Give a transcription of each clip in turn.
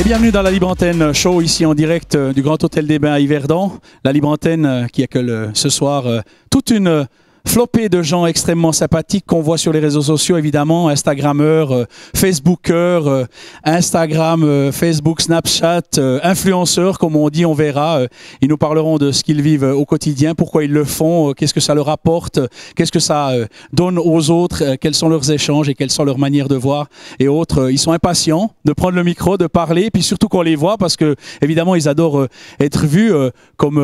Et bienvenue dans la Libre Antenne Show, ici en direct du Grand Hôtel des Bains à Yverdon. La Libre Antenne qui accueille ce soir toute une flopée de gens extrêmement sympathiques qu'on voit sur les réseaux sociaux, évidemment, Instagrammeurs, Facebookers, Instagram, Facebook, Snapchat, influenceurs, comme on dit, on verra. Ils nous parleront de ce qu'ils vivent au quotidien, pourquoi ils le font, qu'est-ce que ça leur apporte, qu'est-ce que ça donne aux autres, quels sont leurs échanges et quelles sont leurs manières de voir et autres. Ils sont impatients de prendre le micro, de parler, puis surtout qu'on les voit parce que, évidemment, ils adorent être vus, comme,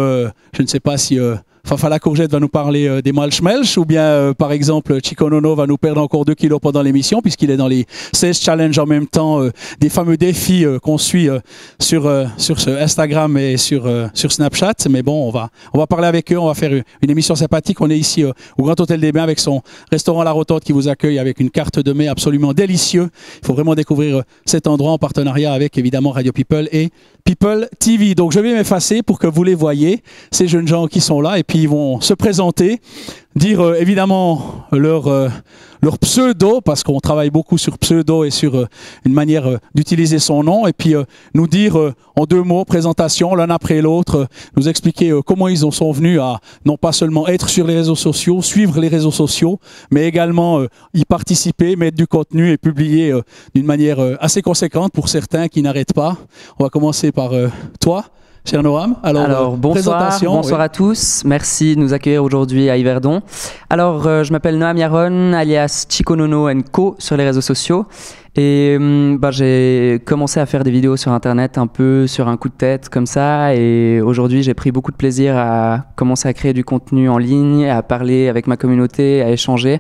je ne sais pas si... Fafa la Courgette va nous parler des Malchmelch ou bien, par exemple, Chico Nono va nous perdre encore 2 kilos pendant l'émission puisqu'il est dans les 16 challenges en même temps, des fameux défis qu'on suit sur Instagram et sur Snapchat. Mais bon, on va parler avec eux, on va faire une émission sympathique. On est ici au Grand Hôtel des Bains avec son restaurant La Rotonde qui vous accueille avec une carte de mets absolument délicieux. Il faut vraiment découvrir cet endroit en partenariat avec, évidemment, Radio People et People TV. Donc, je vais m'effacer pour que vous les voyez, ces jeunes gens qui sont là, et puis ils vont se présenter, dire évidemment leur pseudo, parce qu'on travaille beaucoup sur pseudo et sur une manière d'utiliser son nom, et puis nous dire en 2 mots, présentation, l'un après l'autre, nous expliquer comment ils sont venus à non pas seulement être sur les réseaux sociaux, suivre les réseaux sociaux, mais également y participer, mettre du contenu et publier d'une manière assez conséquente pour certains qui n'arrêtent pas. On va commencer par toi. Cher Noam, alors bonsoir oui. À tous, merci de nous accueillir aujourd'hui à Yverdon. Alors je m'appelle Noam Yaron, alias Chico Nono &Co sur les réseaux sociaux, et j'ai commencé à faire des vidéos sur internet un peu sur un coup de tête comme ça, et aujourd'hui j'ai pris beaucoup de plaisir à commencer à créer du contenu en ligne, à parler avec ma communauté, à échanger.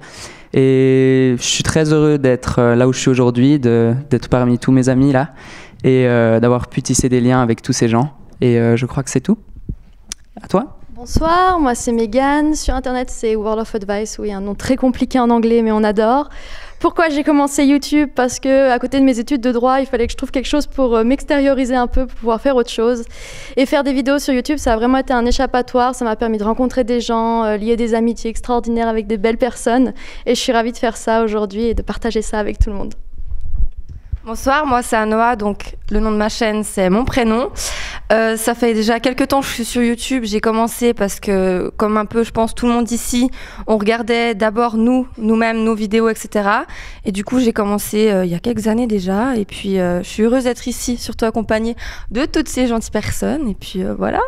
Et je suis très heureux d'être là où je suis aujourd'hui, d'être parmi tous mes amis là, et d'avoir pu tisser des liens avec tous ces gens. Et je crois que c'est tout. À toi. Bonsoir, moi c'est Megan. Sur internet c'est World of Advice, oui, un nom très compliqué en anglais mais on adore. Pourquoi j'ai commencé YouTube? Parce que à côté de mes études de droit, il fallait que je trouve quelque chose pour m'extérioriser un peu, pour pouvoir faire autre chose. Et faire des vidéos sur YouTube, ça a vraiment été un échappatoire. Ça m'a permis de rencontrer des gens, lier des amitiés extraordinaires avec des belles personnes. Et je suis ravie de faire ça aujourd'hui et de partager ça avec tout le monde. Bonsoir, moi c'est Anoa, donc le nom de ma chaîne c'est mon prénom. Ça fait déjà quelques temps que je suis sur YouTube. J'ai commencé parce que, comme un peu je pense tout le monde ici, on regardait d'abord nous-mêmes, nos vidéos, etc. Et du coup j'ai commencé il y a quelques années déjà. Et puis je suis heureuse d'être ici, surtout accompagnée de toutes ces gentilles personnes. Et puis voilà.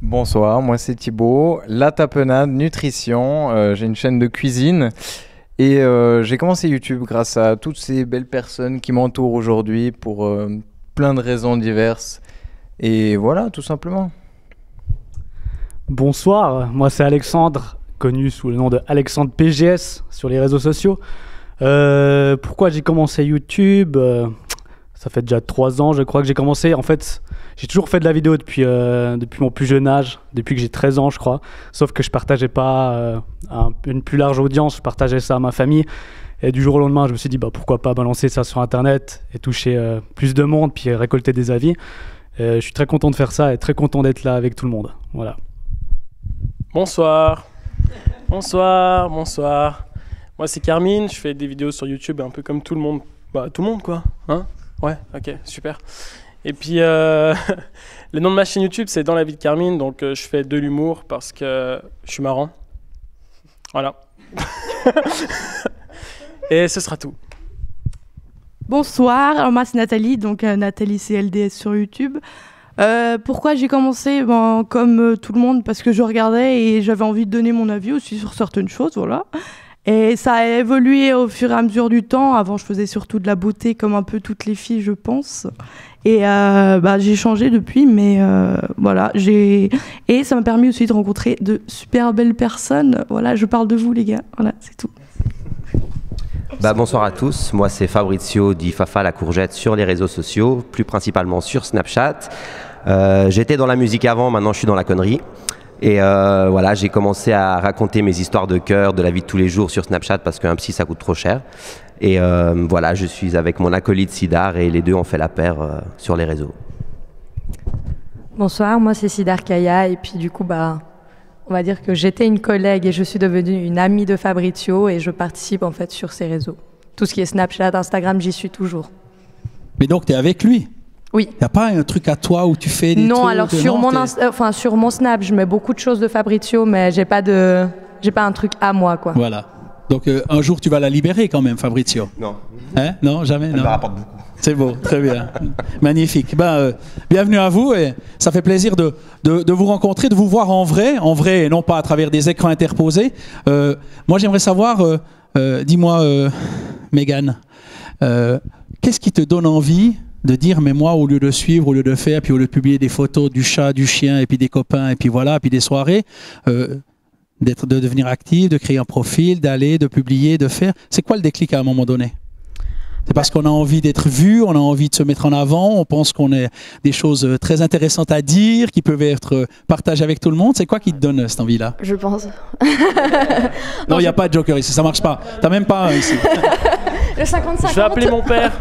Bonsoir, moi c'est Thibaut, La Tapenade, Nutrition. J'ai une chaîne de cuisine. Et j'ai commencé YouTube grâce à toutes ces belles personnes qui m'entourent aujourd'hui pour plein de raisons diverses. Et voilà, tout simplement. Bonsoir, moi c'est Alexandre, connu sous le nom de Alexandre PGS sur les réseaux sociaux. Pourquoi j'ai commencé YouTube? Ça fait déjà 3 ans, je crois que j'ai commencé. En fait, j'ai toujours fait de la vidéo depuis mon plus jeune âge, depuis que j'ai 13 ans, je crois. Sauf que je partageais pas une plus large audience, je partageais ça à ma famille. Et du jour au lendemain, je me suis dit, pourquoi pas balancer ça sur Internet et toucher plus de monde, puis récolter des avis. Je suis très content de faire ça et très content d'être là avec tout le monde. Voilà. Bonsoir. Bonsoir. Moi, c'est Carmine, je fais des vidéos sur YouTube un peu comme tout le monde. Tout le monde, quoi. Hein? Ouais, ok, super. Et puis, le nom de ma chaîne YouTube, c'est Dans la vie de Carmine. Donc, je fais de l'humour parce que je suis marrant. Voilà. Et ce sera tout. Bonsoir, alors moi c'est Nathalie, donc Nathalie CLDS sur YouTube. Pourquoi j'ai commencé? Comme tout le monde, parce que je regardais et j'avais envie de donner mon avis aussi sur certaines choses, voilà. Et ça a évolué au fur et à mesure du temps. Avant, je faisais surtout de la beauté, comme un peu toutes les filles, je pense. Et j'ai changé depuis, mais voilà. Et ça m'a permis aussi de rencontrer de super belles personnes. Voilà, je parle de vous, les gars. Voilà, c'est tout. Bonsoir à tous, moi c'est Fabrizio dit Fafa la Courgette sur les réseaux sociaux, plus principalement sur Snapchat. J'étais dans la musique avant, maintenant je suis dans la connerie. Et voilà, j'ai commencé à raconter mes histoires de cœur, de la vie de tous les jours sur Snapchat parce qu'un psy ça coûte trop cher. Et voilà, je suis avec mon acolyte Sidar et les deux ont fait la paire sur les réseaux. Bonsoir, moi c'est Sidar Kaya et puis du coup on va dire que j'étais une collègue et je suis devenue une amie de Fabrizio et je participe en fait sur ses réseaux. Tout ce qui est Snapchat, Instagram, j'y suis toujours. Mais donc, tu es avec lui? Oui. Il n'y a pas un truc à toi où tu fais des non, trucs? Alors sur mon Snap, je mets beaucoup de choses de Fabrizio, mais j'ai pas un truc à moi, quoi. Voilà. Donc un jour, tu vas la libérer quand même, Fabrizio? Non. Hein? Non, jamais? Elle me rapporte beaucoup. C'est beau, très bien. Magnifique. Bienvenue à vous et ça fait plaisir de vous rencontrer, de vous voir en vrai et non pas à travers des écrans interposés. Moi, j'aimerais savoir, dis-moi, Mégane, qu'est-ce qui te donne envie de dire, mais moi, au lieu de suivre, au lieu de faire, puis au lieu de publier des photos du chat, du chien, et puis des copains, et puis voilà, puis des soirées, de devenir actif, de créer un profil, d'aller, de publier, de faire. C'est quoi le déclic à un moment donné? C'est parce qu'on a envie d'être vu, on a envie de se mettre en avant, on pense qu'on a des choses très intéressantes à dire, qui peuvent être partagées avec tout le monde. C'est quoi qui te donne cette envie-là? Je pense. Non, il n'y a pas de joker ici, ça marche pas. T'as même pas un ici. Le 50-50. Je vais appeler mon père.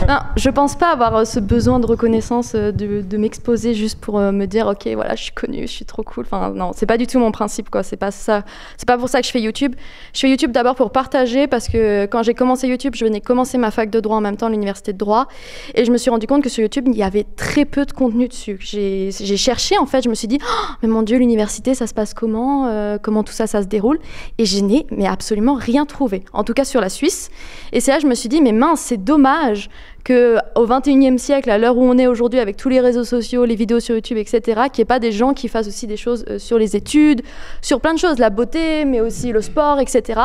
Non, je pense pas avoir ce besoin de reconnaissance, de m'exposer juste pour me dire ok, voilà, je suis connue, je suis trop cool. Enfin non, c'est pas du tout mon principe, quoi. C'est pas ça. C'est pas pour ça que je fais YouTube. Je fais YouTube d'abord pour partager, parce que quand j'ai commencé YouTube, je venais commencer ma fac de droit en même temps, l'université de droit, et je me suis rendu compte que sur YouTube il y avait très peu de contenu dessus. J'ai cherché, en fait, je me suis dit oh, mais mon Dieu, l'université, ça se passe comment, comment tout ça se déroule, et je n'ai mais absolument rien trouvé, en tout cas sur la Suisse. Et c'est là que je me suis dit mais mince, c'est dommage qu'au XXIe siècle, à l'heure où on est aujourd'hui, avec tous les réseaux sociaux, les vidéos sur YouTube, etc., qu'il n'y ait pas des gens qui fassent aussi des choses sur les études, sur plein de choses, la beauté, mais aussi le sport, etc.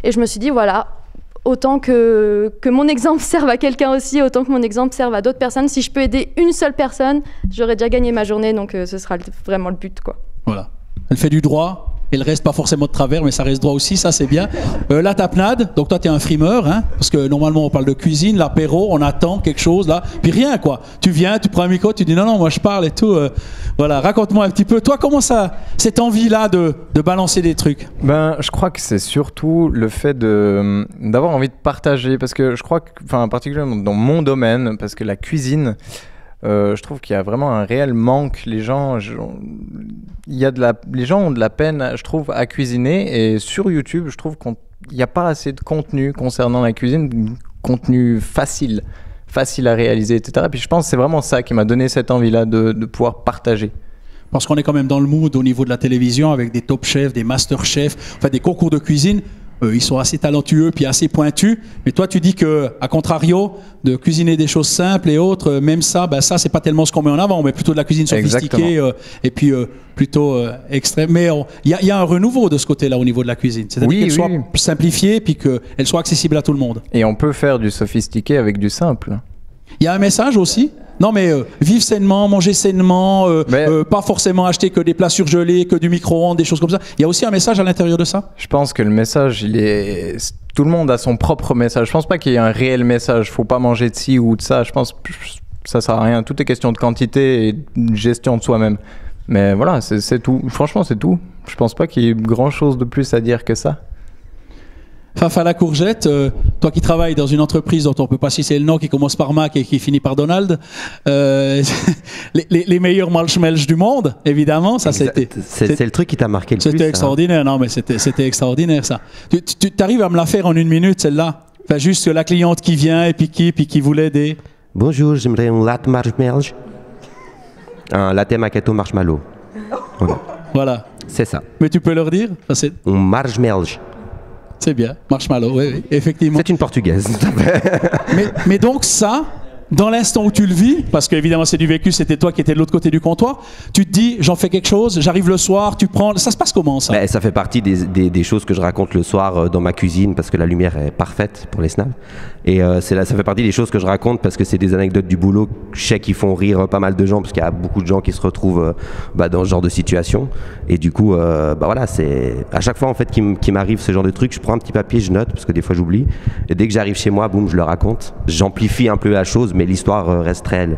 Et je me suis dit, voilà, autant que mon exemple serve à quelqu'un aussi, autant que mon exemple serve à d'autres personnes. Si je peux aider une seule personne, j'aurais déjà gagné ma journée, donc ce sera vraiment le but, quoi. Voilà. Elle fait du droit. Elle reste pas forcément de travers, mais ça reste droit aussi, ça c'est bien. La tapenade, donc toi tu es un frimeur, hein, parce que normalement on parle de cuisine, l'apéro, on attend quelque chose là, puis rien quoi. Tu viens, tu prends un micro, tu dis non, moi je parle et tout. Voilà, raconte-moi un petit peu, toi comment ça, cette envie-là de balancer des trucs? Je crois que c'est surtout le fait d'avoir envie de partager, parce que je crois que, enfin particulièrement dans mon domaine, parce que la cuisine, je trouve qu'il y a vraiment un réel manque. Les gens ont de la peine, je trouve, à cuisiner. Et sur YouTube, je trouve qu'il n'y a pas assez de contenu concernant la cuisine, contenu facile à réaliser, etc. Et puis je pense que c'est vraiment ça qui m'a donné cette envie-là de pouvoir partager. Parce qu'on est quand même dans le mood au niveau de la télévision avec des top chefs, des master chefs, enfin des concours de cuisine. Ils sont assez talentueux puis assez pointus, mais toi tu dis que, à contrario, de cuisiner des choses simples et autres, même ça, ça c'est pas tellement ce qu'on met en avant, on met plutôt de la cuisine sophistiquée et puis plutôt extrême. Mais il y a un renouveau de ce côté-là au niveau de la cuisine, c'est-à-dire qu'elle soit simplifiée puis qu'elle soit accessible à tout le monde. Et on peut faire du sophistiqué avec du simple. Il y a un message aussi. Non mais vivre sainement, manger sainement, pas forcément acheter que des plats surgelés, que du micro-ondes, des choses comme ça. Il y a aussi un message à l'intérieur de ça? Je pense que le message, tout le monde a son propre message. Je pense pas qu'il y ait un réel message. Faut pas manger de ci ou de ça. Je pense que ça sert à rien. Tout est question de quantité et de gestion de soi-même. Mais voilà, c'est tout. Franchement, c'est tout. Je pense pas qu'il y ait grand-chose de plus à dire que ça. Fafa la courgette, toi qui travailles dans une entreprise dont on ne peut pas citer le nom, qui commence par Mac et qui finit par Donald, les meilleurs marshmallows du monde, évidemment, ça c'était... C'est le truc qui t'a marqué le plus. C'était extraordinaire, non mais c'était extraordinaire ça. Tu arrives à me la faire en 1 minute celle-là? Enfin, juste la cliente qui vient et puis qui voulait des... Bonjour, j'aimerais un latte marshmallow. Un latte macchiato marshmallow. Voilà. C'est ça. Mais tu peux leur dire? Un marshmallow. C'est bien, marshmallow, oui, effectivement. C'est une portugaise. mais donc ça, dans l'instant où tu le vis, parce qu'évidemment c'est du vécu, c'était toi qui étais de l'autre côté du comptoir, tu te dis j'en fais quelque chose, j'arrive le soir, tu prends... Ça se passe comment ça? Ça fait partie des choses que je raconte le soir dans ma cuisine, parce que la lumière est parfaite pour les snaps. Et ça fait partie des choses que je raconte parce que c'est des anecdotes du boulot. Je sais qu'ils font rire pas mal de gens parce qu'il y a beaucoup de gens qui se retrouvent dans ce genre de situation. Et du coup, voilà, c'est à chaque fois en fait qu'il m'arrive ce genre de truc, je prends un petit papier, je note parce que des fois j'oublie. Et dès que j'arrive chez moi, boum, je le raconte. J'amplifie un peu la chose, mais l'histoire reste réelle.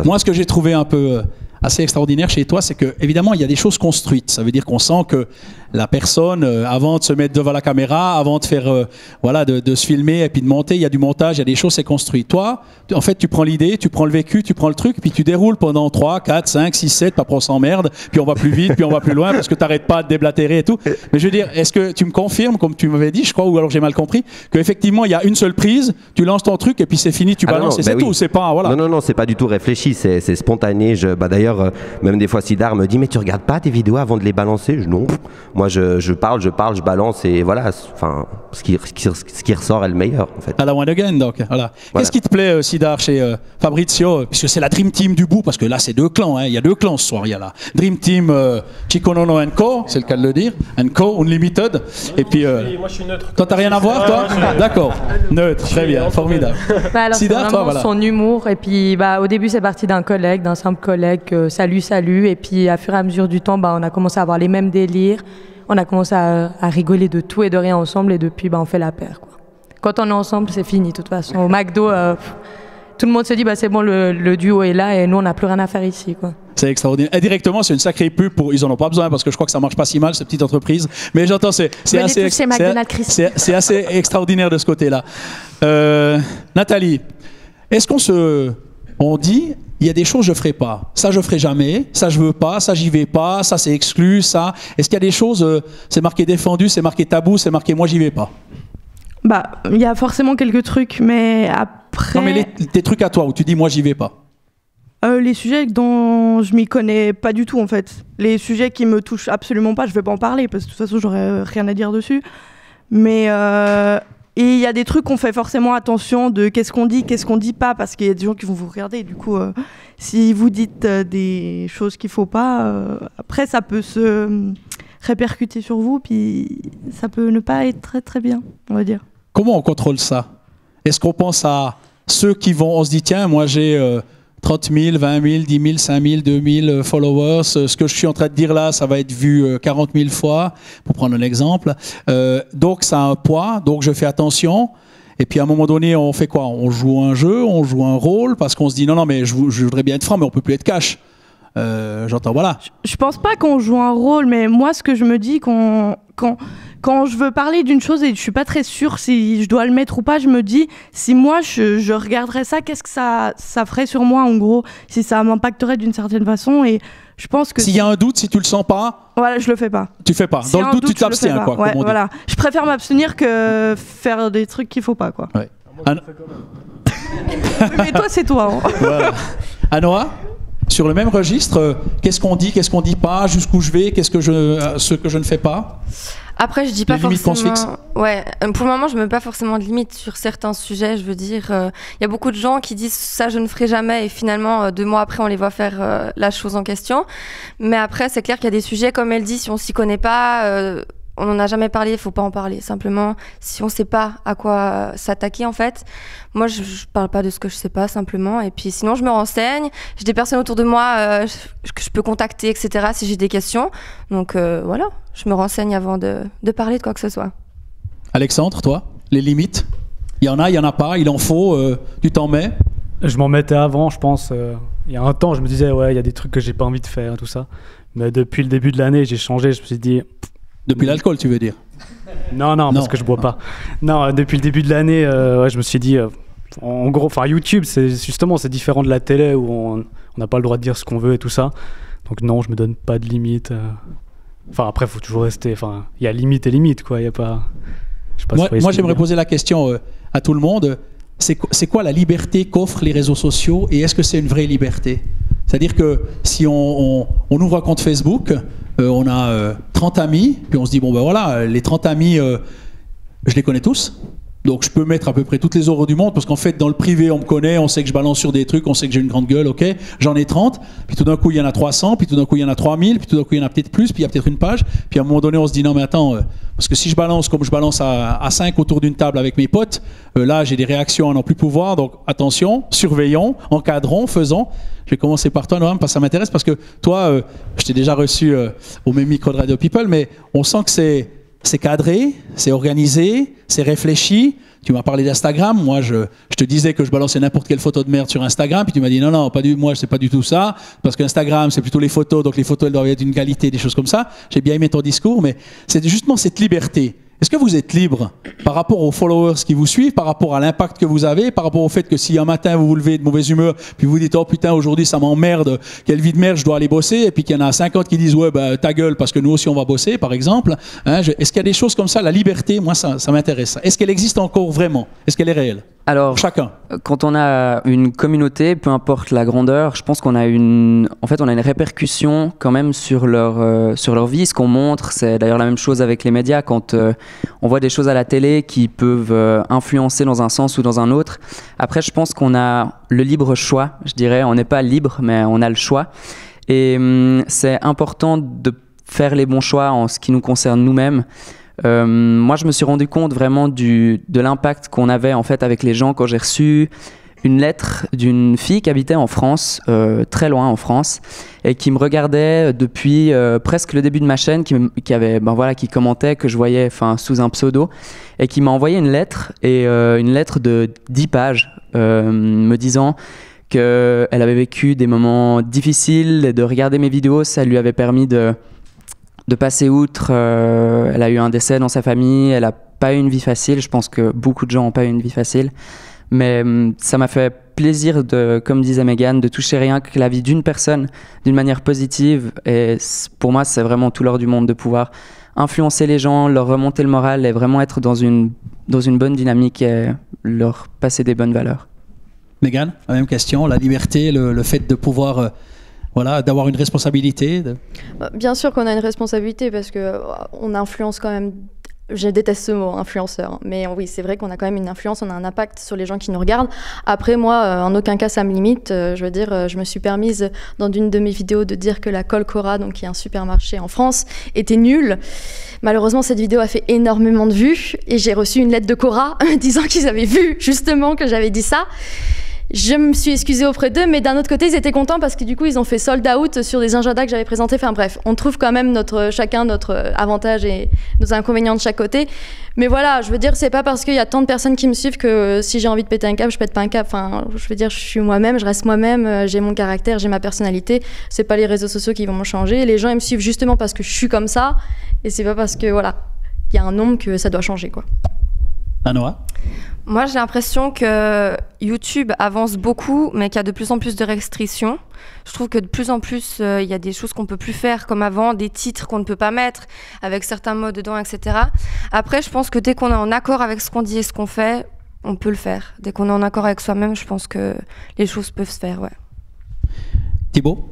Moi, ce que j'ai trouvé un peu assez extraordinaire chez toi, c'est que évidemment il y a des choses construites. Ça veut dire qu'on sent que la personne, avant de se mettre devant la caméra, avant de faire, voilà, de se filmer et puis de monter, il y a du montage, il y a des choses, c'est construit. Toi, en fait, tu prends l'idée, tu prends le vécu, tu prends le truc, puis tu déroules pendant 3, 4, 5, 6, 7, après on s'emmerde, puis on va plus vite, puis on va plus loin, parce que tu n'arrêtes pas de déblatérer et tout. Mais je veux dire, est-ce que tu me confirmes, comme tu m'avais dit, je crois, ou alors j'ai mal compris, qu'effectivement, il y a une seule prise, tu lances ton truc, et puis c'est fini, tu balances, et c'est tout, c'est pas, voilà. Non, c'est pas du tout réfléchi, c'est spontané. D'ailleurs, même des fois, Sidar me dit, mais tu regardes pas tes vidéos avant de les balancer? Non. Moi, je parle, je balance, et voilà, enfin, ce qui ressort est le meilleur, en fait. À la one again, donc, voilà. Qu'est-ce qui te plaît, Sidar, chez Fabrizio, puisque c'est la Dream Team du bout, parce que là, c'est 2 clans, hein. Il y a 2 clans ce soir, il y a la Dream Team Chikonono & Co, c'est le cas de le dire, & Co, Unlimited, et puis... moi, je suis neutre. Toi, t'as rien à voir, toi? D'accord, neutre, très bien, formidable. Alors, Sidar, toi, voilà. Son humour, et puis au début, c'est parti d'un simple collègue, salut, et puis à fur et à mesure du temps, on a commencé à avoir les mêmes délires, on a commencé à rigoler de tout et de rien ensemble, et depuis, on fait la paire, quoi. Quand on est ensemble, c'est fini, de toute façon. Au McDo, tout le monde se dit, c'est bon, le duo est là, et nous, on n'a plus rien à faire ici, quoi. C'est extraordinaire. Et directement, c'est une sacrée pub ils en ont pas besoin parce que je crois que ça marche pas si mal, cette petite entreprise. Mais j'entends, c'est assez extraordinaire de ce côté-là. Nathalie, est-ce on dit, il y a des choses que je ferai pas. Ça, je ferai jamais. Ça, je veux pas. Ça, j'y vais pas. Ça, c'est exclu. Ça. Est-ce qu'il y a des choses, c'est marqué défendu, c'est marqué tabou, c'est marqué moi, j'y vais pas? Il y a forcément quelques trucs, mais après... Non, mais tes trucs à toi où tu dis moi, j'y vais pas. Les sujets dont je m'y connais pas du tout, en fait. Les sujets qui me touchent absolument pas, je vais pas en parler parce que de toute façon, j'aurais rien à dire dessus. Mais et il y a des trucs qu'on fait forcément attention de qu'est-ce qu'on dit pas, parce qu'il y a des gens qui vont vous regarder. Du coup, si vous dites des choses qu'il faut pas, après ça peut se répercuter sur vous, puis ça peut ne pas être très très bien, on va dire. Comment on contrôle ça? Est-ce qu'on pense à ceux qui vont, on se dit tiens, moi j'ai 30 000, 20 000, 10 000, 5 000, 2 000 followers. Ce que je suis en train de dire là, ça va être vu 40 000 fois, pour prendre un exemple. Donc, ça a un poids, donc je fais attention. Et puis, à un moment donné, on fait quoi? On joue un jeu, on joue un rôle, parce qu'on se dit, non, mais je voudrais bien être franc, mais on peut plus être cash. J'entends, voilà. Je pense pas qu'on joue un rôle, mais moi, ce que je me dis, quand je veux parler d'une chose et je suis pas très sûre si je dois le mettre ou pas, je me dis, si moi je regarderais ça, qu'est-ce que ça ferait sur moi, en gros, si ça m'impacterait d'une certaine façon. Et je pense que... S'il y a un doute, si tu le sens pas... Voilà, je le fais pas. Tu fais pas. Dans le doute, tu t'abstiens, quoi. Ouais, voilà. Je préfère m'abstenir que faire des trucs qu'il faut pas, quoi. Ouais. Mais toi, c'est toi. Hein. Voilà. Anoa, sur le même registre, qu'est-ce qu'on dit pas, jusqu'où je vais, ce que je ne fais pas? Après, je dis pas forcément. Qu'on se fixe. Ouais, pour le moment, je mets pas forcément de limites sur certains sujets. Je veux dire, il y a beaucoup de gens qui disent ça, je ne ferai jamais, et finalement, 2 mois après, on les voit faire la chose en question. Mais après, c'est clair qu'il y a des sujets, comme elle dit, si on s'y connaît pas, on n'en a jamais parlé, il faut pas en parler. Simplement, si on sait pas à quoi s'attaquer, en fait, moi, je parle pas de ce que je sais pas, simplement. Et puis, sinon, je me renseigne. J'ai des personnes autour de moi que je peux contacter, etc., si j'ai des questions. Donc, voilà, je me renseigne avant de parler de quoi que ce soit. Alexandre, toi, les limites? Il y en a pas, il en faut, tu t'en mets? Je m'en mettais avant, je pense. Il y a un temps, je me disais, ouais, il y a des trucs que j'ai pas envie de faire, tout ça. Mais depuis le début de l'année, j'ai changé, je me suis dit... Depuis l'alcool, tu veux dire? Non, parce que je bois pas. Non, depuis le début de l'année, je me suis dit, en gros, YouTube, c'est différent de la télé où on n'a pas le droit de dire ce qu'on veut et tout ça. Donc non, je me donne pas de limite. Après, faut toujours rester. Il y a limite et limite, quoi. Il y a pas. Moi, j'aimerais poser la question à tout le monde. C'est quoi la liberté qu'offrent les réseaux sociaux et est-ce que c'est une vraie liberté? C'est-à-dire que si on ouvre un compte Facebook, on a 30 amis, puis on se dit, bon ben voilà, les 30 amis, je les connais tous. Donc je peux mettre à peu près toutes les œuvres du monde, parce qu'en fait, dans le privé, on me connaît, on sait que je balance sur des trucs, on sait que j'ai une grande gueule, ok, j'en ai 30, puis tout d'un coup, il y en a 300, puis tout d'un coup, il y en a 3000, puis tout d'un coup, il y en a peut-être plus, puis il y a peut-être une page, puis à un moment donné, on se dit, non mais attends, parce que si je balance comme je balance à 5 autour d'une table avec mes potes, là, j'ai des réactions à n'en plus pouvoir, donc attention, surveillons, encadrons, faisons. Je vais commencer par toi, Noam, parce que ça m'intéresse, parce que toi, je t'ai déjà reçu au même micro de Radio People, mais on sent que c'est cadré, c'est organisé, c'est réfléchi. Tu m'as parlé d'Instagram. Moi, je te disais que je balançais n'importe quelle photo de merde sur Instagram. Puis tu m'as dit non, moi, c'est pas du tout ça. Parce qu'Instagram, c'est plutôt les photos. Donc les photos, elles doivent être d'une qualité, des choses comme ça. J'ai bien aimé ton discours, mais c'est justement cette liberté. Est-ce que vous êtes libre par rapport aux followers qui vous suivent, par rapport à l'impact que vous avez, par rapport au fait que si un matin vous vous levez de mauvaise humeur, puis vous dites oh putain aujourd'hui ça m'emmerde, quelle vie de merde, je dois aller bosser, et puis qu'il y en a 50 qui disent ouais bah ta gueule parce que nous aussi on va bosser par exemple. Hein, est-ce qu'il y a des choses comme ça, la liberté, moi ça m'intéresse. Est-ce qu'elle existe encore vraiment? Est-ce qu'elle est réelle? Alors, chacun. Quand on a une communauté, peu importe la grandeur, je pense qu'on a une répercussion quand même sur leur vie. Ce qu'on montre, c'est d'ailleurs la même chose avec les médias. Quand on voit des choses à la télé qui peuvent influencer dans un sens ou dans un autre. Après, je pense qu'on a le libre choix, je dirais. On n'est pas libre, mais on a le choix. Et c'est important de faire les bons choix en ce qui nous concerne nous-mêmes. Moi, je me suis rendu compte vraiment de l'impact qu'on avait en fait avec les gens quand j'ai reçu une lettre d'une fille qui habitait en France, très loin en France, et qui me regardait depuis presque le début de ma chaîne, qui commentait, que je voyais sous un pseudo, et qui m'a envoyé une lettre, une lettre de 10 pages, me disant qu'elle avait vécu des moments difficiles, et de regarder mes vidéos, ça lui avait permis de passer outre. Elle a eu un décès dans sa famille, elle n'a pas eu une vie facile. Je pense que beaucoup de gens n'ont pas eu une vie facile. Mais ça m'a fait plaisir, comme disait Megan, de toucher rien que la vie d'une personne d'une manière positive. Et pour moi, c'est vraiment tout l'or du monde de pouvoir influencer les gens, leur remonter le moral et vraiment être dans une bonne dynamique et leur passer des bonnes valeurs. Megan, la même question, la liberté, le fait de pouvoir... d'avoir une responsabilité. Bien sûr qu'on a une responsabilité parce qu'on influence quand même, je déteste ce mot, influenceur, mais oui, c'est vrai qu'on a quand même une influence, on a un impact sur les gens qui nous regardent. Après, moi, en aucun cas, ça me limite. Je veux dire, je me suis permise dans une de mes vidéos de dire que la Colcora, donc qui est un supermarché en France, était nulle. Malheureusement, cette vidéo a fait énormément de vues et j'ai reçu une lettre de Cora disant qu'ils avaient vu justement que j'avais dit ça. Je me suis excusée auprès d'eux, mais d'un autre côté, ils étaient contents parce que du coup, ils ont fait sold out sur des agendas que j'avais présentés. Enfin bref, on trouve quand même chacun notre avantage et nos inconvénients de chaque côté. Mais voilà, je veux dire, c'est pas parce qu'il y a tant de personnes qui me suivent que si j'ai envie de péter un câble, je pète pas un câble. Enfin, je veux dire, je suis moi-même, je reste moi-même, j'ai mon caractère, j'ai ma personnalité. C'est pas les réseaux sociaux qui vont me changer. Les gens, ils me suivent justement parce que je suis comme ça. Et c'est pas parce que, voilà, il y a un nombre que ça doit changer, quoi. Anoa ? Moi, j'ai l'impression que YouTube avance beaucoup, mais qu'il y a de plus en plus de restrictions. Je trouve que de plus en plus, il y a des choses qu'on ne peut plus faire comme avant, des titres qu'on ne peut pas mettre, avec certains mots dedans, etc. Après, je pense que dès qu'on est en accord avec ce qu'on dit et ce qu'on fait, on peut le faire. Dès qu'on est en accord avec soi-même, je pense que les choses peuvent se faire, ouais. Thibaut ?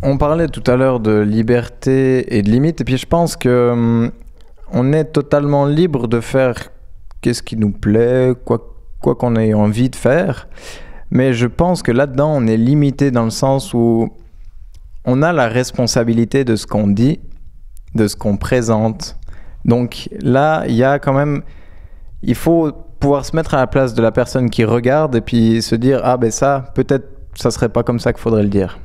On parlait tout à l'heure de liberté et de limites, et puis je pense que on est totalement libre de faire qu'est-ce qui nous plaît, quoi qu'on ait envie de faire. Mais je pense que là-dedans, on est limité dans le sens où on a la responsabilité de ce qu'on dit, de ce qu'on présente. Donc là, il y a quand même... Il faut pouvoir se mettre à la place de la personne qui regarde et puis se dire « Ah ben ça, peut-être ça serait pas comme ça qu'il faudrait le dire. »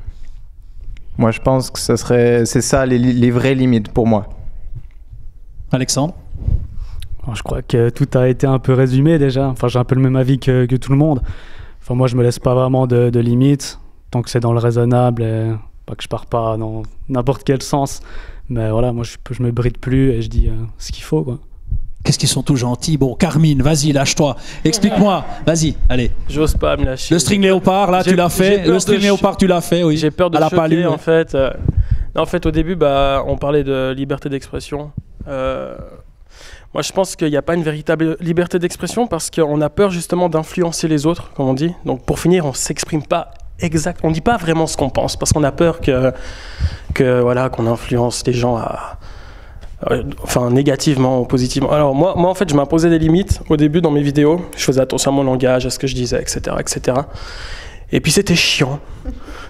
Moi, je pense que c'est ça les vraies limites pour moi. Alexandre ? Je crois que tout a été un peu résumé déjà. Enfin, j'ai un peu le même avis que tout le monde. Enfin, moi, je me laisse pas vraiment de limites tant que c'est dans le raisonnable et pas que je pars pas dans n'importe quel sens. Mais voilà, moi, je me bride plus et je dis ce qu'il faut, quoi. Qu'est-ce qu'ils sont tous gentils. Bon, Carmine, vas-y, lâche-toi. Explique-moi. Vas-y, allez. J'ose pas me lâcher. Le string léopard, là, tu l'as fait. Le string léopard, tu l'as fait, oui. J'ai peur de choquer, en fait. En fait, au début, on parlait de liberté d'expression. Moi, je pense qu'il n'y a pas une véritable liberté d'expression parce qu'on a peur justement d'influencer les autres, comme on dit. Donc, pour finir, on ne s'exprime pas exact. On ne dit pas vraiment ce qu'on pense parce qu'on a peur qu'on influence les gens négativement ou positivement. Alors, moi, en fait, je m'imposais des limites au début dans mes vidéos. Je faisais attention à mon langage, à ce que je disais, etc., etc. Et puis, c'était chiant.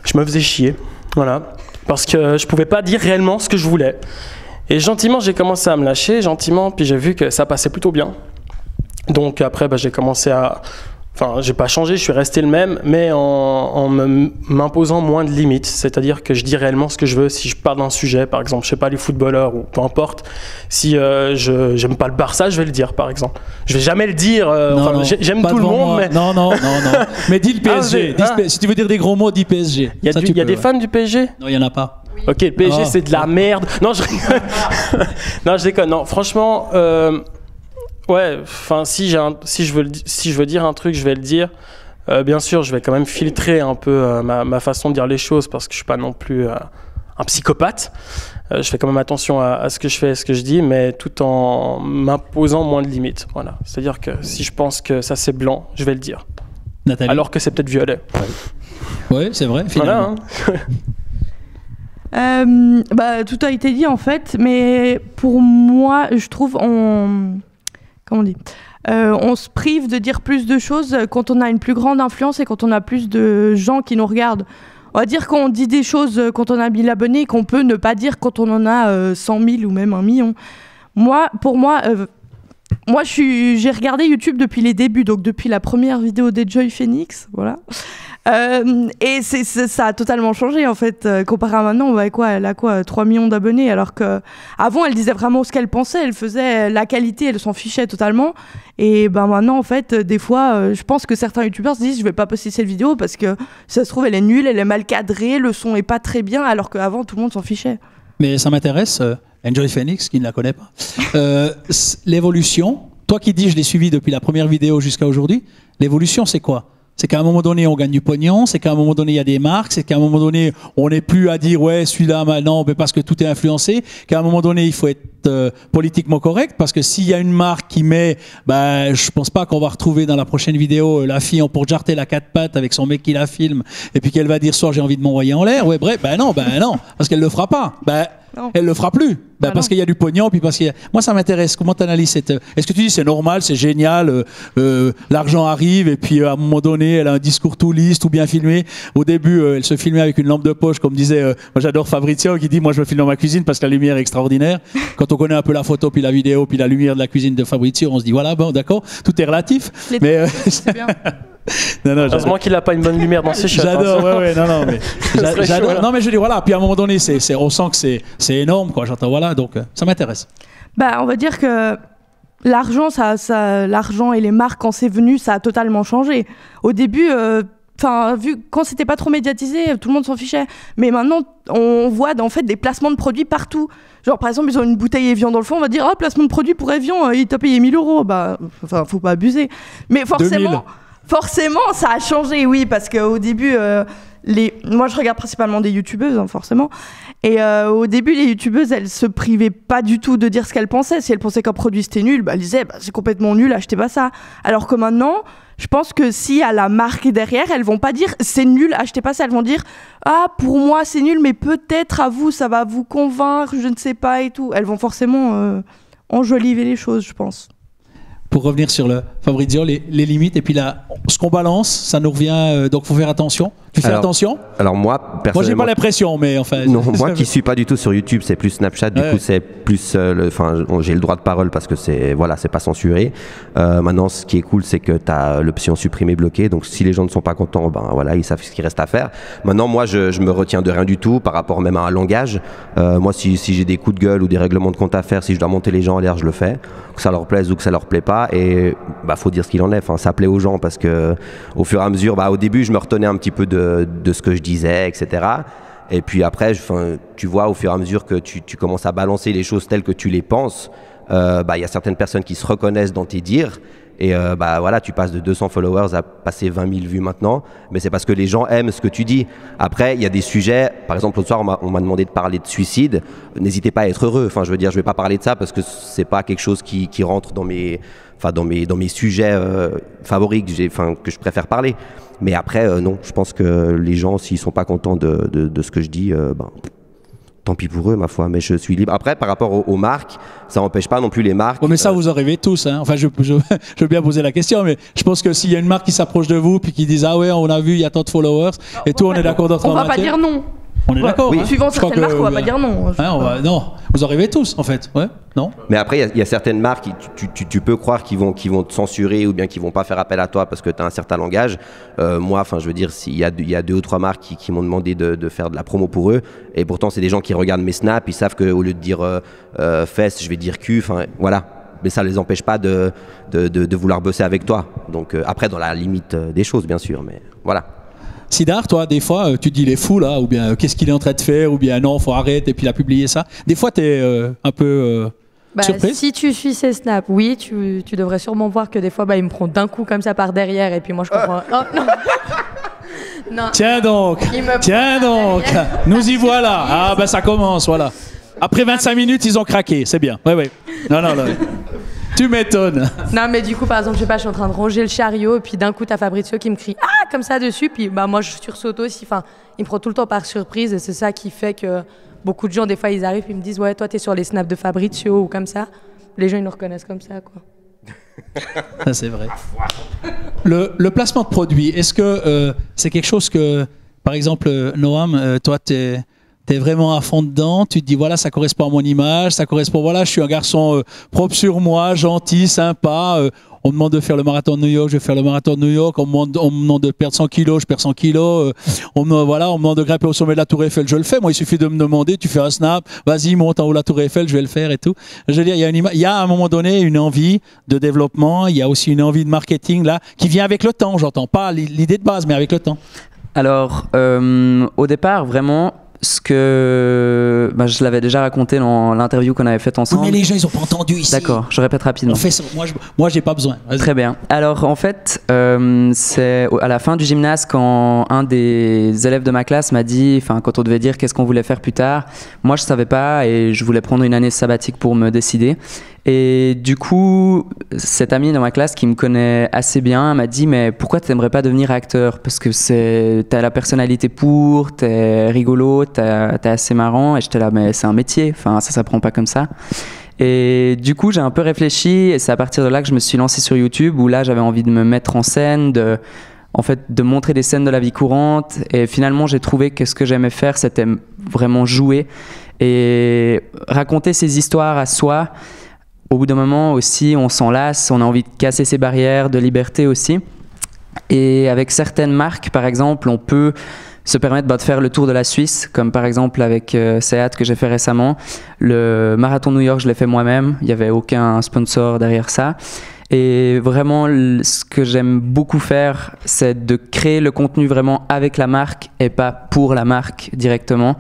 Je me faisais chier, voilà, parce que je ne pouvais pas dire réellement ce que je voulais. Et gentiment, j'ai commencé à me lâcher, puis j'ai vu que ça passait plutôt bien. Donc après, j'ai commencé à Enfin, j'ai pas changé, je suis resté le même, mais en m'imposant moins de limites. C'est-à-dire que je dis réellement ce que je veux. Si je parle d'un sujet, par exemple, je sais pas, les footballeurs ou peu importe, si j'aime pas le Barça, je vais le dire, par exemple. Je vais jamais le dire. J'aime tout le monde, mais... Non. Mais dis le PSG. Si tu veux dire des gros mots, dis PSG. Il y a des fans du PSG? Non, il y en a pas. Oui. Ok, le PSG, c'est de la merde. Non, je rigole. Non, je déconne. Non, franchement... Ouais, enfin, si je veux dire un truc, je vais le dire. Bien sûr, je vais quand même filtrer un peu ma façon de dire les choses parce que je suis pas non plus un psychopathe. Je fais quand même attention à ce que je fais et ce que je dis, mais tout en m'imposant moins de limites. Voilà. C'est-à-dire que si je pense que ça c'est blanc, je vais le dire. Nathalie. Alors que c'est peut-être violet. Ouais, c'est vrai, finalement. Voilà, hein. Tout a été dit en fait, mais pour moi, je trouve comment on dit, on se prive de dire plus de choses quand on a une plus grande influence et quand on a plus de gens qui nous regardent. On va dire qu'on dit des choses quand on a 1000 abonnés qu'on peut ne pas dire quand on en a 100 000 ou même 1 million. Pour moi, j'ai regardé YouTube depuis les débuts, donc depuis la première vidéo d'Enjoy Phoenix, voilà. Et ça a totalement changé en fait, comparé à maintenant. Elle a 3 millions d'abonnés, alors qu'avant elle disait vraiment ce qu'elle pensait, elle faisait la qualité, elle s'en fichait totalement. Et maintenant en fait, des fois, je pense que certains youtubeurs se disent je vais pas poster cette vidéo parce que ça se trouve elle est nulle, elle est mal cadrée, le son est pas très bien, alors qu'avant tout le monde s'en fichait. Mais ça m'intéresse, Enjoy Phoenix, qui ne la connaît pas. L'évolution, toi qui dis je l'ai suivi depuis la première vidéo jusqu'à aujourd'hui, l'évolution c'est quoi? C'est qu'à un moment donné, on gagne du pognon, c'est qu'à un moment donné, il y a des marques, c'est qu'à un moment donné, on n'est plus à dire, ouais, celui-là, maintenant, parce que tout est influencé, qu'à un moment donné, il faut être politiquement correct, parce que s'il y a une marque qui met, je pense pas qu'on va retrouver dans la prochaine vidéo la fille pour jarter la 4 pattes avec son mec qui la filme, et puis qu'elle va dire, soit j'ai envie de m'envoyer en l'air, ouais, bref, non, parce qu'elle le fera pas. Elle le fera plus. Parce qu'il y a du pognon, puis parce qu'il y a... Moi, ça m'intéresse. Comment tu analyses cette... Est-ce que tu dis c'est normal, c'est génial, l'argent arrive, et puis à un moment donné, elle a un discours tout lisse, tout bien filmé. Au début, elle se filmait avec une lampe de poche, comme disait... moi, j'adore Fabrizio, qui dit, moi, je me filme dans ma cuisine parce que la lumière est extraordinaire. Quand on connaît un peu la photo, puis la vidéo, puis la lumière de la cuisine de Fabrizio, on se dit, voilà, bon, d'accord, tout est relatif. Mais c'est bien. Heureusement qu'il n'a pas une bonne lumière dans ses shots. J'adore, j'adore. Non, mais je dis voilà. Puis à un moment donné, on sent que c'est énorme, quoi. J'entends voilà, donc ça m'intéresse. On va dire que l'argent, l'argent et les marques quand c'est venu, ça a totalement changé. Au début, quand c'était pas trop médiatisé, tout le monde s'en fichait. Mais maintenant, on voit en fait des placements de produits partout. Genre par exemple, ils ont une bouteille Evian dans le fond, on va dire placement de produit pour Evian, il t'a payé 1 000 €. Faut pas abuser. Mais forcément, ça a changé, oui, parce qu'au début, moi je regarde principalement des youtubeuses, forcément. Et au début, les youtubeuses, elles se privaient pas du tout de dire ce qu'elles pensaient. Si elles pensaient qu'un produit c'était nul, elles disaient c'est complètement nul, achetez pas ça. Alors que maintenant, je pense que si à la marque derrière, elles vont pas dire c'est nul, achetez pas ça. Elles vont dire pour moi c'est nul, mais peut-être à vous ça va vous convaincre, je ne sais pas et tout. Elles vont forcément enjoliver les choses, je pense. Pour revenir sur le Fabrizio, les limites, et puis là, ce qu'on balance, ça nous revient, donc il faut faire attention. Tu fais attention? Alors moi, personnellement... Moi, j'ai pas l'impression, mais enfin... Non, moi qui suis pas du tout sur YouTube, c'est plus Snapchat, du coup c'est plus... j'ai le droit de parole parce que c'est pas censuré. Maintenant, ce qui est cool, c'est que tu as l'option supprimer, bloquer, donc si les gens ne sont pas contents, ils savent ce qu'il reste à faire. Maintenant, moi, je me retiens de rien du tout par rapport même à un langage. Moi, si j'ai des coups de gueule ou des règlements de compte à faire, si je dois monter les gens en l'air, je le fais. Que ça leur plaise ou que ça leur plaît pas, et faut dire ce qu'il en est. Ça plaît aux gens parce que au fur et à mesure, au début, je me retenais un petit peu de ce que je disais, etc. Et puis après, tu vois, au fur et à mesure que tu commences à balancer les choses telles que tu les penses, y a certaines personnes qui se reconnaissent dans tes dires. Et tu passes de 200 followers à passer 20 000 vues maintenant, mais c'est parce que les gens aiment ce que tu dis. Après, il y a des sujets, par exemple l'autre soir on m'a demandé de parler de suicide, n'hésitez pas à être heureux, je vais pas parler de ça parce que c'est pas quelque chose qui rentre dans mes sujets favoris que je préfère parler. Mais après, non, je pense que les gens, s'ils sont pas contents de ce que je dis, tant pis pour eux, ma foi, mais je suis libre. Après, par rapport aux marques, ça n'empêche pas non plus les marques. Mais ça, vous en rêvez tous. Enfin, je veux bien poser la question, mais je pense que s'il y a une marque qui s'approche de vous puis qui dit on a vu, il y a tant de followers, et tout, on est d'accord dans on va pas dire non. On est d'accord. Oui. Suivant certaines marques, on va pas dire non. Non, vous en rêvez tous en fait. Ouais, non. Mais après, il y a certaines marques, tu peux croire qu'ils vont te censurer ou bien qu'ils vont pas faire appel à toi parce que tu as un certain langage. Moi, enfin, je veux dire, il y a 2 ou 3 marques qui m'ont demandé de faire de la promo pour eux, et pourtant c'est des gens qui regardent mes snaps, ils savent qu'au lieu de dire fesses, je vais dire cul. Enfin, voilà. Mais ça ne les empêche pas de vouloir bosser avec toi. Donc après, dans la limite des choses, bien sûr, mais voilà. Sidar, toi, des fois, tu te dis il est fou là, ou bien qu'est-ce qu'il est en train de faire, ou bien non, faut arrêter, et puis il a publié ça. Des fois, tu es un peu surprise. Si tu suis ses snaps, oui, tu devrais sûrement voir que des fois, il me prend d'un coup comme ça par derrière, et puis moi je comprends. Oh, non. Non. Tiens donc, nous y voilà. Ah ben ça commence, voilà. Après 25 minutes, ils ont craqué, c'est bien. Oui. Non. Tu m'étonnes. Non, mais du coup, par exemple, je suis en train de ranger le chariot, et puis d'un coup, t'as Fabrizio qui me crie « Ah !» comme ça dessus, puis moi, je sursaute aussi. Enfin, il me prend tout le temps par surprise, et c'est ça qui fait que beaucoup de gens, des fois, ils arrivent, ils me disent « Ouais, toi, t'es sur les snaps de Fabrizio » ou comme ça. Les gens, ils nous reconnaissent comme ça, quoi. Ça, c'est vrai. Le placement de produit, est-ce que c'est quelque chose que, par exemple, Noam, toi, t'es vraiment à fond dedans, tu te dis voilà, ça correspond à mon image, ça correspond, voilà, je suis un garçon propre sur moi, gentil, sympa, on me demande de faire le marathon de New York, je vais faire le marathon de New York, on me demande de perdre 100 kilos, je perds 100 kilos, on me demande de grimper au sommet de la Tour Eiffel, je le fais, moi il suffit de me demander, tu fais un snap, vas-y, monte en haut de la Tour Eiffel, je vais le faire et tout. Je veux dire, il y a à un moment donné une envie de développement, il y a aussi une envie de marketing là, qui vient avec le temps, j'entends pas l'idée de base, mais avec le temps. Alors, au départ, vraiment, ce que je l'avais déjà raconté dans l'interview qu'on avait faite ensemble. Oui, mais les gens, ils n'ont pas entendu ici. D'accord, je répète rapidement. On fait ça. Moi, j'ai pas besoin. Très bien. Alors, en fait, c'est à la fin du gymnase, quand un des élèves de ma classe m'a dit, quand on devait dire qu'est-ce qu'on voulait faire plus tard, moi, je savais pas et je voulais prendre une année sabbatique pour me décider. Et du coup, cette amie dans ma classe qui me connaît assez bien m'a dit « Mais pourquoi tu n'aimerais pas devenir acteur ? Parce que t'as la personnalité pour, t'es rigolo, t'es assez marrant. » Et j'étais là « Mais c'est un métier, ça s'apprend pas comme ça. » Et du coup, j'ai un peu réfléchi et c'est à partir de là que je me suis lancé sur YouTube, où là, j'avais envie de me mettre en scène, de montrer des scènes de la vie courante. Et finalement, j'ai trouvé que ce que j'aimais faire, c'était vraiment jouer et raconter ces histoires à soi. Au bout d'un moment aussi, on s'en lasse, on a envie de casser ces barrières de liberté aussi. Et avec certaines marques, par exemple, on peut se permettre de faire le tour de la Suisse, comme par exemple avec Seat que j'ai fait récemment. Le marathon de New York, je l'ai fait moi-même, il n'y avait aucun sponsor derrière ça. Et vraiment, ce que j'aime beaucoup faire, c'est de créer le contenu vraiment avec la marque et pas pour la marque directement.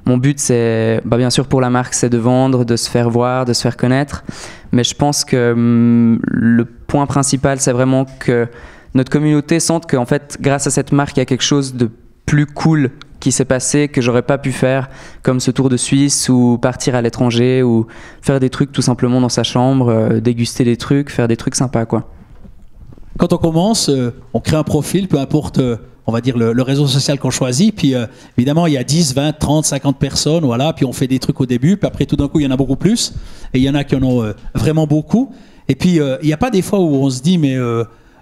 Mon but, c'est, bien sûr pour la marque, c'est de vendre, de se faire voir, de se faire connaître. Mais je pense que le point principal, c'est vraiment que notre communauté sente qu'en fait, grâce à cette marque, il y a quelque chose de plus cool qui s'est passé, que j'aurais pas pu faire, comme ce tour de Suisse ou partir à l'étranger ou faire des trucs tout simplement dans sa chambre, déguster des trucs, faire des trucs sympas, quoi. Quand on commence, on crée un profil, peu importe... on va dire le réseau social qu'on choisit, puis évidemment il y a 10, 20, 30, 50 personnes, voilà, puis on fait des trucs au début, puis après tout d'un coup il y en a beaucoup plus, et il y en a qui en ont vraiment beaucoup, et puis il n'y a pas des fois où on se dit mais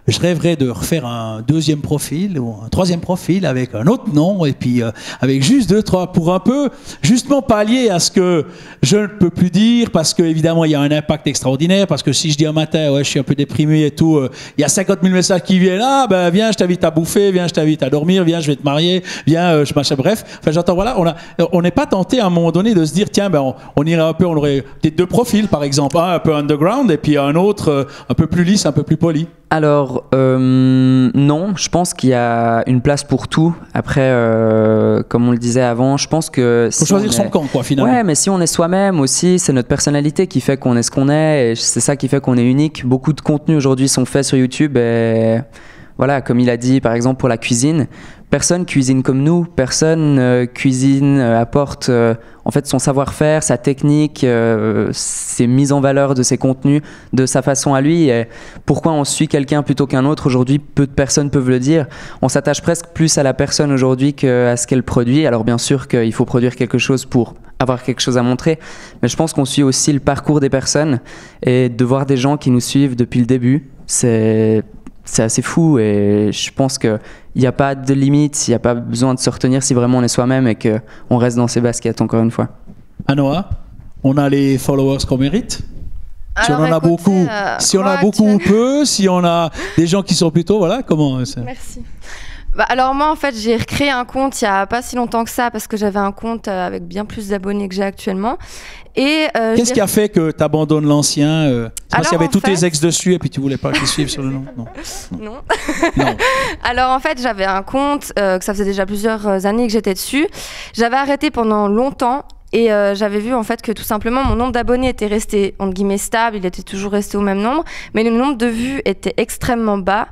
je rêverais de refaire un deuxième profil ou un troisième profil avec un autre nom et puis avec juste 2, 3 pour un peu justement pallier à ce que je ne peux plus dire parce que évidemment il y a un impact extraordinaire parce que si je dis un matin ouais je suis un peu déprimé et tout il y a 50 000 messages qui viennent viens je t'invite à bouffer, viens je t'invite à dormir, viens je vais te marier, viens je machin, bref j'entends voilà on n'est pas tenté à un moment donné de se dire tiens on irait un peu, on aurait peut-être 2 profils par exemple, un peu underground et puis un autre un peu plus lisse, un peu plus poli. Alors, non, je pense qu'il y a une place pour tout. Après, comme on le disait avant, je pense que... Faut choisir son camp, quoi, finalement. Ouais, mais si on est soi-même aussi, c'est notre personnalité qui fait qu'on est ce qu'on est, et c'est ça qui fait qu'on est unique. Beaucoup de contenus aujourd'hui sont faits sur YouTube, et voilà, comme il a dit, par exemple, pour la cuisine, personne cuisine comme nous, personne cuisine, apporte en fait son savoir-faire, sa technique, ses mises en valeur de ses contenus, de sa façon à lui. Et pourquoi on suit quelqu'un plutôt qu'un autre aujourd'hui, peu de personnes peuvent le dire. On s'attache presque plus à la personne aujourd'hui qu'à ce qu'elle produit. Alors bien sûr qu'il faut produire quelque chose pour avoir quelque chose à montrer, mais je pense qu'on suit aussi le parcours des personnes et de voir des gens qui nous suivent depuis le début, c'est c'est assez fou et je pense qu'il n'y a pas de limite, il n'y a pas besoin de se retenir si vraiment on est soi-même et qu'on reste dans ses baskets, encore une fois. Anoa, on a les followers qu'on mérite? Si on en a beaucoup, si on a beaucoup ou peu, si on a des gens qui sont plutôt, voilà, comment ça... Merci. Bah, alors moi en fait j'ai recréé un compte il n'y a pas si longtemps que ça parce que j'avais un compte avec bien plus d'abonnés que j'ai actuellement. Et qu'est-ce qui a fait que tu abandonnes l'ancien parce qu'il y avait tous tes ex dessus et puis tu voulais pas qu'ils suivent sur le nom? Non. Non. Alors en fait j'avais un compte que ça faisait déjà plusieurs années que j'étais dessus. J'avais arrêté pendant longtemps. Et j'avais vu en fait que tout simplement mon nombre d'abonnés était resté entre guillemets stable, il était toujours resté au même nombre, mais le nombre de vues était extrêmement bas.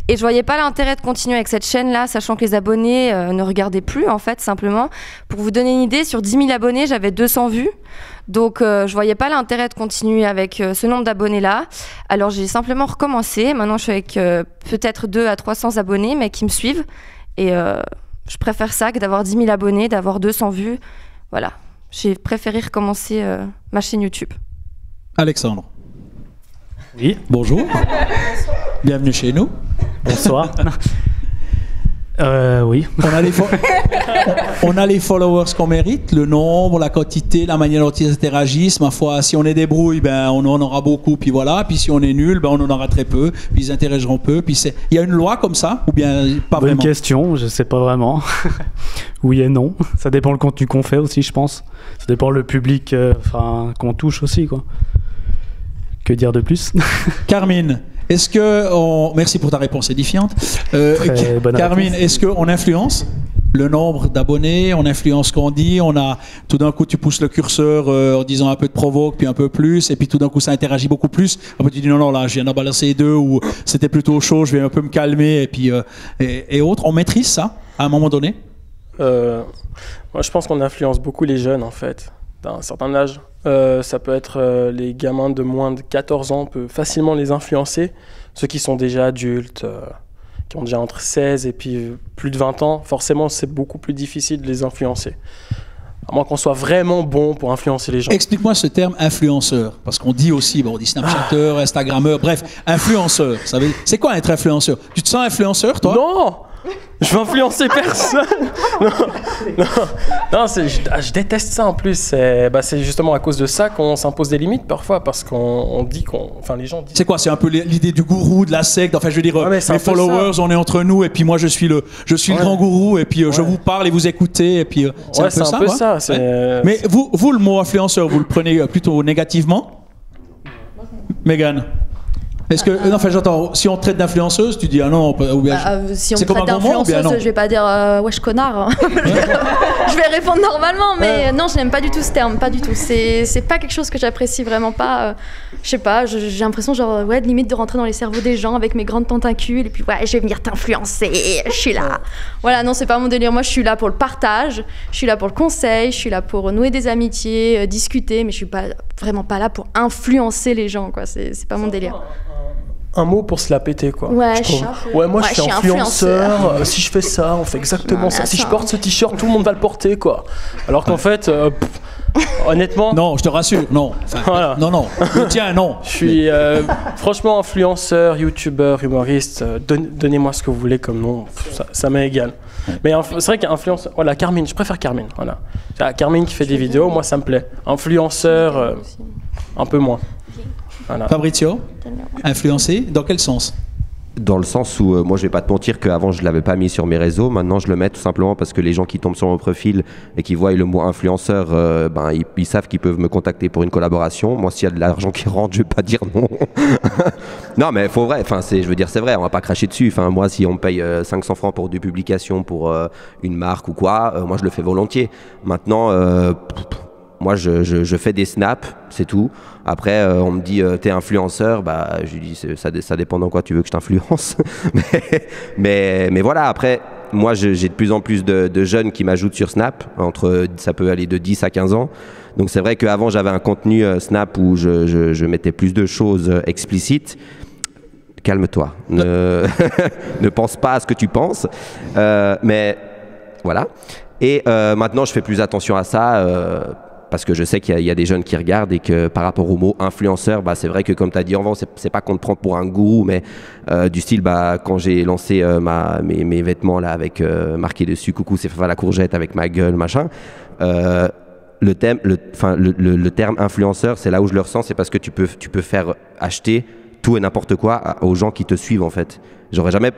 Et je voyais pas l'intérêt de continuer avec cette chaîne-là, sachant que les abonnés ne regardaient plus en fait simplement. Pour vous donner une idée, sur 10 000 abonnés, j'avais 200 vues. Donc je voyais pas l'intérêt de continuer avec ce nombre d'abonnés-là. Alors j'ai simplement recommencé. Maintenant je suis avec peut-être 200 à 300 abonnés, mais qui me suivent. Et je préfère ça que d'avoir 10 000 abonnés, d'avoir 200 vues. Voilà. J'ai préféré recommencer ma chaîne YouTube. Alexandre. Oui. Bonjour. Bienvenue chez nous. Bonsoir. Oui. On a les followers qu'on mérite, le nombre, la quantité, la manière dont ils interagissent. Ma foi, si on est débrouille, ben on en aura beaucoup, puis voilà. Puis si on est nul, ben on en aura très peu. Puis ils interagiront peu. Puis il y a une loi comme ça ou bien pas vraiment? Bonne question, je sais pas vraiment. Oui et non. Ça dépend le contenu qu'on fait aussi, je pense. Ça dépend le public, qu'on touche aussi, quoi. Que dire de plus? Carmine. Est-ce que merci pour ta réponse édifiante. Carmine, est-ce qu'on influence le nombre d'abonnés, on influence ce qu'on dit, tout d'un coup tu pousses le curseur en disant un peu de provoque, puis un peu plus, et puis tout d'un coup ça interagit beaucoup plus. Après tu dis non, là je viens d'en balancer 2, ou c'était plutôt chaud, je vais un peu me calmer, et puis et autres. On maîtrise ça à un moment donné? Moi je pense qu'on influence beaucoup les jeunes en fait, d'un certain âge. Ça peut être les gamins de moins de 14 ans, on peut facilement les influencer. Ceux qui sont déjà adultes, qui ont déjà entre 16 et puis plus de 20 ans, forcément c'est beaucoup plus difficile de les influencer. À moins qu'on soit vraiment bon pour influencer les gens. Explique-moi ce terme influenceur, parce qu'on dit aussi, on dit snapchatteur, instagrammeur, bref, influenceur. C'est quoi être influenceur? Tu te sens influenceur toi? Non! Je veux influencer personne. Non, je déteste ça en plus. C'est justement à cause de ça qu'on s'impose des limites parfois, parce qu'on dit les gens disent. C'est quoi? C'est un peu l'idée du gourou, de la secte. Enfin, je veux dire, les followers, on est entre nous, et puis moi, je suis le grand gourou, et puis je vous parle et vous écoutez, et puis c'est un peu ça. Mais vous, le mot influenceur, vous le prenez plutôt négativement? Mégane? Est-ce que j'entends, si on traite d'influenceuse, tu dis ah non, ou bien si on me traite d'influenceuse, je vais pas dire wesh connard. Je vais répondre normalement, mais non, je n'aime pas du tout ce terme, pas du tout. C'est pas quelque chose que j'apprécie vraiment pas. Je sais pas, j'ai l'impression limite de rentrer dans les cerveaux des gens avec mes grandes tentacules et puis je vais venir t'influencer, je suis là. Voilà, non, c'est pas mon délire. Moi, je suis là pour le partage, je suis là pour le conseil, je suis là pour nouer des amitiés, discuter, mais je suis vraiment pas là pour influencer les gens, quoi. C'est pas mon délire. Un mot pour se la péter, quoi. Ouais, moi je suis influenceur. Si je fais ça, on fait exactement ça. Si je porte ce t-shirt, tout le monde va le porter, quoi. Alors qu'en fait, honnêtement. Non, je te rassure, non. Voilà. Non. Tiens, non. Je suis franchement influenceur, youtubeur, humoriste. Donnez-moi ce que vous voulez comme nom. Ça m'est égal. Mais c'est vrai qu'influenceur. Voilà, Carmine, je préfère Carmine. Voilà. Carmine qui fait des vidéos, moi ça me plaît. Influenceur, un peu moins. Voilà. Fabrizio, influencé, dans quel sens? Dans le sens où, moi je vais pas te mentir qu'avant je l'avais pas mis sur mes réseaux, maintenant je le mets tout simplement parce que les gens qui tombent sur mon profil et qui voient le mot influenceur, ils savent qu'ils peuvent me contacter pour une collaboration. Moi s'il y a de l'argent qui rentre, je vais pas dire non. Non mais faut vrai, c'est vrai, on va pas cracher dessus. Moi si on me paye 500 francs pour des publications pour une marque ou quoi, moi je le fais volontiers. Maintenant, moi je fais des snaps, c'est tout. Après, on me dit t'es influenceur, je lui dis ça dépend dans quoi tu veux que je t'influence. mais voilà, après, moi j'ai de plus en plus de jeunes qui m'ajoutent sur Snap, ça peut aller de 10 à 15 ans. Donc c'est vrai qu'avant j'avais un contenu Snap où je mettais plus de choses explicites. Calme-toi, ne pense pas à ce que tu penses. Mais voilà. Et maintenant je fais plus attention à ça. parce que je sais qu'il y a des jeunes qui regardent et que par rapport au mot influenceur, c'est vrai que comme tu as dit avant, c'est pas qu'on te prend pour un gourou, mais du style, quand j'ai lancé mes vêtements là avec marqué dessus coucou c'est Fafa la courgette avec ma gueule machin, le terme influenceur, c'est là où je le ressens, c'est parce que tu peux faire acheter tout et n'importe quoi aux gens qui te suivent en fait. J'aurais jamais...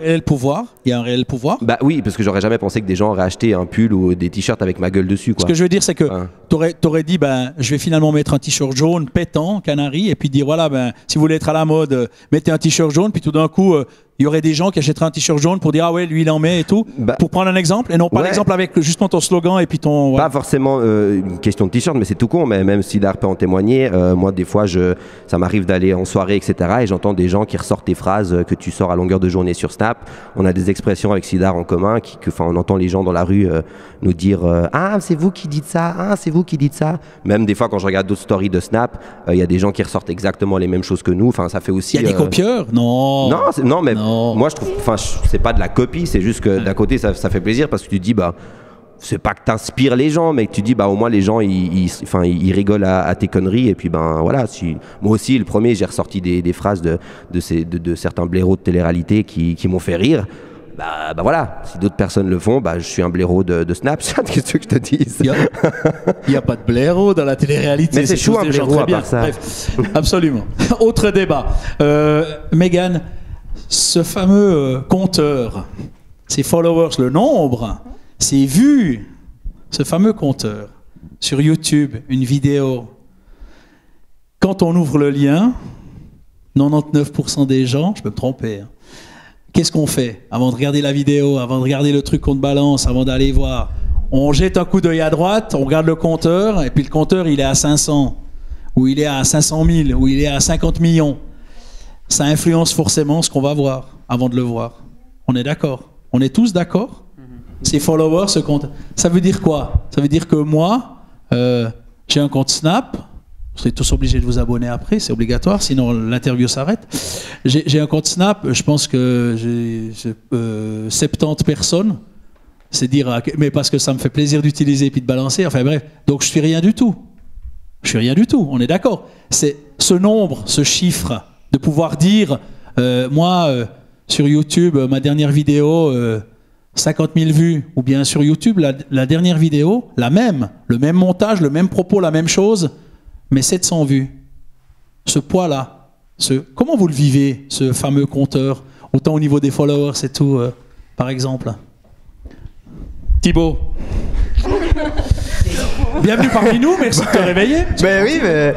Réel pouvoir, il y a un réel pouvoir. Bah oui, parce que j'aurais jamais pensé que des gens auraient acheté un pull ou des t-shirts avec ma gueule dessus, quoi. Ce que je veux dire, c'est que t'aurais dit, je vais finalement mettre un t-shirt jaune pétant, canari, et puis dire, voilà, si vous voulez être à la mode, mettez un t-shirt jaune, puis tout d'un coup, il y aurait des gens qui achèteraient un t-shirt jaune pour dire, ah ouais, lui il en met et tout, pour prendre un exemple, et non pas l'exemple avec justement ton slogan et puis ton... Voilà. Pas forcément une question de t-shirt, mais c'est tout con, mais même Sidar peut en témoigner. Moi, des fois, ça m'arrive d'aller en soirée, etc., et j'entends des gens qui ressortent des phrases que tu sors à longueur de journée sur Snap. On a des expressions avec Sidar en commun, on entend les gens dans la rue nous dire ah, c'est vous qui dites ça, ah, c'est vous qui dites ça. Même des fois, quand je regarde d'autres stories de Snap, il y a des gens qui ressortent exactement les mêmes choses que nous. Enfin, ça fait aussi... Il y a des copieurs? Non. Non, mais moi, je trouve... Enfin, c'est pas de la copie, c'est juste que d'un côté, ça fait plaisir parce que tu te dis, c'est pas que t'inspires les gens, mais que tu dis, au moins les gens, ils rigolent à tes conneries. Et puis, voilà. Moi aussi, le premier, j'ai ressorti des phrases de certains blaireaux de télé-réalité qui m'ont fait rire. Voilà, si d'autres personnes le font, je suis un blaireau de Snapchat, qu'est-ce que je te dis? Il n'y a pas de blaireau dans la télé-réalité. Mais c'est chou un blaireau à part ça. Bref, absolument. Autre débat. Mégane, ce fameux compteur, ses followers, le nombre, ses vues, ce fameux compteur, sur YouTube, une vidéo, quand on ouvre le lien, 99% des gens, je peux me tromper, qu'est-ce qu'on fait avant de regarder la vidéo, avant de regarder le truc qu'on te balance, avant d'aller voir? On jette un coup d'œil à droite, on regarde le compteur, et puis le compteur, il est à 500, ou il est à 500 000, ou il est à 50 millions. Ça influence forcément ce qu'on va voir avant de le voir. On est d'accord? On est tous d'accord? Ces followers, ce compte, ça veut dire quoi? Ça veut dire que moi, j'ai un compte Snap. Vous êtes tous obligés de vous abonner après, c'est obligatoire, sinon l'interview s'arrête. J'ai un compte Snap, je pense que j'ai 70 personnes. C'est dire, mais parce que ça me fait plaisir d'utiliser et puis de balancer. Enfin bref, donc je suis rien du tout. Je suis rien du tout, on est d'accord. C'est ce nombre, ce chiffre, de pouvoir dire, moi, sur YouTube, ma dernière vidéo, 50 000 vues, ou bien sur YouTube, la dernière vidéo, le même montage, le même propos, la même chose, mais 700 vues. Ce poids-là, comment vous le vivez, ce fameux compteur, autant au niveau des followers et tout, par exemple? Thibaut. Bienvenue parmi nous, merci de te réveiller. Ben oui, mais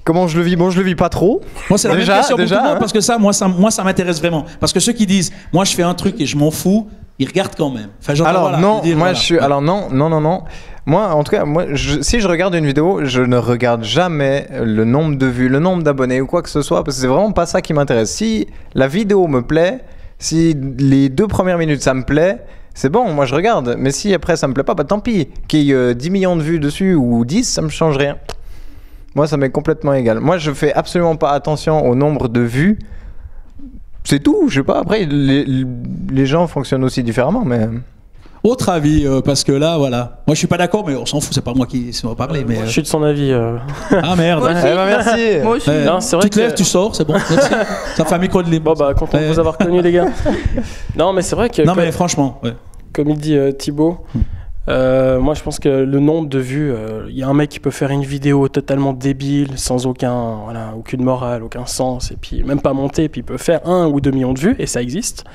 comment je le vis? Bon, je le vis pas trop. Moi, c'est la même question pour tout le monde, parce que ça m'intéresse vraiment. Parce que ceux qui disent, moi, je fais un truc et je m'en fous, ils regardent quand même. Enfin, non. Moi, en tout cas, si je regarde une vidéo, je ne regarde jamais le nombre de vues, le nombre d'abonnés ou quoi que ce soit, parce que c'est vraiment pas ça qui m'intéresse. Si la vidéo me plaît, si les 2 premières minutes ça me plaît, c'est bon, moi je regarde. Mais si après ça me plaît pas, tant pis. Qu'il y ait 10 millions de vues dessus ou 10, ça me change rien. Moi, ça m'est complètement égal. Moi, je fais absolument pas attention au nombre de vues. C'est tout, je sais pas. Après, les gens fonctionnent aussi différemment, mais... Autre avis, parce que là, voilà. Moi, je suis pas d'accord, mais on s'en fout, c'est pas moi qui va parler. Mais, je suis de son avis. Ah merde. Merci. Moi aussi. Non, c'est vrai tu te lèves, tu sors, c'est bon. Merci. Ça fait un micro de libre. Bon, content de vous avoir connu, les gars. Non, mais c'est vrai que... Non, mais franchement, ouais. Comme il dit Thibaut, moi, je pense que le nombre de vues, il y a un mec qui peut faire une vidéo totalement débile, sans aucune morale, aucun sens, et puis même pas monter, puis il peut faire 1 ou 2 millions de vues, et ça existe.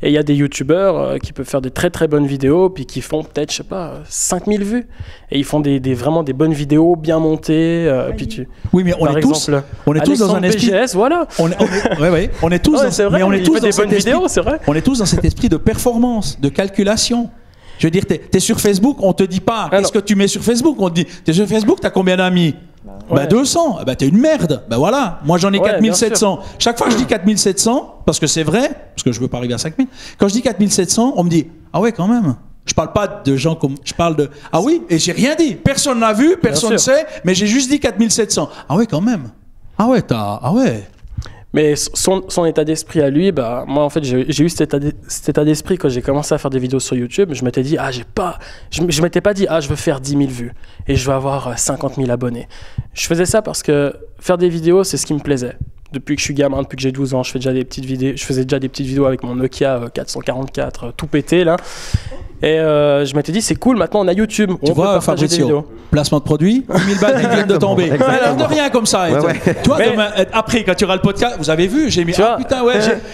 Et il y a des youtubeurs qui peuvent faire des très très bonnes vidéos, puis qui font peut-être, je sais pas, 5000 vues. Et ils font vraiment des bonnes vidéos, bien montées. Oui, mais on est tous dans un esprit... PGS, voilà. On est tous dans cet esprit de performance, de calculation. Je veux dire, t'es sur Facebook, on te dit pas qu'est-ce que tu mets sur Facebook. On te dit, t'es sur Facebook, t'as combien d'amis? 200, t'es une merde. Voilà, moi j'en ai 4700. Chaque fois que je dis 4700, parce que c'est vrai, parce que je veux pas arriver à 5000, quand je dis 4700, on me dit, ah ouais, quand même. Je parle pas de gens comme. Je parle de. Ah oui, et j'ai rien dit. Personne n'a vu, personne ne sait, mais j'ai juste dit 4700. Ah ouais, quand même. Ah ouais, Mais son état d'esprit à lui, bah, moi en fait j'ai eu cet état d'esprit quand j'ai commencé à faire des vidéos sur YouTube. Je m'étais dit, je m'étais pas dit, je veux faire 10 000 vues et je veux avoir 50 000 abonnés. Je faisais ça parce que faire des vidéos, c'est ce qui me plaisait. Depuis que je suis gamin, depuis que j'ai 12 ans, je faisais déjà des petites vidéos avec mon Nokia 444 tout pété là. Et je m'étais dit, c'est cool, maintenant on a YouTube. Tu vois, Fabrizio, placement de produit, 1000 balles qui viennent de tomber. Alors, de rien comme ça. Tu vois, après, quand tu auras le podcast, vous avez vu, j'ai mis, putain,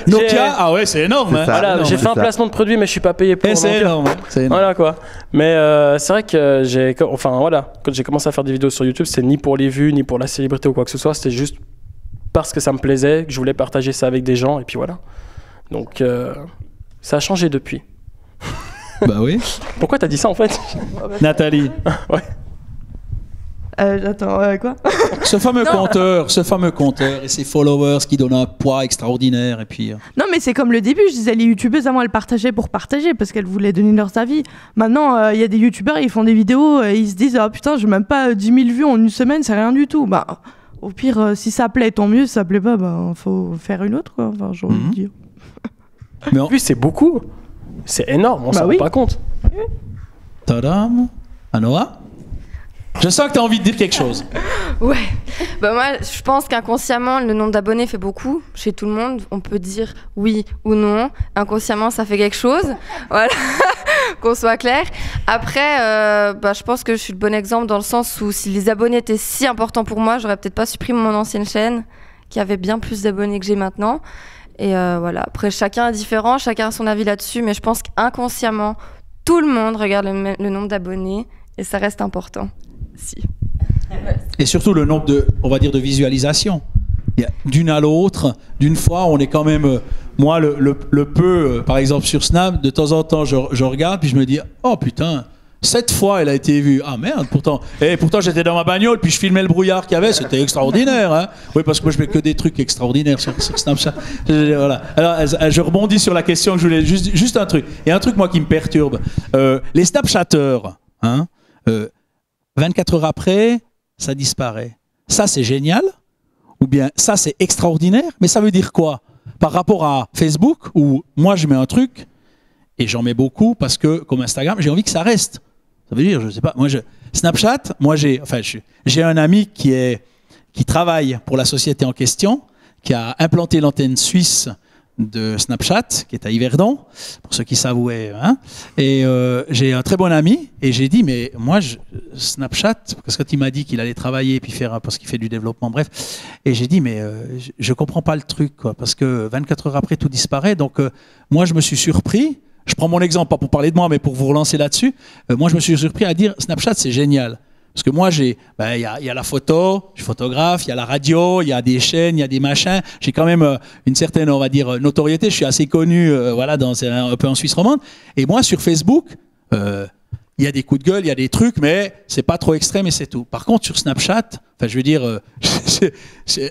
Nokia, c'est énorme. Hein. Voilà, j'ai fait un placement de produit, mais je suis pas payé pour. C'est énorme. Voilà quoi. Mais c'est vrai que quand j'ai commencé à faire des vidéos sur YouTube, c'était ni pour les vues, ni pour la célébrité ou quoi que ce soit, c'était juste parce que ça me plaisait, que je voulais partager ça avec des gens, et puis voilà. Donc, ça a changé depuis. Bah oui. Pourquoi t'as dit ça en fait? Nathalie. Ouais. Attends, quoi? Ce fameux compteur et ses followers qui donnent un poids extraordinaire et puis... Non mais c'est comme le début, je disais les youtubeuses avant elles partageaient pour partager parce qu'elles voulaient donner leurs avis. Maintenant il y a des youtubeurs, ils font des vidéos et ils se disent putain j'ai même pas 10 000 vues en une semaine, c'est rien du tout. Bah au pire si ça plaît tant mieux, si ça plaît pas faut faire une autre quoi, enfin j'ai envie de dire. Mais en plus c'est beaucoup. C'est énorme, on s'en rend pas compte. Tadam. Anoa, je sens que tu as envie de dire quelque chose. Ouais. Bah moi, je pense qu'inconsciemment, le nombre d'abonnés fait beaucoup chez tout le monde. On peut dire oui ou non. Inconsciemment, ça fait quelque chose. Voilà. Qu'on soit clair. Après, je pense que je suis le bon exemple dans le sens où si les abonnés étaient si importants pour moi, j'aurais peut-être pas supprimé mon ancienne chaîne qui avait bien plus d'abonnés que j'ai maintenant. Et voilà, après chacun est différent, chacun a son avis là-dessus, mais je pense qu'inconsciemment, tout le monde regarde le nombre d'abonnés et ça reste important. Si. Et surtout le nombre de visualisations. D'une à l'autre, d'une fois, on est quand même... moi, le peu, par exemple sur Snap, de temps en temps, je regarde, puis je me dis, oh putain, 7 fois elle a été vue. Ah merde, pourtant j'étais dans ma bagnole, puis je filmais le brouillard qu'il y avait, c'était extraordinaire. Hein. Oui, parce que moi je mets que des trucs extraordinaires sur Snapchat. Voilà. Alors je rebondis sur la question que je voulais, juste un truc. Il y a un truc moi qui me perturbe. Les Snapchatteurs, 24 heures après, ça disparaît. Ça c'est génial, ou bien ça c'est extraordinaire, mais ça veut dire quoi? Par rapport à Facebook, où moi je mets un truc, et j'en mets beaucoup parce que, comme Instagram, j'ai envie que ça reste. Ça veut dire, je sais pas, Snapchat, j'ai un ami qui travaille pour la société en question, qui a implanté l'antenne suisse de Snapchat, qui est à Yverdon, pour ceux qui savent où est. Hein. Et j'ai un très bon ami, et j'ai dit, mais moi, Snapchat, parce que quand il m'a dit qu'il allait travailler, puis faire, parce qu'il fait du développement, bref, et j'ai dit, mais je comprends pas le truc, quoi, parce que 24 heures après, tout disparaît, donc moi, je me suis surpris. Je prends mon exemple, pas pour parler de moi, mais pour vous relancer là-dessus. Moi, je me suis surpris à dire Snapchat, c'est génial. Parce que moi, il y a la photo, je suis photographe, il y a la radio, il y a des chaînes, il y a des machins. J'ai quand même une certaine, on va dire, notoriété. Je suis assez connu, un peu en Suisse romande. Et moi, sur Facebook, il y a des coups de gueule, il y a des trucs, mais c'est pas trop extrême et c'est tout. Par contre, sur Snapchat, je veux dire,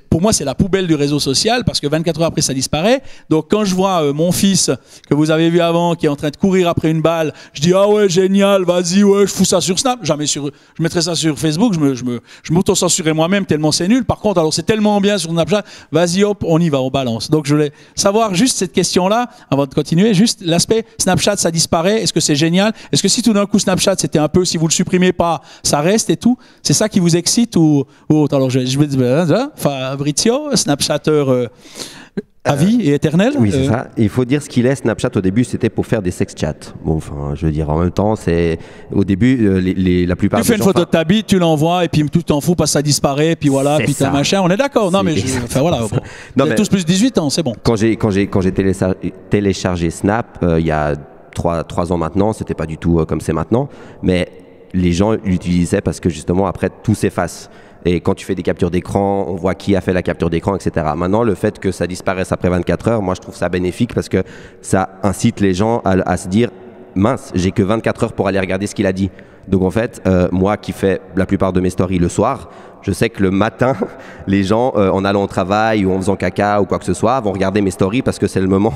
pour moi, c'est la poubelle du réseau social parce que 24 heures après, ça disparaît. Donc, quand je vois mon fils, que vous avez vu avant, qui est en train de courir après une balle, je dis, ah ouais, génial, vas-y, ouais, je fous ça sur Snap. Jamais je mettrais ça sur Facebook, je m'auto-censurerais moi-même tellement c'est nul. Par contre, alors c'est tellement bien sur Snapchat, vas-y, hop, on y va, on balance. Donc, je voulais savoir juste cette question-là, avant de continuer, juste l'aspect Snapchat, ça disparaît. Est-ce que c'est génial? Est-ce que si tout d'un coup, Snapchat, c'était un peu, si vous le supprimez pas, ça reste et tout? C'est ça qui vous excite ou autre? Alors, je vais dire, Fabrizio, Snapchatter à vie et éternel. Oui, c'est ça. Il faut dire ce qu'il est. Snapchat, au début, c'était pour faire des sex chats. Bon, enfin, je veux dire, en même temps, c'est au début, la plupart des gens... Tu fais une photo de ta bite, tu l'envoies, et puis tu t'en fous parce que ça disparaît, puis voilà, puis t'as machin. On est d'accord. Non, mais voilà. Bon. Non, mais tous plus de 18 ans, c'est bon. Quand j'ai téléchargé Snap, il y a 3 ans maintenant, c'était pas du tout comme c'est maintenant, mais les gens l'utilisaient parce que justement, après, tout s'efface. Et quand tu fais des captures d'écran, on voit qui a fait la capture d'écran, etc. Maintenant, le fait que ça disparaisse après 24 heures, moi, je trouve ça bénéfique parce que ça incite les gens à se dire « Mince, j'ai que 24 heures pour aller regarder ce qu'il a dit ». Donc, en fait, moi qui fais la plupart de mes stories le soir, je sais que le matin, les gens, en allant au travail ou en faisant caca ou quoi que ce soit, vont regarder mes stories parce que c'est le moment...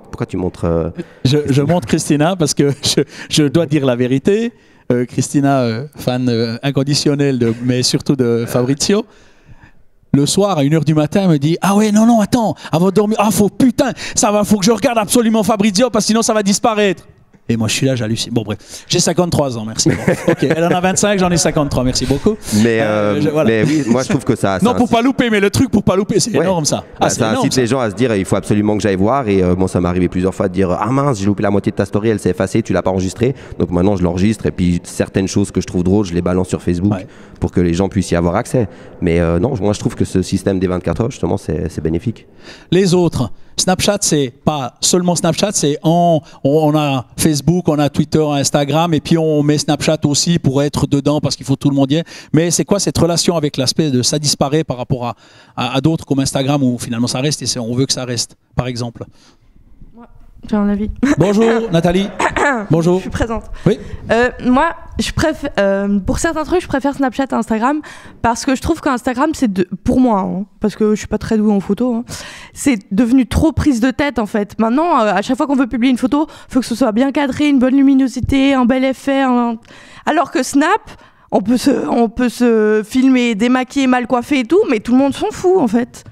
Pourquoi tu montres je montre Christina parce que je dois dire la vérité. Christina, fan inconditionnel, mais surtout de Fabrizio. le soir à 1h du matin, elle me dit ah ouais non attends, avant de dormir, faut que je regarde absolument Fabrizio parce que sinon ça va disparaître. Et moi je suis là, j'hallucine. Bon bref, j'ai 53 ans, merci. Bon. Ok, elle en a 25, j'en ai 53, merci beaucoup. Mais oui, moi je trouve que ça. Non, pour pas louper, mais le truc pour pas louper, c'est énorme ça. Ça incite les gens à se dire il faut absolument que j'aille voir. Et bon, ça m'est arrivé plusieurs fois de dire ah mince, j'ai loupé la moitié de ta story, elle s'est effacée, tu l'as pas enregistrée. Donc maintenant je l'enregistre et puis certaines choses que je trouve drôles, je les balance sur Facebook pour que les gens puissent y avoir accès. Mais non, moi je trouve que ce système des 24 heures justement c'est bénéfique. Les autres. Snapchat, c'est pas seulement Snapchat, c'est on a Facebook, on a Twitter, Instagram, et puis on met Snapchat aussi pour être dedans parce qu'il faut tout le monde y est. Mais c'est quoi cette relation avec l'aspect de ça disparaît par rapport à d'autres comme Instagram où finalement ça reste et on veut que ça reste, par exemple? J'ai un avis. Bonjour Nathalie. Bonjour. Je suis présente. Oui. Moi, pour certains trucs, je préfère Snapchat à Instagram parce que je trouve qu'Instagram, pour moi, parce que je suis pas très douée en photo, c'est devenu trop prise de tête en fait. Maintenant, à chaque fois qu'on veut publier une photo, faut que ce soit bien cadré, une bonne luminosité, un bel effet. Alors que Snap, on peut se filmer démaquillé, mal coiffé et tout, mais tout le monde s'en fout en fait.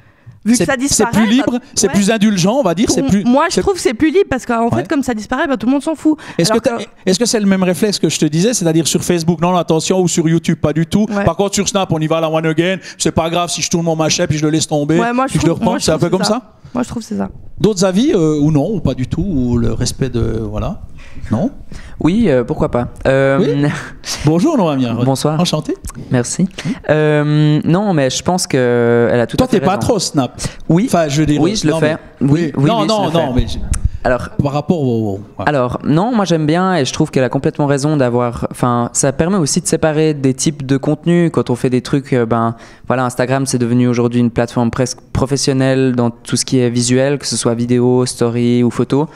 Vu que ça disparaît, c'est plus libre, c'est plus indulgent, on va dire. Moi, je trouve que c'est plus libre parce qu'en fait, comme ça disparaît, tout le monde s'en fout. Est-ce que c'est le même réflexe que je te disais, c'est-à-dire sur Facebook, non, attention, ou sur YouTube, pas du tout. Par contre, sur Snap, on y va à la one again. C'est pas grave si je tourne mon machin puis je le laisse tomber, puis je le reprends. C'est un peu comme ça. Moi, je trouve que c'est ça. D'autres avis ou non, ou pas du tout, ou le respect de voilà. Non. Oui, pourquoi pas. Oui. Bonjour Noah Mia. Bonsoir. Enchanté. Merci. Non, mais je pense qu'elle a tout à fait raison. Toi, t'es pas trop Snap. Oui. Enfin, je dirais. Oui, je le fais. Oui, non, mais. Alors, par rapport au... Alors, non, moi j'aime bien et je trouve qu'elle a complètement raison d'avoir... Enfin, ça permet aussi de séparer des types de contenus. Quand on fait des trucs, voilà, Instagram c'est devenu aujourd'hui une plateforme presque professionnelle dans tout ce qui est visuel, que ce soit vidéo, story ou photo.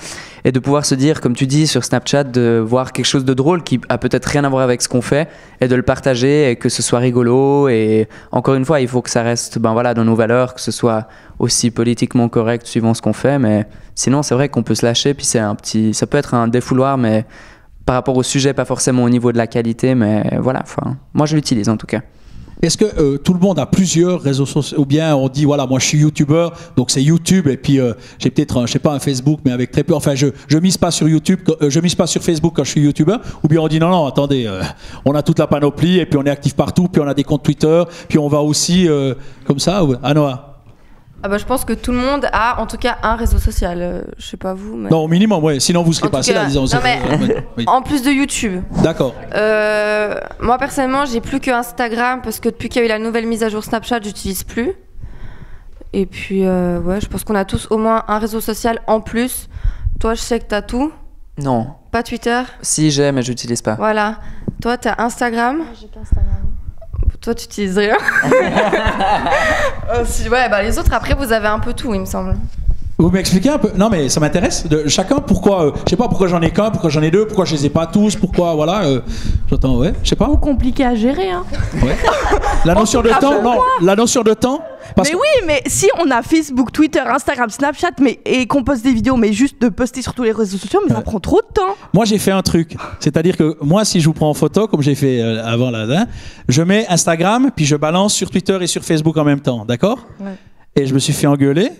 Et de pouvoir se dire, comme tu dis sur Snapchat, de voir quelque chose de drôle qui a peut-être rien à voir avec ce qu'on fait et de le partager et que ce soit rigolo. Et encore une fois, il faut que ça reste dans nos valeurs, que ce soit aussi politiquement correct suivant ce qu'on fait. Mais sinon, c'est vrai qu'on peut se lâcher. Puis ça peut être un défouloir, mais par rapport au sujet, pas forcément au niveau de la qualité. Mais voilà, moi je l'utilise en tout cas. Est-ce que tout le monde a plusieurs réseaux sociaux ou bien on dit voilà moi je suis youtubeur donc c'est YouTube et puis j'ai peut-être je sais pas un Facebook mais avec très peu enfin je mise pas sur YouTube je mise pas sur Facebook quand je suis youtubeur ou bien on dit non attendez on a toute la panoplie et puis on est actif partout puis on a des comptes Twitter puis on va aussi comme ça Noah. Je pense que tout le monde a en tout cas un réseau social. Je sais pas vous. Mais... Non, au minimum, ouais. Sinon, vous serez passé là disant. Oui. En plus de YouTube. D'accord. Moi, personnellement, j'ai plus que Instagram parce que depuis qu'il y a eu la nouvelle mise à jour Snapchat, j'utilise plus. Et puis, je pense qu'on a tous au moins un réseau social en plus. Toi, je sais que t'as tout. Non. Pas Twitter. Si, j'ai, mais j'utilise pas. Voilà. Toi, t'as Instagram. J'ai qu'Instagram. Toi, tu utilises rien. Les autres, après, vous avez un peu tout, il me semble. Vous m'expliquez un peu? Non, mais ça m'intéresse. Chacun, pourquoi je sais pas pourquoi j'en ai qu'un, pourquoi j'en ai deux, pourquoi je les ai pas tous, pourquoi, voilà. J'entends, ouais, je sais pas. Trop compliqué à gérer, hein. Ouais. La notion de temps, non, la notion de temps. Mais si on a Facebook, Twitter, Instagram, Snapchat, et qu'on poste des vidéos, mais juste de poster sur tous les réseaux sociaux, mais ça prend trop de temps. Moi, j'ai fait un truc. C'est-à-dire que moi, si je vous prends en photo, comme j'ai fait avant là, je mets Instagram, puis je balance sur Twitter et sur Facebook en même temps, d'accord? Ouais. Et je me suis fait engueuler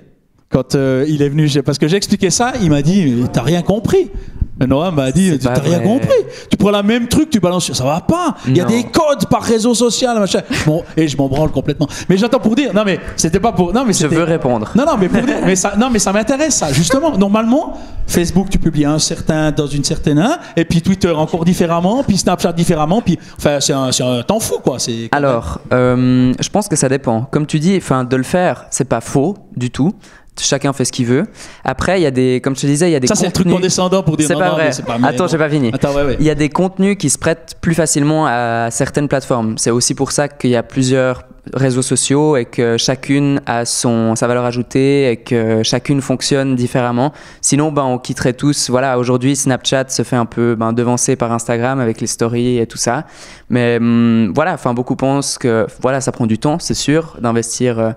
quand il est venu, parce que j'ai expliqué ça, il m'a dit « T'as rien compris ». Noah m'a dit, t'as rien compris. Tu prends la même truc, tu balances, ça va pas. Il y a des codes par réseau social, machin. Bon, et je m'en branle complètement. Mais j'attends pour dire, non mais c'était pas pour, non mais je veux répondre. Non mais pour dire, mais ça m'intéresse ça. Justement, normalement, Facebook tu publies dans une certaine et puis Twitter encore différemment, puis Snapchat différemment, puis enfin c'est un temps fou quoi. Alors, je pense que ça dépend. Comme tu dis, de le faire, c'est pas faux du tout. Chacun fait ce qu'il veut. Après, il y a des, comme je te disais, il y a des contenus... Ça, c'est le truc condescendant pour dire c'est pas vrai. Attends, j'ai pas fini. Il y a des contenus qui se prêtent plus facilement à certaines plateformes. C'est aussi pour ça qu'il y a plusieurs réseaux sociaux et que chacune a sa valeur ajoutée et que chacune fonctionne différemment. Sinon, on quitterait tous. Voilà, aujourd'hui, Snapchat se fait un peu devancer par Instagram avec les stories et tout ça. Mais beaucoup pensent que ça prend du temps, c'est sûr, d'investir...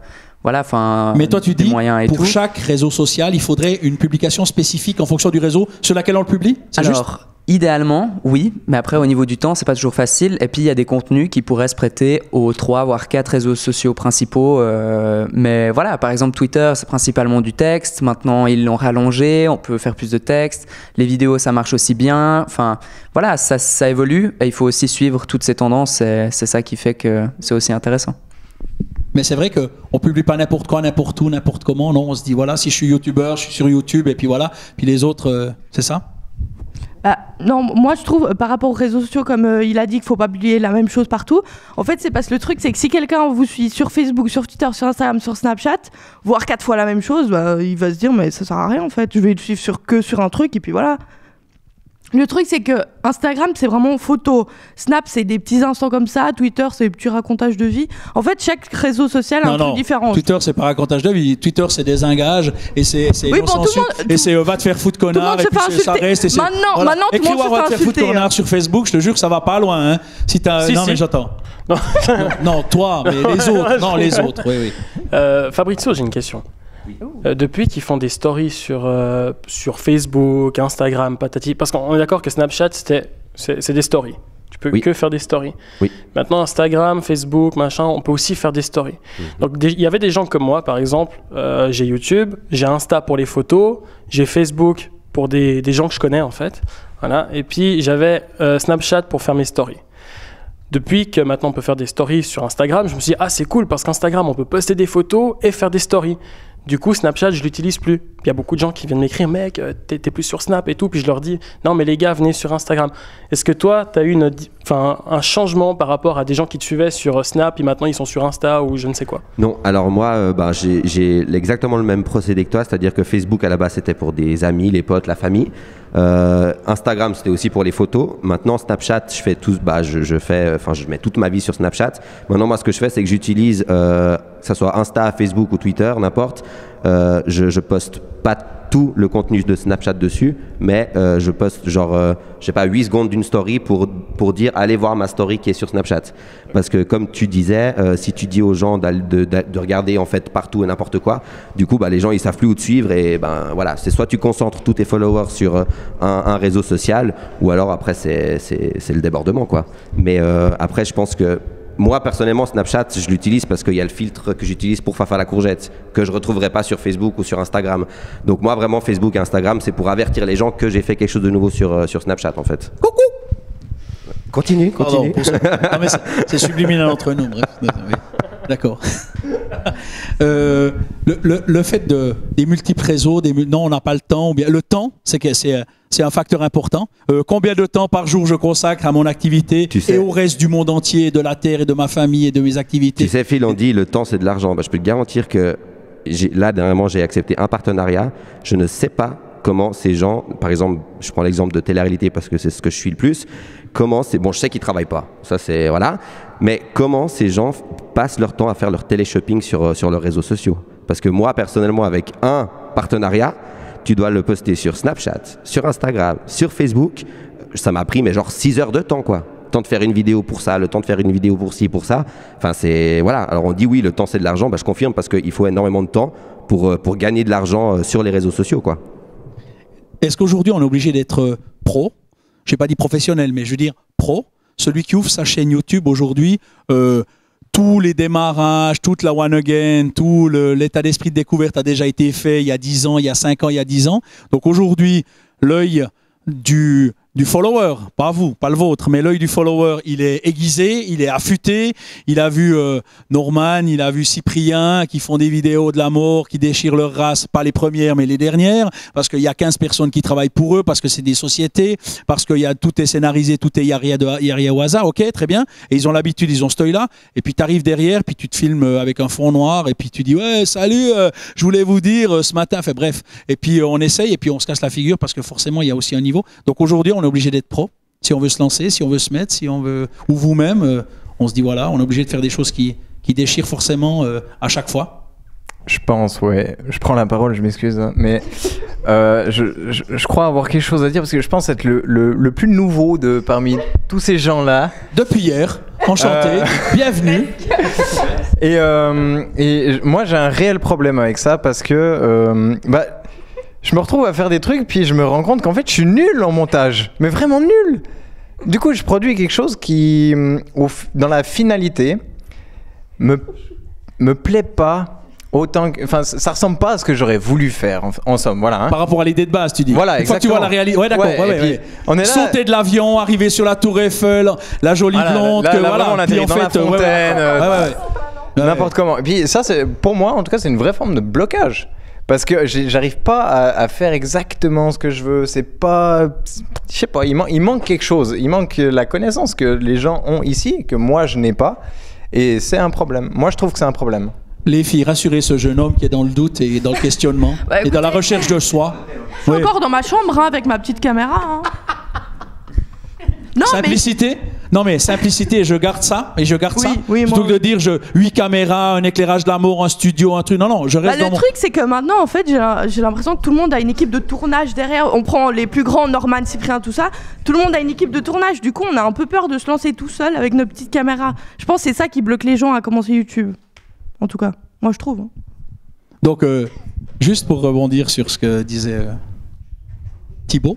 mais toi tu dis pour tout. Chaque réseau social il faudrait une publication spécifique en fonction du réseau sur laquelle on le publie. Alors idéalement, oui, mais après au niveau du temps, c'est pas toujours facile. Et puis il y a des contenus qui pourraient se prêter aux 3 voire 4 réseaux sociaux principaux. Mais voilà, par exemple Twitter, c'est principalement du texte. Maintenant, ils l'ont rallongé, on peut faire plus de texte. Les vidéos, ça marche aussi bien. Enfin, voilà, ça évolue. Et il faut aussi suivre toutes ces tendances. C'est ça qui fait que c'est aussi intéressant. Mais c'est vrai qu'on publie pas n'importe quoi, n'importe où, n'importe comment. Non, on se dit voilà, si je suis youtubeur, je suis sur YouTube et puis voilà. Puis les autres, c'est ça? Non, moi je trouve par rapport aux réseaux sociaux, comme il a dit qu'il faut pas publier la même chose partout, en fait c'est parce que le truc c'est que si quelqu'un vous suit sur Facebook, sur Twitter, sur Instagram, sur Snapchat, voir 4 fois la même chose, il va se dire mais ça sert à rien en fait, je vais le suivre que sur un truc et puis voilà. Le truc c'est que Instagram c'est vraiment photo, Snap c'est des petits instants comme ça, Twitter c'est des petits racontages de vie. En fait chaque réseau social a un truc différent. Twitter c'est pas racontage de vie, Twitter c'est des engages et c'est oui, bon, et c'est va te faire foutre connard et puis ça reste et c'est maintenant tout le monde se fait va te faire foutre connard sur Facebook, je te jure que ça va pas loin hein. Si t'as mais j'attends. Non, toi mais les autres, non les autres. Oui. Fabrizio, j'ai une question. Depuis qu'ils font des stories sur Facebook, Instagram, patati, parce qu'on est d'accord que Snapchat, c'est des stories. Tu peux que faire des stories. Oui. Maintenant, Instagram, Facebook, machin, on peut aussi faire des stories. Donc, il y avait des gens comme moi, par exemple, j'ai YouTube, j'ai Insta pour les photos, j'ai Facebook pour des gens que je connais, en fait. Voilà. Et puis, j'avais Snapchat pour faire mes stories. Depuis que maintenant on peut faire des stories sur Instagram, je me suis dit, c'est cool, parce qu'Instagram, on peut poster des photos et faire des stories. Du coup, Snapchat, je l'utilise plus. Puis il y a beaucoup de gens qui viennent m'écrire, mec, t'es plus sur Snap et tout. Puis je leur dis, non, mais les gars, venez sur Instagram. Est-ce que toi, t'as eu un changement par rapport à des gens qui te suivaient sur Snap et maintenant ils sont sur Insta ou je ne sais quoi? Non, alors moi, j'ai exactement le même procédé que toi, c'est-à-dire que Facebook à la base c'était pour des amis, les potes, la famille. Instagram c'était aussi pour les photos. Maintenant Snapchat, je fais tout, je mets toute ma vie sur Snapchat. Maintenant moi ce que je fais c'est que j'utilise, que ça soit Insta, Facebook ou Twitter, n'importe. Je poste pas tout le contenu de Snapchat dessus, mais je poste je sais pas 8 secondes d'une story pour dire allez voir ma story qui est sur Snapchat. Parce que comme tu disais, si tu dis aux gens de regarder en fait partout et n'importe quoi, du coup les gens ils savent plus où te suivre et voilà, c'est soit tu concentres tous tes followers sur un réseau social ou alors après c'est le débordement quoi. Mais après je pense que moi, personnellement, Snapchat, je l'utilise parce qu'il y a le filtre que j'utilise pour Fafa la courgette, que je ne retrouverai pas sur Facebook ou sur Instagram. Donc moi, vraiment, Facebook et Instagram, c'est pour avertir les gens que j'ai fait quelque chose de nouveau sur Snapchat, en fait. Coucou. Continue. Non, mais c'est subliminal entre nous, bref. Oui. D'accord. Le fait des multiples réseaux, non, on n'a pas le temps, ou bien le temps, c'est un facteur important. Combien de temps par jour je consacre à mon activité et au reste du monde entier, de la Terre et de ma famille et de mes activités. Tu sais, Phil, on dit le temps c'est de l'argent. Je peux te garantir que là, dernièrement, j'ai accepté un partenariat. Je ne sais pas comment ces gens, par exemple, je prends l'exemple de télé-réalité parce que c'est ce que je suis le plus, je sais qu'ils ne travaillent pas, ça c'est, voilà, mais comment ces gens passent leur temps à faire leur télé-shopping sur leurs réseaux sociaux. Parce que moi, personnellement, avec un partenariat, tu dois le poster sur Snapchat, sur Instagram, sur Facebook, ça m'a pris 6 heures de temps, quoi. Le temps de faire une vidéo pour ça, le temps de faire une vidéo pour ci, pour ça. Enfin, c'est, voilà. Alors on dit oui, le temps c'est de l'argent, je confirme parce qu'il faut énormément de temps pour gagner de l'argent sur les réseaux sociaux, quoi. Est-ce qu'aujourd'hui on est obligé d'être pro? Je n'ai pas dit professionnel, mais je veux dire pro. Celui qui ouvre sa chaîne YouTube aujourd'hui, tous les démarrages, toute la one again, tout l'état d'esprit de découverte a déjà été fait il y a 10 ans, il y a 5 ans, il y a 10 ans. Donc aujourd'hui, l'œil du follower, pas vous, pas le vôtre, mais l'œil du follower, il est aiguisé, il est affûté. Il a vu Norman, il a vu Cyprien qui font des vidéos de la mort, qui déchirent leur race, pas les premières mais les dernières, parce qu'il y a 15 personnes qui travaillent pour eux, parce que c'est des sociétés, parce que tout est scénarisé, tout est, il n'y a rien au hasard, ok, très bien. Et ils ont l'habitude, ils ont ce œil-là. Et puis tu arrives derrière, puis tu te filmes avec un fond noir, et puis tu dis ouais, salut, je voulais vous dire ce matin, enfin bref. Et puis on essaye, et puis on se casse la figure parce que forcément il y a aussi un niveau. Donc aujourd'hui on est obligé d'être pro, si on veut se lancer, si on veut se mettre, si on veut, ou vous-même, on se dit voilà, on est obligé de faire des choses qui déchirent forcément à chaque fois. Je pense, ouais. Je prends la parole, je m'excuse, hein, mais je crois avoir quelque chose à dire parce que je pense être le plus nouveau parmi tous ces gens-là. Depuis hier, enchanté, bienvenue. Et moi j'ai un réel problème avec ça parce que je me retrouve à faire des trucs, puis je me rends compte qu'en fait, je suis nul en montage. Mais vraiment nul. Du coup, je produis quelque chose qui, dans la finalité, me plaît pas autant que... Enfin, ça ressemble pas à ce que j'aurais voulu faire, en somme. Voilà, hein. Par rapport à l'idée de base, tu dis. Voilà, une fois que tu vois la réalité. Ouais, d'accord. Ouais. On est là... Sauter de l'avion, arriver sur la Tour Eiffel, la jolie blonde. Là, voilà. on atterrit dans la fontaine. N'importe comment. Et puis ça, pour moi, en tout cas, c'est une vraie forme de blocage. Parce que j'arrive pas à faire exactement ce que je veux. C'est pas... Je sais pas, il manque quelque chose. Il manque la connaissance que les gens ont ici, que moi, je n'ai pas. Et c'est un problème. Moi, je trouve que c'est un problème. Les filles, rassurez ce jeune homme qui est dans le doute et dans le questionnement et dans la recherche de soi. Je suis encore dans ma chambre avec ma petite caméra. Hein. Non, simplicité. Non mais simplicité, je garde ça et je garde ça. Plutôt que de dire 8 caméras, un éclairage de l'amour, un studio, un truc. Non, je reste dans le truc, c'est que maintenant, en fait, j'ai l'impression que tout le monde a une équipe de tournage derrière. On prend les plus grands, Norman, Cyprien, tout ça. Tout le monde a une équipe de tournage. Du coup, on a un peu peur de se lancer tout seul avec nos petites caméras. Je pense que c'est ça qui bloque les gens à commencer YouTube. En tout cas, moi, je trouve. Donc, juste pour rebondir sur ce que disait Thibaut.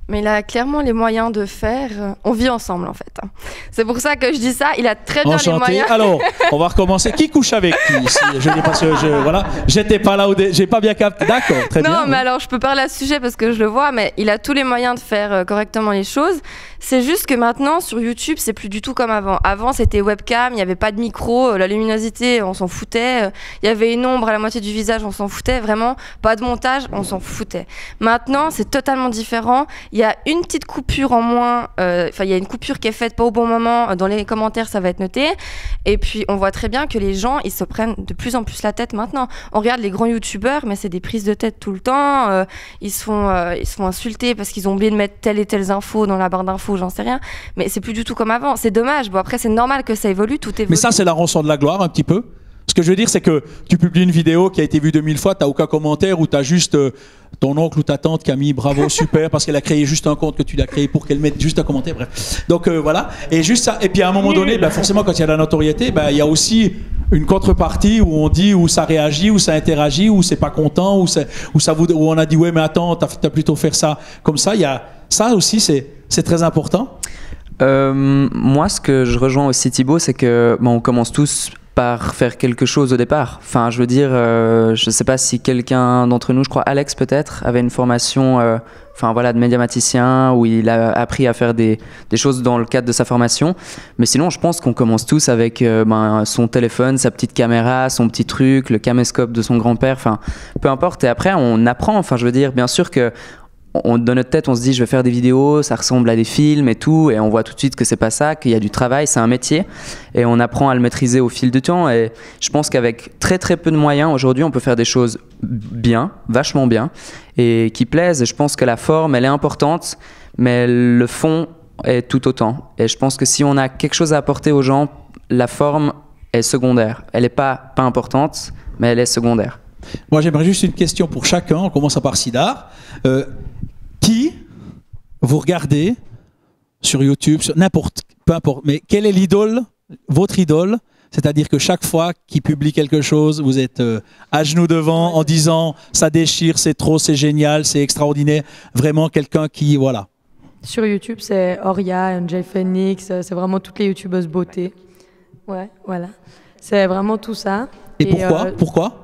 Mais il a clairement les moyens de faire. On vit ensemble, en fait. C'est pour ça que je dis ça. Il a très bien les moyens. Alors, on va recommencer. Qui couche avec qui ici? Je dis parce que voilà, j'étais pas là, j'ai pas bien capté. D'accord, très bien. Non, mais alors, je peux parler à ce sujet parce que je le vois, mais il a tous les moyens de faire correctement les choses. C'est juste que maintenant, sur YouTube, c'est plus du tout comme avant. Avant, c'était webcam, il n'y avait pas de micro, la luminosité, on s'en foutait. Il y avait une ombre à la moitié du visage, on s'en foutait. Vraiment, pas de montage, on s'en foutait. Maintenant, c'est totalement différent. Il y a une petite coupure en moins. Il y a une coupure qui est faite pas au bon moment. Dans les commentaires, ça va être noté. Et puis, on voit très bien que les gens, ils se prennent de plus en plus la tête maintenant. On regarde les grands youtubeurs, mais c'est des prises de tête tout le temps. Ils se font insulter parce qu'ils ont oublié de mettre telle et telle info dans la barre d'infos. J'en sais rien, mais c'est plus du tout comme avant. C'est dommage. Bon, après, c'est normal que ça évolue, tout évolue. Mais ça, c'est la rançon de la gloire, un petit peu. Ce que je veux dire, c'est que tu publies une vidéo qui a été vue 2000 fois, t'as aucun commentaire, ou t'as juste ton oncle ou ta tante qui a mis bravo, super, parce qu'elle a créé juste un compte que tu l'as créé pour qu'elle mette juste un commentaire, bref. Donc voilà. Et juste ça. Et puis à un moment donné, forcément, quand il y a la notoriété, il y a aussi une contrepartie où on dit, où ça réagit, où ça interagit, où c'est pas content, où on a dit, ouais, mais attends, t'as plutôt faire ça comme ça. Il y a ça aussi, c'est très important. Moi, ce que je rejoins aussi Thibaut, c'est que on commence tous par faire quelque chose au départ. Enfin, je veux dire, je ne sais pas si quelqu'un d'entre nous, je crois Alex peut-être, avait une formation de médiamaticien où il a appris à faire des choses dans le cadre de sa formation. Mais sinon, je pense qu'on commence tous avec son téléphone, sa petite caméra, son petit truc, le caméscope de son grand-père, enfin, peu importe. Et après, on apprend. Enfin, je veux dire, bien sûr que dans notre tête, on se dit je vais faire des vidéos, ça ressemble à des films et tout, et on voit tout de suite que c'est pas ça, qu'il y a du travail, c'est un métier, et on apprend à le maîtriser au fil du temps. Et je pense qu'avec très très peu de moyens, aujourd'hui, on peut faire des choses bien, vachement bien, et qui plaisent. Et je pense que la forme, elle est importante, mais le fond est tout autant. Et je pense que si on a quelque chose à apporter aux gens, la forme est secondaire. Elle n'est pas importante, mais elle est secondaire. Moi, j'aimerais juste une question pour chacun. On commence par Sidar. Qui vous regardez sur YouTube, sur peu importe, mais quelle est l'idole, votre idole? C'est-à-dire que chaque fois qu'il publie quelque chose, vous êtes à genoux devant en disant ça déchire, c'est trop, c'est génial, c'est extraordinaire. Vraiment quelqu'un qui, voilà. Sur YouTube, c'est Oria, NJ Phoenix, c'est vraiment toutes les youtubeuses beauté. Ouais, voilà. C'est vraiment tout ça. Et pourquoi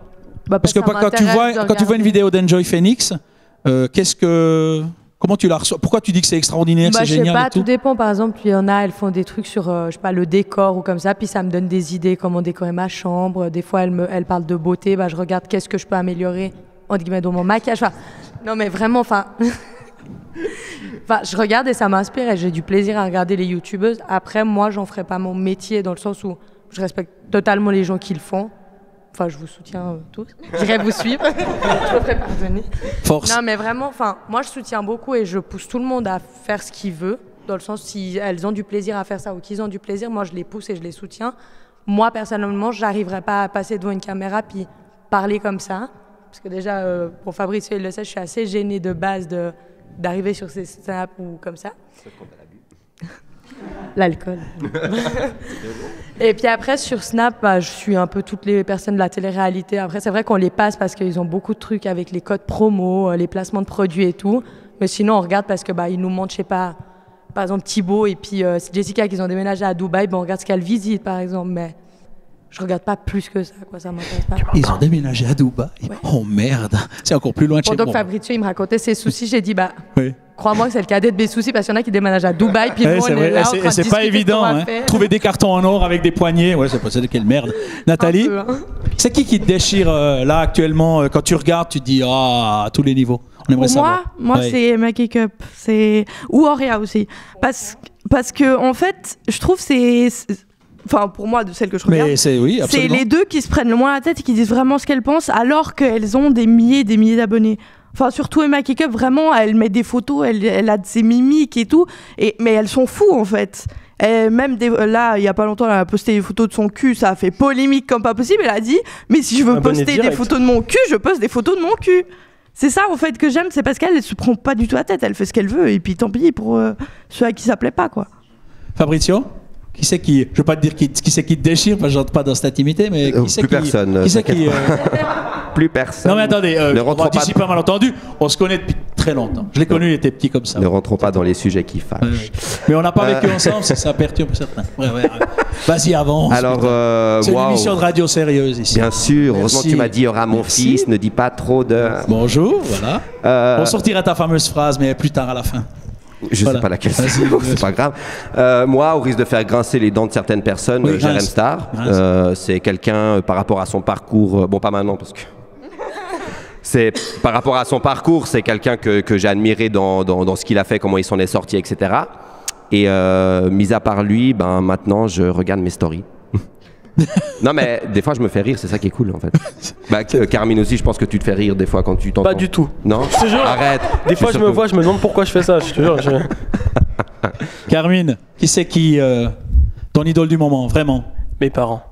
parce que quand tu vois une vidéo d'Enjoy Phoenix, comment tu la reçois? Pourquoi tu dis que c'est extraordinaire, c'est génial? Je sais pas, tout dépend. Par exemple, il y en a, elles font des trucs sur, je sais pas, le décor ou comme ça, puis ça me donne des idées, comment décorer ma chambre. Des fois, elles parlent de beauté, je regarde qu'est-ce que je peux améliorer, entre guillemets, dans mon maquillage. Non, mais vraiment, je regarde et ça m'inspire et j'ai du plaisir à regarder les youtubeuses. Après, moi, j'en ferai pas mon métier dans le sens où je respecte totalement les gens qui le font. Enfin, je vous soutiens tous. J'irai vous suivre. Je me ferai pardonner. Force. Non, mais vraiment, moi, je soutiens beaucoup et je pousse tout le monde à faire ce qu'il veut. Dans le sens, si elles ont du plaisir à faire ça ou qu'ils ont du plaisir, moi, je les pousse et je les soutiens. Moi, personnellement, j'arriverai pas à passer devant une caméra puis parler comme ça. Parce que déjà, pour Fabrice, il le sait, je suis assez gênée de base d'arriver sur ces snaps ou comme ça. L'alcool. Et puis après, sur Snap, bah, je suis un peu toutes les personnes de la télé-réalité. Après, c'est vrai qu'on les passe parce qu'ils ont beaucoup de trucs avec les codes promo, les placements de produits et tout. Mais sinon, on regarde parce que bah, ils nous montrent, je sais pas, par exemple Thibaut et puis c'est Jessica qui ont déménagé à Dubaï. Bah, on regarde ce qu'elle visite, par exemple. Mais je regarde pas plus que ça, quoi. Ça m'intéresse pas. Ils ont déménagé à Dubaï. Ouais. Oh merde, c'est encore plus loin de chez moi. Donc Fabrizio, il me racontait ses soucis. J'ai dit, bah, Oui. crois-moi que c'est le cadet de mes soucis parce qu'il y en a qui déménagent à Dubaï. Puis nous, on c'est est vrai. là en train de C'est discuter pas de ce évident. qu'on va Hein. faire. Trouver des cartons en or avec des poignées, ouais, c'est pas ça, quelle merde. Nathalie, Un peu, hein. c'est qui te déchire là actuellement quand tu regardes, tu te dis à tous les niveaux. On aimerait Pour savoir. moi, Ouais. c'est Make Cup, ou Aurea aussi, parce que en fait, je trouve enfin pour moi de celles que je regarde, Mais c'est oui, c'est absolument. les deux qui se prennent le moins la tête et qui disent vraiment ce qu'elles pensent, alors qu'elles ont des milliers d'abonnés. Enfin, surtout Emma Make-up, vraiment, elle met des photos, elle a de ses mimiques et tout, mais elles sont fous en fait. Et même là, il y a pas longtemps, elle a posté des photos de son cul, ça a fait polémique comme pas possible. Elle a dit, mais si je veux Abonné poster direct. des photos de mon cul, je poste des photos de mon cul. C'est ça en fait que j'aime, c'est parce qu'elle se prend pas du tout la tête, elle fait ce qu'elle veut et puis tant pis pour ceux à qui ça plaît pas quoi. Fabrizio, qui c'est qui, je veux pas te dire qui c'est qui te déchire, parce que j'entre pas dans cette intimité, mais qui c'est Plus qui, personne, qui c'est qui Plus personne. Non mais attendez, Ne on rentrons va pas- d'ici pas malentendu, on se connaît depuis très longtemps. Je l'ai connu, il était petit comme ça. Ne rentrons pas dans les sujets qui fâchent. Ouais, ouais. Mais on n'a pas vécu ensemble, ça perturbe certains. Ouais. Vas-y, avance. Alors, c'est une moi, émission de radio sérieuse ici. bien sûr, heureusement Merci. tu m'as dit, il y aura mon Merci. fils, ne dis pas trop de... Bonjour, voilà. On sortira ta fameuse phrase, mais plus tard à la fin. Je Voilà. sais pas laquelle c'est, Vas-y, vas-y. c'est pas grave. Moi, au risque de faire grincer les dents de certaines personnes, Oui, Jérém grince. Star, Grince. c'est quelqu'un par rapport à son parcours, bon pas maintenant parce que... C'est par rapport à son parcours, c'est quelqu'un que j'ai admiré dans ce qu'il a fait, comment il s'en est sorti, etc. Et mis à part lui, ben maintenant je regarde mes stories. Non mais des fois je me fais rire, c'est ça qui est cool en fait. Bah, Carmine aussi, je pense que tu te fais rire des fois quand tu t'entends. Pas du tout. Non. Je te jure. Arrête. Des fois, je me vois, je me demande pourquoi je fais ça. Je te jure. Carmine, qui c'est qui ton idole du moment, vraiment? Mes parents.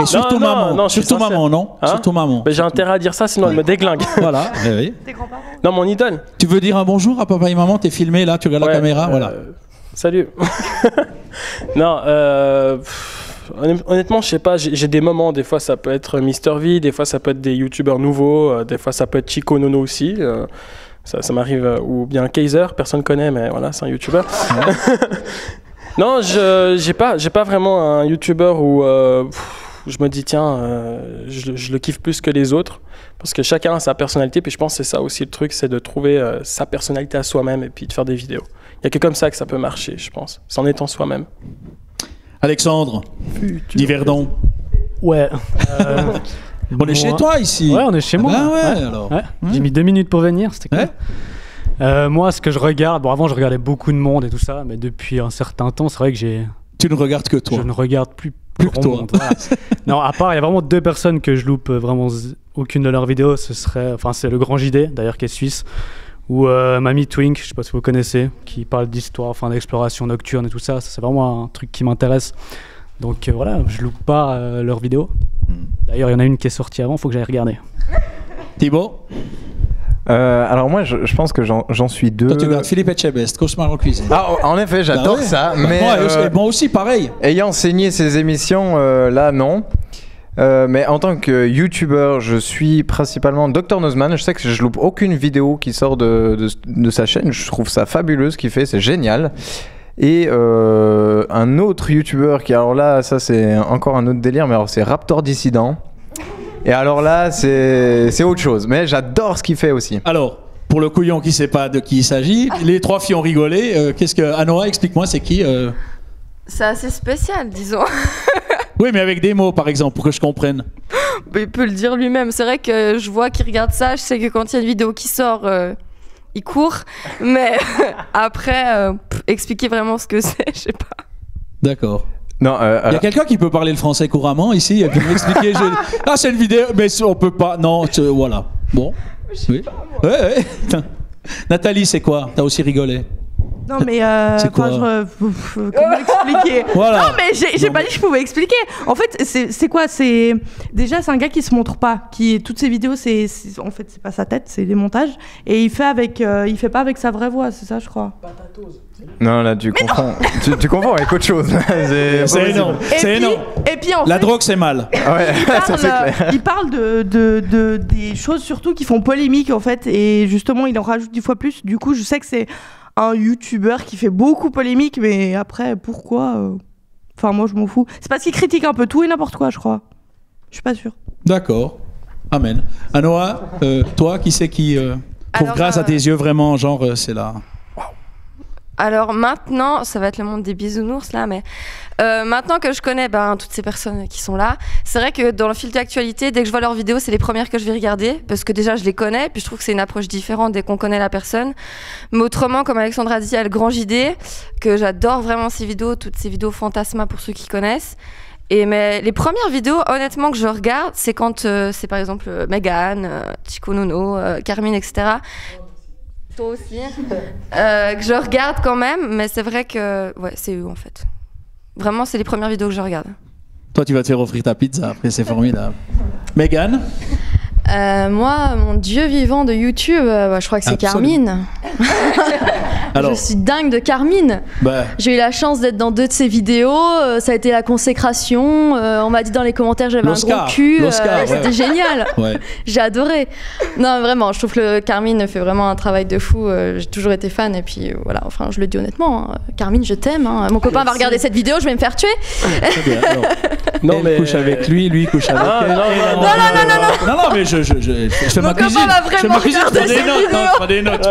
Et surtout Non, maman. non, je suis surtout sincère. maman, non? Hein Surtout maman. Mais j'ai intérêt à dire ça, sinon elle me déglingue. Voilà. Oui. Non, mon idole. Tu veux dire un bonjour à papa et maman? T'es filmé là, tu regardes la Ouais, caméra, voilà. Salut. Non, honnêtement, je sais pas, j'ai des moments, des fois ça peut être Mister V, des fois ça peut être des youtubeurs nouveaux, des fois ça peut être Chico Nono aussi. Ça m'arrive, ou bien Kaiser, personne connaît, mais voilà, c'est un youtubeur. Non, j'ai pas vraiment un youtubeur où je me dis tiens, je le kiffe plus que les autres, parce que chacun a sa personnalité, puis je pense que c'est ça aussi le truc, c'est de trouver sa personnalité à soi-même et puis de faire des vidéos. Il n'y a que comme ça que ça peut marcher, je pense, c'est en étant soi-même. Alexandre, d'Yverdon. Ouais. On est chez toi ici. Ouais, on est chez moi. Ah ouais, alors. Ouais. J'ai mis 2 minutes pour venir, c'était cool. Ouais. Moi, ce que je regarde, bon, avant je regardais beaucoup de monde et tout ça, mais depuis un certain temps, c'est vrai que Tu ne regardes que toi. je ne regarde plus que grand toi. monde, voilà. Non, à part, il y a vraiment 2 personnes que je loupe vraiment aucune de leurs vidéos. C'est le Grand JD, d'ailleurs, qui est suisse, ou Mamie Twink, je sais pas si vous connaissez, qui parle d'histoire, enfin d'exploration nocturne et tout ça. Ça, c'est vraiment un truc qui m'intéresse. Donc voilà, je loupe pas leurs vidéos. D'ailleurs, il y en a une qui est sortie avant, faut que j'aille regarder. Thibaut, Alors moi, je pense que j'en suis deux. toi tu regardes Philippe Etchebest, Cauchemar en cuisine. Ah, en effet, j'adore Bah ouais. ça, Bah mais moi aussi, pareil. ayant saigné ces émissions, là, non. Mais en tant que youtubeur, je suis principalement Dr Nozman. Je sais que je loupe aucune vidéo qui sort de sa chaîne. Je trouve ça fabuleux ce qu'il fait, c'est génial. Et un autre youtubeur qui, alors là, ça c'est encore un autre délire, mais alors c'est Raptor Dissident. Et alors là, c'est autre chose. Mais j'adore ce qu'il fait aussi. Alors, pour le couillon qui ne sait pas de qui il s'agit, les 3 filles ont rigolé. Qu'est-ce que Anoa, explique-moi, c'est qui C'est assez spécial, disons. Oui, mais avec des mots, par exemple, pour que je comprenne. Mais il peut le dire lui-même. C'est vrai que je vois qu'il regarde ça. Je sais que quand il y a une vidéo qui sort, il court. Mais après, expliquer vraiment ce que c'est, je sais pas. D'accord. Non, Il y a quelqu'un qui peut parler le français couramment ici et puis m'expliquer. Ah, c'est une vidéo, mais on peut pas. Non, voilà. Bon. Oui. Ouais. Nathalie, c'est quoi? T'as aussi rigolé? Non mais c'est quoi comment expliquer? Voilà. Non mais j'ai pas dit que je pouvais expliquer. En fait c'est quoi? C'est déjà c'est un gars qui se montre pas, qui toutes ses vidéos en fait c'est pas sa tête, c'est des montages et il fait pas avec sa vraie voix, c'est ça je crois. Non là tu confonds. Tu confonds avec autre chose. C'est énorme. C'est énorme. Et puis en La fait, drogue c'est mal. Ouais, ça c'est clair. il parle de des choses surtout qui font polémique en fait et justement il en rajoute 10 fois plus. Du coup je sais que c'est un youtubeur qui fait beaucoup polémique, mais après pourquoi Enfin moi je m'en fous. C'est parce qu'il critique un peu tout et n'importe quoi je crois. Je suis pas sûre. D'accord. Amen. Anoa, toi qui sais qui trouve grâce à tes yeux vraiment genre c'est là. Alors maintenant, ça va être le monde des bisounours là, mais maintenant que je connais toutes ces personnes qui sont là, c'est vrai que dans le fil d'actualité, dès que je vois leurs vidéos, c'est les premières que je vais regarder, parce que déjà je les connais, puis je trouve que c'est une approche différente dès qu'on connaît la personne. Mais autrement, comme Alexandre a dit, il y a le Grand JD, que j'adore vraiment ces vidéos, toutes ces vidéos fantasma pour ceux qui connaissent. Mais les premières vidéos, honnêtement, que je regarde, c'est quand c'est par exemple Megan, Chico Nono, Carmine, etc., toi aussi, que je regarde quand même, mais c'est vrai que c'est eux en fait. Vraiment, c'est les premières vidéos que je regarde. Toi, tu vas te faire offrir ta pizza après, c'est formidable. Megan? Moi, mon dieu vivant de YouTube, je crois que c'est Carmine. Alors, je suis dingue de Carmine. J'ai eu la chance d'être dans 2 de ses vidéos. Ça a été la consécration. On m'a dit dans les commentaires j'avais un gros cul. C'était génial. Ouais. J'ai adoré. Non, vraiment, je trouve que Carmine fait vraiment un travail de fou. J'ai toujours été fan. Et puis voilà, enfin, je le dis honnêtement. Carmine, je t'aime. Mon copain va regarder cette vidéo, je vais me faire tuer. Bien, non, mais couche avec lui, lui couche avec elle. Non, mais je fais ma cuisine. Je fais ma cuisine, je prends des notes.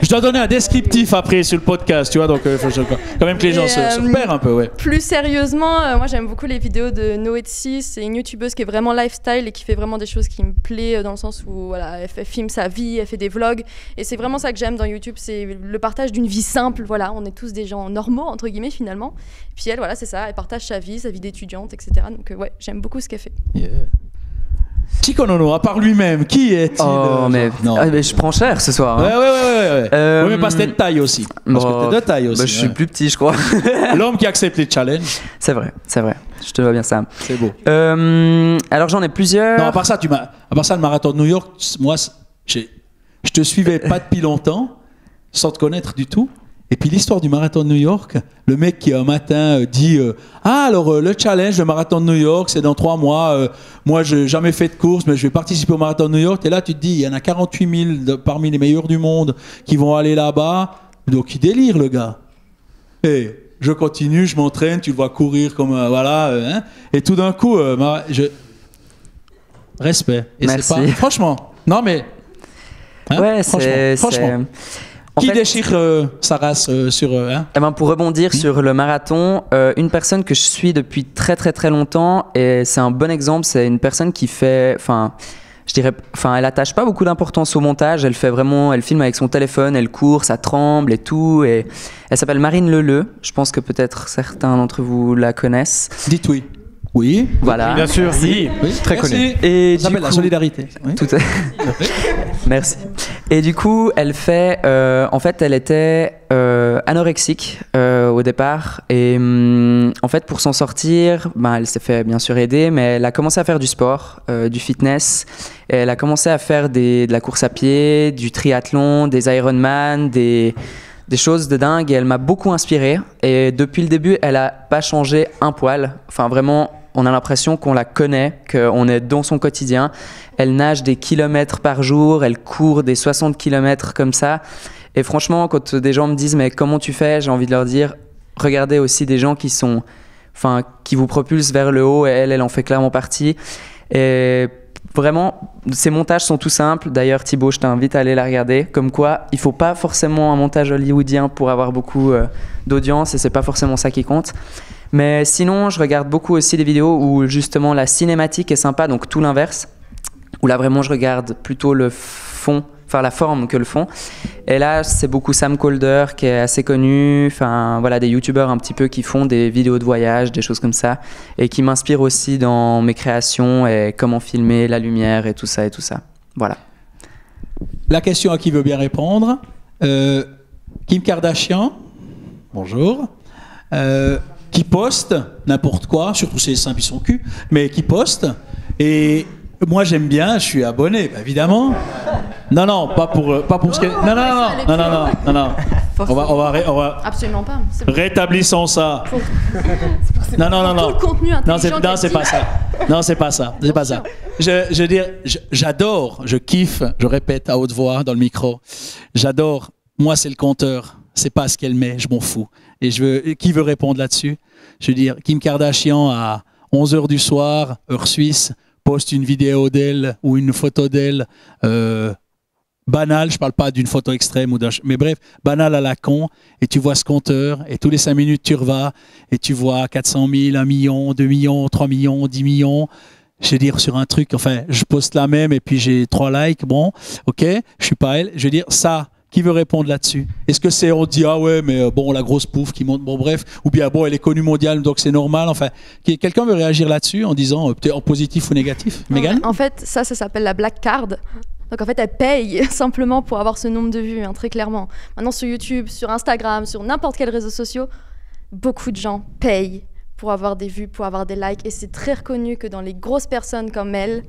Je dois donner un descriptif après sur le podcast, tu vois, donc il faut quand même que les gens se repèrent un peu, ouais. Plus sérieusement, moi j'aime beaucoup les vidéos de Noetsi, c'est une youtubeuse qui est vraiment lifestyle et qui fait vraiment des choses qui me plaisent dans le sens où voilà, elle filme sa vie, elle fait des vlogs et c'est vraiment ça que j'aime dans YouTube, c'est le partage d'une vie simple, voilà, on est tous des gens normaux entre guillemets finalement. Et puis elle, voilà, c'est ça, elle partage sa vie d'étudiante, etc. Donc ouais, j'aime beaucoup ce qu'elle fait. Yeah. Chico Nono, à part lui-même, qui est-il? Mais je prends cher ce soir. Hein. Ouais. Oui, mais parce que t'es de taille aussi. Parce que t'es de taille aussi. Je suis plus petit, je crois. L'homme qui accepte les challenges. C'est vrai. Je te vois bien ça. C'est beau. Alors j'en ai plusieurs. Non, à part ça, le marathon de New York, moi, je te suivais pas depuis longtemps, sans te connaître du tout. Et puis l'histoire du marathon de New York, le mec qui un matin dit alors le challenge, le marathon de New York, c'est dans 3 mois. Moi, je n'ai jamais fait de course, mais je vais participer au marathon de New York. Et là, tu te dis, il y en a 48 000 parmi les meilleurs du monde qui vont aller là-bas. Donc, il délire, le gars. Et je continue, je m'entraîne, tu le vois courir comme et tout d'un coup, respect. Et merci. Franchement, non mais. Ouais, franchement. Qui déchire sa race sur... Pour rebondir sur le marathon, une personne que je suis depuis très très très longtemps, et c'est un bon exemple, c'est une personne qui fait... elle attache pas beaucoup d'importance au montage, elle filme avec son téléphone, elle court, ça tremble et tout, et elle s'appelle Marine Leleu, je pense que peut-être certains d'entre vous la connaissent. Dites oui. Oui, voilà. Bien sûr, oui, très connu. Et ça s'appelle la solidarité. Oui. Tout à... Merci. Et du coup, elle fait, elle était anorexique au départ, et en fait, pour s'en sortir, elle s'est fait bien sûr aider, mais elle a commencé à faire du sport, du fitness, et elle a commencé à faire de la course à pied, du triathlon, des Ironman, des choses de dingue, et elle m'a beaucoup inspiré. Et depuis le début, elle a pas changé un poil. Enfin, vraiment, on a l'impression qu'on la connaît, qu'on est dans son quotidien. Elle nage des kilomètres par jour, elle court des 60 kilomètres comme ça. Et franchement, quand des gens me disent « mais comment tu fais ?» j'ai envie de leur dire « regardez aussi des gens qui vous propulsent vers le haut, et elle en fait clairement partie. » Et vraiment, ces montages sont tout simples. D'ailleurs, Thibaut, je t'invite à aller la regarder. Comme quoi, il ne faut pas forcément un montage hollywoodien pour avoir beaucoup d'audience, et ce n'est pas forcément ça qui compte. Mais sinon, je regarde beaucoup aussi des vidéos où justement la cinématique est sympa, donc tout l'inverse. Où là, vraiment, je regarde plutôt le fond, la forme que le fond. Et là, c'est beaucoup Sam Calder qui est assez connu. Des youtubeurs un petit peu qui font des vidéos de voyage, des choses comme ça, et qui m'inspirent aussi dans mes créations et comment filmer la lumière et tout ça. Voilà. La question à qui veut bien répondre. Kim Kardashian, bonjour, qui poste n'importe quoi, surtout ses seins puis son cul, mais qui poste. Et moi j'aime bien, je suis abonné, bah, évidemment. Non, pas pour ce qu'elle. Non. On va. Absolument pas. Rétablissons ça. Non. Tout le contenu intelligent. Non, c'est pas ça. Non, c'est pas ça. C'est pas ça. Je veux dire, j'adore, je kiffe, je répète à haute voix dans le micro. J'adore. Moi, c'est le compteur. C'est pas ce qu'elle met, je m'en fous. Et qui veut répondre là-dessus? Je veux dire, Kim Kardashian à 11h du soir, heure suisse, poste une vidéo d'elle ou une photo d'elle banale, je parle pas d'une photo extrême ou mais bref, banale à la con, et tu vois ce compteur, et tous les 5 minutes tu revas, et tu vois 400 000, 1 million, 2 millions, 3 millions, 10 millions. Je veux dire, sur un truc, enfin, je poste la même et puis j'ai 3 likes, bon, ok, je suis pas elle. Je veux dire, ça, qui veut répondre là-dessus? Est-ce que c'est, on dit, ah ouais, mais bon, la grosse pouffe qui monte, bon, bref, ou bien, bon, elle est connue mondiale, donc c'est normal, enfin, quelqu'un veut réagir là-dessus en disant, peut-être en positif ou négatif? Mégane? En fait, ça s'appelle la black card. Donc en fait, elle paye simplement pour avoir ce nombre de vues, hein, très clairement. Maintenant, sur YouTube, sur Instagram, sur n'importe quel réseau social, beaucoup de gens payent pour avoir des vues, pour avoir des likes. Et c'est très reconnu que dans les grosses personnes comme elle,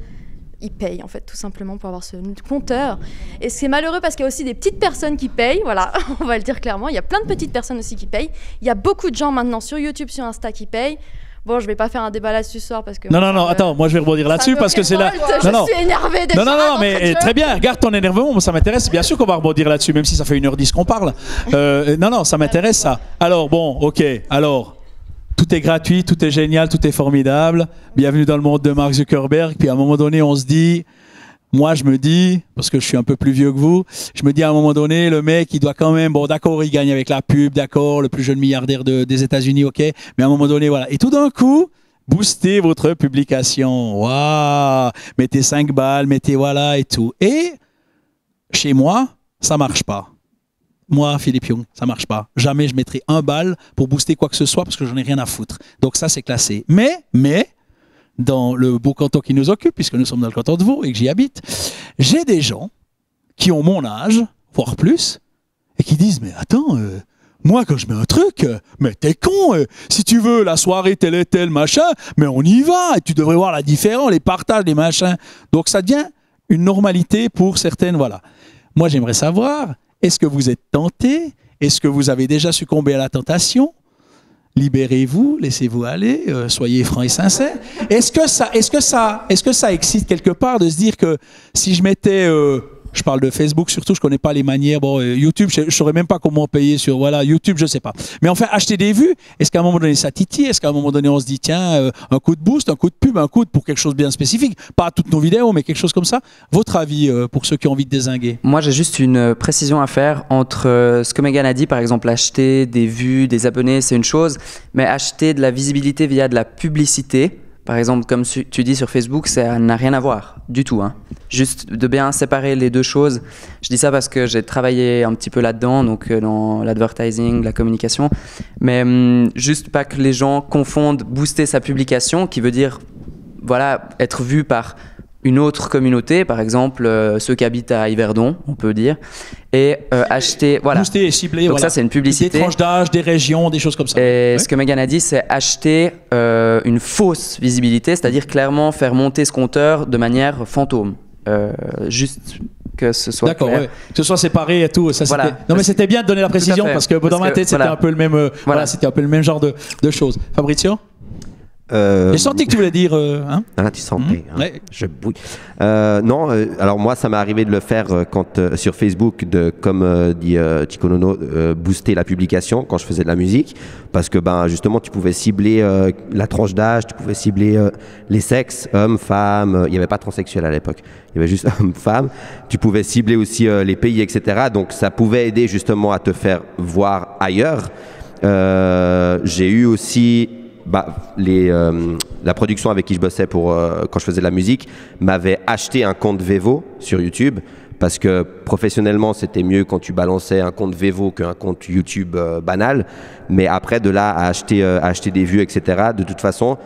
ils payent en fait tout simplement pour avoir ce compteur. Et c'est malheureux parce qu'il y a aussi des petites personnes qui payent, voilà, on va le dire clairement. Il y a plein de petites personnes aussi qui payent. Il y a beaucoup de gens maintenant sur YouTube, sur Insta qui payent. Bon, je vais pas faire un débat là-dessus ce soir parce que... Non, attends, moi je vais rebondir là-dessus parce que c'est là... Je suis énervée déjà. Non, mais très bien, regarde ton énervement, moi, ça m'intéresse. Bien sûr qu'on va rebondir là-dessus, même si ça fait 1h10 qu'on parle. Non, ça m'intéresse ça. Alors, bon, ok, alors, tout est gratuit, tout est génial, tout est formidable. Bienvenue dans le monde de Mark Zuckerberg. Puis à un moment donné, on se dit... Moi, je me dis, parce que je suis un peu plus vieux que vous, je me dis à un moment donné, le mec, il doit quand même, bon, d'accord, il gagne avec la pub, d'accord, le plus jeune milliardaire des États-Unis, ok, mais à un moment donné, voilà. Et tout d'un coup, boostez votre publication. Waouh, mettez 5 balles, mettez voilà et tout. Et chez moi, ça marche pas. Moi, Philippe Young, ça marche pas. Jamais je mettrai 1 balle pour booster quoi que ce soit parce que j'en ai rien à foutre. Donc ça, c'est classé. Mais, dans le beau canton qui nous occupe, puisque nous sommes dans le canton de Vaud et que j'y habite, j'ai des gens qui ont mon âge, voire plus, et qui disent, mais attends, moi quand je mets un truc, mais t'es con, si tu veux la soirée telle et telle, machin, mais on y va, et tu devrais voir la différence, les partages, les machins. Donc ça devient une normalité pour certaines, voilà. Moi j'aimerais savoir, est-ce que vous êtes tenté? Est-ce que vous avez déjà succombé à la tentation? Libérez-vous, laissez-vous aller, soyez francs et sincères. Est-ce que ça excite quelque part de se dire que si je mettais, je parle de Facebook surtout, je connais pas les manières, bon, YouTube, je saurais même pas comment payer sur, voilà, YouTube, je sais pas. Mais enfin, acheter des vues, est-ce qu'à un moment donné ça titille? Est-ce qu'à un moment donné on se dit, tiens, un coup de boost, un coup de pub, un coup de pour quelque chose de bien spécifique, pas toutes nos vidéos, mais quelque chose comme ça? Votre avis pour ceux qui ont envie de dézinguer? Moi, j'ai juste une précision à faire entre ce que Mégane a dit, par exemple, acheter des vues, des abonnés, c'est une chose, mais acheter de la visibilité via de la publicité, par exemple, comme tu dis sur Facebook, ça n'a rien à voir du tout, hein. Juste de bien séparer les deux choses. Je dis ça parce que j'ai travaillé un petit peu là-dedans, donc dans l'advertising, la communication. Mais juste pas que les gens confondent booster sa publication, qui veut dire voilà, être vu par une autre communauté, par exemple ceux qui habitent à Yverdon, on peut dire, et acheter, voilà. Booster et cibler, donc voilà. Ça, c'est une publicité. Des tranches d'âge, des régions, des choses comme ça. Et ce que Mégane a dit, c'est acheter une fausse visibilité, c'est-à-dire clairement faire monter ce compteur de manière fantôme. Juste que ce soit d'accord, clair. ouais. Que ce soit séparé et tout. Ça, voilà. Non, mais c'était bien de donner la précision parce que dans ma tête, c'était un peu le même. Voilà, c'était un peu le même genre de choses. Fabrizio? J'ai senti que tu voulais dire. Hein? Ah, tu sentais. Ouais. Je bouille. Non, alors moi, ça m'est arrivé de le faire quand sur Facebook, comme dit Chico Nono, booster la publication quand je faisais de la musique, parce que ben justement, tu pouvais cibler la tranche d'âge, tu pouvais cibler les sexes, hommes, femmes. Il n'y avait pas transsexuel à l'époque. Il y avait juste hommes, femmes. Tu pouvais cibler aussi les pays, etc. Donc ça pouvait aider justement à te faire voir ailleurs. J'ai eu aussi la production avec qui je bossais quand je faisais de la musique m'avait acheté un compte Vevo sur YouTube parce que professionnellement c'était mieux quand tu balançais un compte Vevo qu'un compte YouTube banal, mais après de là à acheter des vues, etc. De toute façon,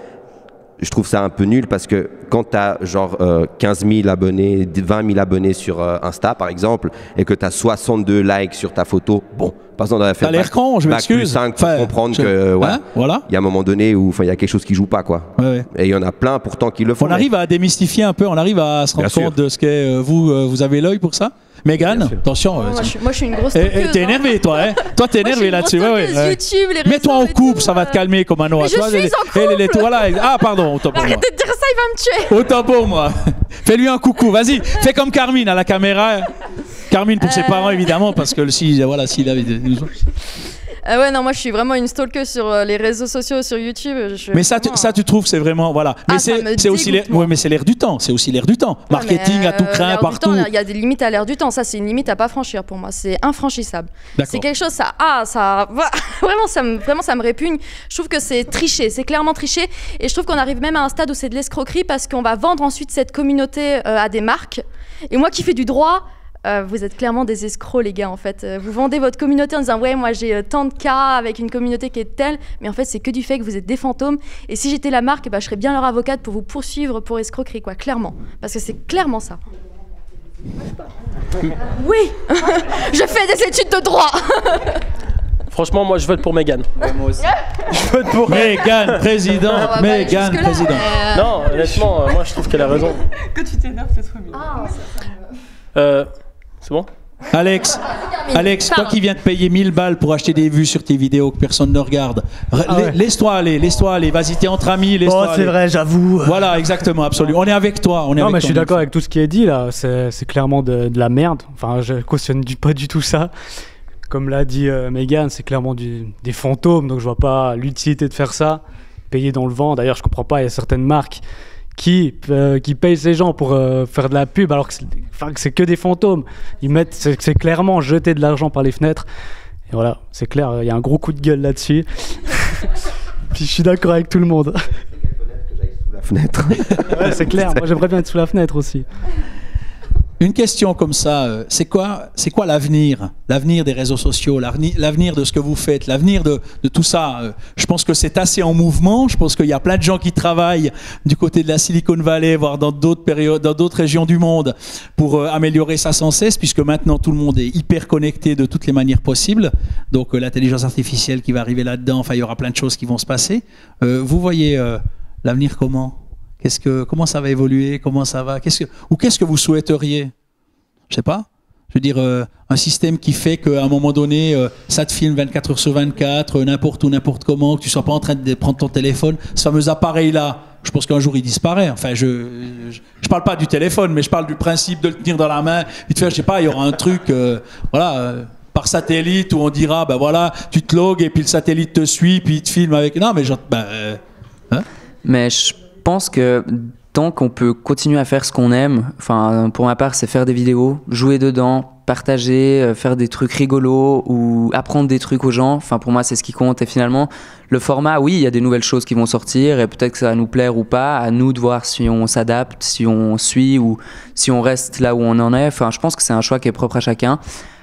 je trouve ça un peu nul parce que quand tu as genre 15 000 abonnés, 20 000 abonnés sur Insta par exemple, et que tu as 62 likes sur ta photo, bon, pas besoin d'avoir fait t'as l'air con, je m'excuse. 5 pour comprendre que voilà. Il y a un moment donné où il y a quelque chose qui joue pas, quoi. Ouais. Et il y en a plein pourtant qui le font. On arrive à démystifier un peu, on arrive à se rendre compte de ce qu'est vous avez l'œil pour ça. Mégane, attention. Moi, je suis une grosse talkeuse. T'es énervé, toi, hein? Toi, t'es énervé là-dessus. YouTube, les réseaux. Mets-toi en couple, ça va te calmer comme un Noah. Je suis en couple. Voilà. Ah, pardon, autant pour moi. Arrêtez de dire ça, il va me tuer. Autant pour moi. Fais-lui un coucou, vas-y. Fais comme Carmine à la caméra. Carmine pour ses parents, évidemment, parce que s'il avait... Ouais, non, moi je suis vraiment une stalkeuse sur les réseaux sociaux, sur YouTube. Mais ça, tu trouves, c'est vraiment, voilà. Mais c'est aussi mais c'est l'air du temps. C'est aussi l'air du temps. Marketing à tout craint partout. Il y a des limites à l'air du temps. Ça, c'est une limite à pas franchir pour moi. C'est infranchissable. C'est quelque chose. Vraiment, ça me répugne. Je trouve que c'est triché. C'est clairement triché. Et je trouve qu'on arrive même à un stade où c'est de l'escroquerie parce qu'on va vendre ensuite cette communauté à des marques. Et moi qui fais du droit. Vous êtes clairement des escrocs, les gars, en fait. Vous vendez votre communauté en disant ouais, moi j'ai tant de cas avec une communauté qui est telle, mais en fait c'est que du fait que vous êtes des fantômes. Et si j'étais la marque, je serais bien leur avocate pour vous poursuivre pour escroquerie, quoi, clairement. Parce que c'est clairement ça. Oui. Je fais des études de droit. Franchement, moi je vote pour Mégane. Ouais, moi aussi. Je vote pour Mégane, président. Mégane, président. Non, honnêtement, moi je trouve qu'elle a raison. Quand tu t'énerves, c'est trop bien. C'est bon? Alex, toi qui viens de payer 1000 balles pour acheter des vues sur tes vidéos que personne ne regarde, laisse-toi aller, vas-y, t'es entre amis, laisse-toi aller. C'est vrai, j'avoue. Voilà, exactement, absolument. On est avec toi. Non, mais je suis d'accord avec tout ce qui est dit là, c'est clairement de la merde. Enfin, je cautionne pas du tout ça. Comme l'a dit Mégane, c'est clairement des fantômes, donc je vois pas l'utilité de faire ça. Payer dans le vent, d'ailleurs, je comprends pas, il y a certaines marques qui payent ces gens pour faire de la pub alors que c'est que des fantômes. C'est clairement jeter de l'argent par les fenêtres. Et voilà, c'est clair, il y a un gros coup de gueule là-dessus. Puis je suis d'accord avec tout le monde. Sous la fenêtre. Ouais, c'est clair, moi j'aimerais bien être sous la fenêtre aussi. Une question comme ça, c'est quoi l'avenir des réseaux sociaux, l'avenir de ce que vous faites, l'avenir de tout ça? Je pense que c'est assez en mouvement. Je pense qu'il y a plein de gens qui travaillent du côté de la Silicon Valley, voire dans d'autres régions du monde, pour améliorer ça sans cesse, puisque maintenant tout le monde est hyper connecté de toutes les manières possibles. Donc l'intelligence artificielle qui va arriver là-dedans, il y aura plein de choses qui vont se passer. Vous voyez l'avenir comment? Comment ça va évoluer? Comment ça va? Qu'est-ce que vous souhaiteriez? Je sais pas. Je veux dire, un système qui fait qu'à un moment donné, ça te filme 24 heures sur 24, n'importe où, n'importe comment, que tu sois pas en train de prendre ton téléphone. Ce fameux appareil-là, je pense qu'un jour il disparaît. Enfin, je parle pas du téléphone, mais je parle du principe de le tenir dans la main. Puis de faire, je sais pas, il y aura un truc, par satellite où on dira, tu te logs et puis le satellite te suit, puis il te filme avec. Non, mais Mais je pense que tant qu'on peut continuer à faire ce qu'on aime, enfin pour ma part c'est faire des vidéos, jouer dedans, partager, faire des trucs rigolos ou apprendre des trucs aux gens, enfin pour moi c'est ce qui compte. Et finalement le format, oui il y a des nouvelles choses qui vont sortir et peut-être que ça va nous plaire ou pas, à nous de voir si on s'adapte, si on suit ou si on reste là où on en est. Enfin je pense que c'est un choix qui est propre à chacun.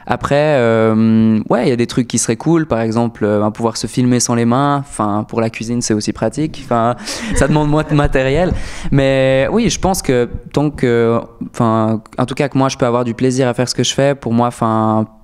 Après, il y a des trucs qui seraient cool, par exemple, pouvoir se filmer sans les mains. Enfin, pour la cuisine, c'est aussi pratique. Enfin, ça demande moins de matériel. Mais oui, je pense que tant que, en tout cas que moi, je peux avoir du plaisir à faire ce que je fais. Pour moi,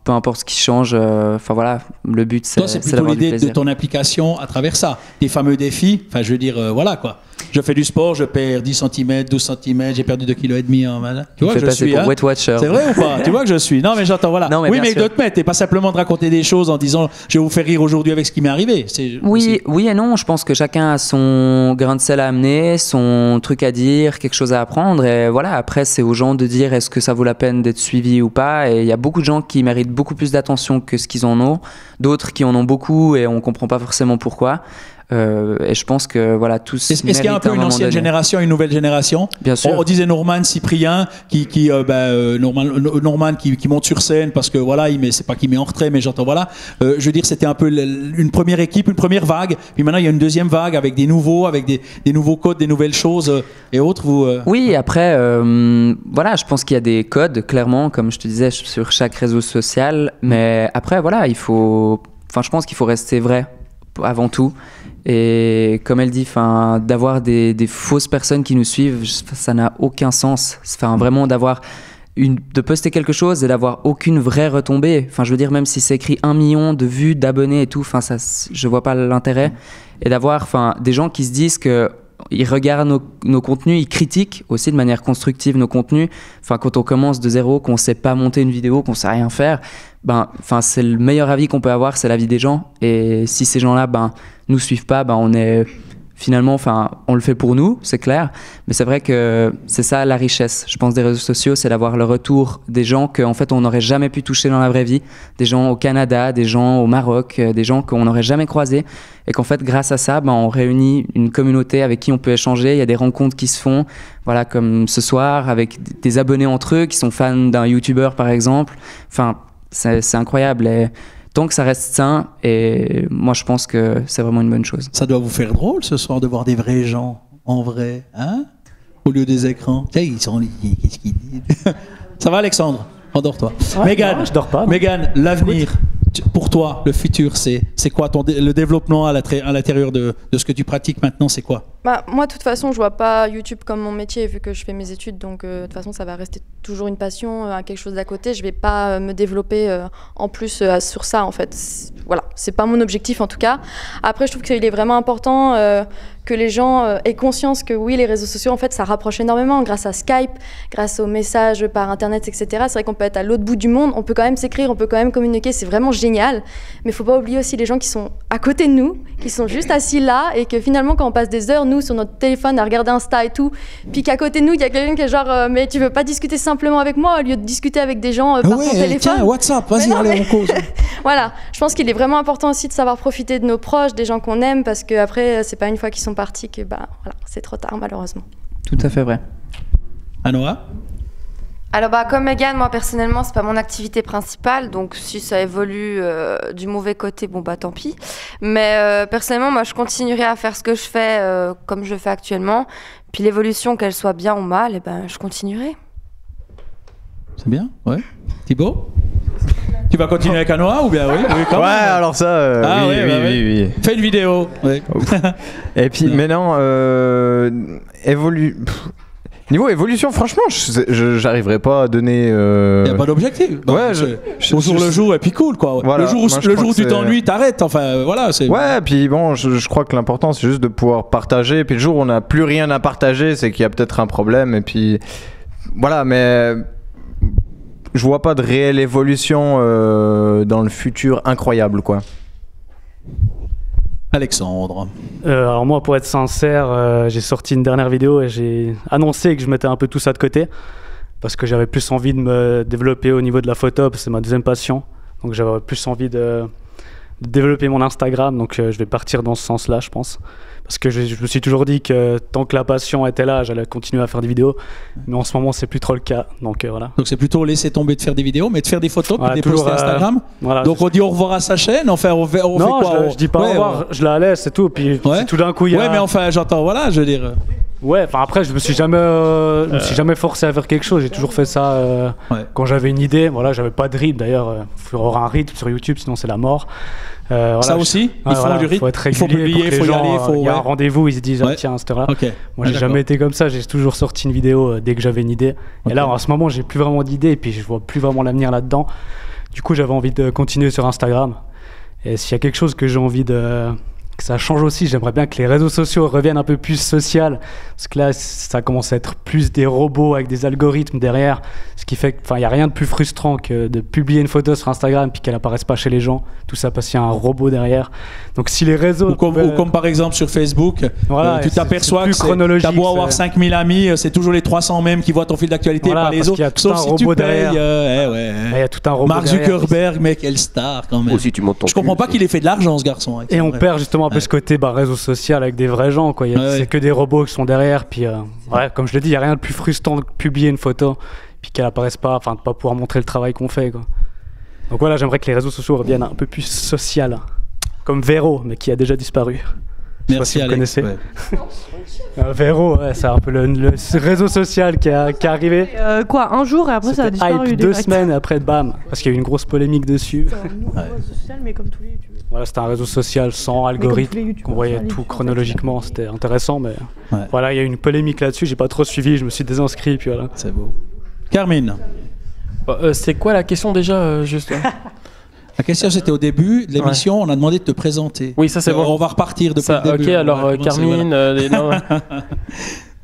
peu importe ce qui change, le but, c'est d'avoir du plaisir. Toi, c'est plutôt l'idée de ton implication à travers ça, tes fameux défis. Enfin, je veux dire, voilà quoi. Je fais du sport, je perds 10 cm, 12 cm, j'ai perdu 2,5 kg en mal. Tu vois que je suis. Hein? Wet Watcher. C'est vrai ou pas? Tu vois que je suis. Non, mais j'entends, voilà. Non, mais oui, mais d'autres mettre, et pas simplement de raconter des choses en disant je vais vous faire rire aujourd'hui avec ce qui m'est arrivé. Oui et non. Je pense que chacun a son grain de sel à amener, son truc à dire, quelque chose à apprendre. Et voilà, après, c'est aux gens de dire est-ce que ça vaut la peine d'être suivi ou pas. Et il y a beaucoup de gens qui méritent beaucoup plus d'attention que ce qu'ils en ont. D'autres qui en ont beaucoup et on comprend pas forcément pourquoi. Et je pense que voilà, tous. Est-ce qu'il y a un peu une ancienne génération, une nouvelle génération? Bien sûr. On disait Norman, Cyprien, Norman qui monte sur scène parce que voilà, c'est pas qu'il met en retrait, mais j'entends voilà. Je veux dire, c'était un peu une première équipe, une première vague. Puis maintenant, il y a une deuxième vague avec des nouveaux codes, des nouvelles choses et autres. Oui, après, je pense qu'il y a des codes, clairement, comme je te disais, sur chaque réseau social. Mais après, voilà, je pense qu'il faut rester vrai avant tout Et comme elle dit, d'avoir des fausses personnes qui nous suivent, ça n'a aucun sens. Vraiment de poster quelque chose et d'avoir aucune vraie retombée. Je veux dire, même si c'est écrit 1 million de vues, d'abonnés et tout, je vois pas l'intérêt. Et d'avoir des gens qui se disent qu'ils regardent nos contenus, ils critiquent aussi de manière constructive nos contenus. Quand on commence de zéro, qu'on sait pas monter une vidéo, qu'on sait rien faire, c'est le meilleur avis qu'on peut avoir, c'est l'avis des gens. Et si ces gens-là nous suivent pas, on est finalement, on le fait pour nous, c'est clair, mais c'est vrai que c'est ça la richesse, je pense, des réseaux sociaux, c'est d'avoir le retour des gens qu'en fait on n'aurait jamais pu toucher dans la vraie vie, des gens au Canada, des gens au Maroc, des gens qu'on n'aurait jamais croisés, et qu'en fait grâce à ça, on réunit une communauté avec qui on peut échanger, il y a des rencontres qui se font, voilà, comme ce soir, avec des abonnés entre eux qui sont fans d'un YouTuber par exemple, c'est incroyable. Et tant que ça reste sain, et moi je pense que c'est vraiment une bonne chose. Ça doit vous faire drôle ce soir de voir des vrais gens en vrai, hein, au lieu des écrans. Tiens, qu'est-ce qu'ils disent? Ça va Alexandre? Endors-toi. Ouais, Mégane, non, je dors pas. Mégane, l'avenir, pour toi, le futur, c'est quoi le développement à l'intérieur de ce que tu pratiques maintenant, c'est quoi? Moi, de toute façon, je vois pas YouTube comme mon métier vu que je fais mes études. Donc, de toute façon, ça va rester toujours une passion, quelque chose d'à côté. Je vais pas me développer en plus sur ça, en fait. Voilà, c'est pas mon objectif en tout cas. Après, je trouve qu'il est vraiment important que les gens aient conscience que oui, les réseaux sociaux, en fait, ça rapproche énormément grâce à Skype, grâce aux messages par Internet, etc. C'est vrai qu'on peut être à l'autre bout du monde, on peut quand même s'écrire, on peut quand même communiquer, c'est vraiment génial. Mais il faut pas oublier aussi les gens qui sont à côté de nous, qui sont juste assis là, et que finalement, quand on passe des heures, nous, sur notre téléphone, à regarder Insta et tout, puis qu'à côté de nous, il y a quelqu'un qui est genre, mais tu veux pas discuter simplement avec moi au lieu de discuter avec des gens par ton téléphone. Tiens, WhatsApp, vas-y, allez, on cause. Voilà, je pense qu'il est vraiment important aussi de savoir profiter de nos proches, des gens qu'on aime, parce qu'après, c'est pas une fois qu'ils sont partis que voilà, c'est trop tard, malheureusement. Tout à fait vrai. Anoa? Alors comme Mégane, moi personnellement c'est pas mon activité principale, donc si ça évolue du mauvais côté, tant pis. Mais personnellement moi je continuerai à faire ce que je fais comme je fais actuellement. Puis l'évolution, qu'elle soit bien ou mal, je continuerai. C'est bien, ouais. Thibaut? Tu vas continuer avec Anoa ou bien oui, quand même. Alors ça, oui. Fais une vidéo. Ouais. Et puis maintenant, niveau évolution, franchement, j'arriverai pas à donner. Il n'y a pas d'objectif. Au jour le jour et puis cool quoi. Voilà, le jour où tu t'ennuies, t'arrêtes. Enfin voilà. Ouais, puis je crois que l'important c'est juste de pouvoir partager. Et puis le jour où on n'a plus rien à partager, c'est qu'il y a peut-être un problème. Et puis voilà, mais je vois pas de réelle évolution dans le futur incroyable quoi. Alexandre. Alors moi, pour être sincère, j'ai sorti une dernière vidéo et j'ai annoncé que je mettais un peu tout ça de côté parce que j'avais plus envie de me développer au niveau de la photo, c'est ma deuxième passion. Donc j'avais plus envie de développer mon Instagram, donc je vais partir dans ce sens-là, je pense. Parce que je me suis toujours dit que tant que la passion était là, j'allais continuer à faire des vidéos. Mais en ce moment, c'est plus trop le cas. Donc voilà. Donc c'est plutôt laisser tomber de faire des vidéos, mais de faire des photos, puis de les toujours, poster Instagram. Voilà, donc on dit au revoir à sa chaîne, enfin on fait quoi? Je dis pas au revoir, je la laisse, c'est tout. Puis si tout d'un coup il y a... Ouais, mais enfin j'entends, voilà, je veux dire. Ouais, enfin après je me suis jamais forcé à faire quelque chose. J'ai toujours fait ça quand j'avais une idée. Voilà, j'avais pas de rythme d'ailleurs. Il faut avoir un rythme sur YouTube, sinon c'est la mort. Voilà, ça aussi, il faut du rythme, faut être régulier, il faut y aller, il y a un rendez-vous, ils se disent tiens, cette heure-là. Okay. Moi j'ai jamais été comme ça, j'ai toujours sorti une vidéo dès que j'avais une idée. Et là en ce moment j'ai plus vraiment d'idées et puis je vois plus vraiment l'avenir là-dedans. Du coup j'avais envie de continuer sur Instagram. Et s'il y a quelque chose que j'ai envie que ça change aussi, j'aimerais bien que les réseaux sociaux reviennent un peu plus social, parce que là ça commence à être plus des robots avec des algorithmes derrière, ce qui fait qu'il n'y a rien de plus frustrant que de publier une photo sur Instagram puis qu'elle apparaisse pas chez les gens, tout ça parce qu'il y a un robot derrière. Donc si les réseaux... Ou comme par exemple sur Facebook, voilà, tu t'aperçois que t'as beau avoir 5000 amis, c'est toujours les 300 mêmes qui voient ton fil d'actualité, voilà, pas les autres, sauf si tu payes. Il y a tout un robot Mark Zuckerberg, mais quelle star quand même. Aussi, tu montes ton Je comprends pas qu'il ait fait de l'argent ce garçon. Et on perd justement un peu ce côté réseau social avec des vrais gens quoi. C'est que des robots qui sont derrière, puis comme je l'ai dit, il n'y a rien de plus frustrant de publier une photo puis qu'elle apparaisse pas, enfin de pas pouvoir montrer le travail qu'on fait quoi. Donc voilà, j'aimerais que les réseaux sociaux reviennent un peu plus social, comme Vero, mais qui a déjà disparu. Merci, si vous connaissez. Ouais. Vero, c'est un peu le réseau social qui est arrivé. Un jour et après ça a disparu. Hype 2 semaines après, bam, parce qu'il y a eu une grosse polémique dessus. C'est un nouveau réseau social, mais comme tous les youtubeurs. Voilà, c'était un réseau social sans algorithme, qu'on voyait tout chronologiquement, c'était intéressant, mais voilà, il y a eu une polémique là-dessus, j'ai pas trop suivi, je me suis désinscrit, puis voilà. C'est beau. Carmine. C'est quoi la question déjà, juste La question, c'était au début de l'émission, on a demandé de te présenter. Oui, ça c'est bon. On va repartir depuis le début. Ok, alors Carmine,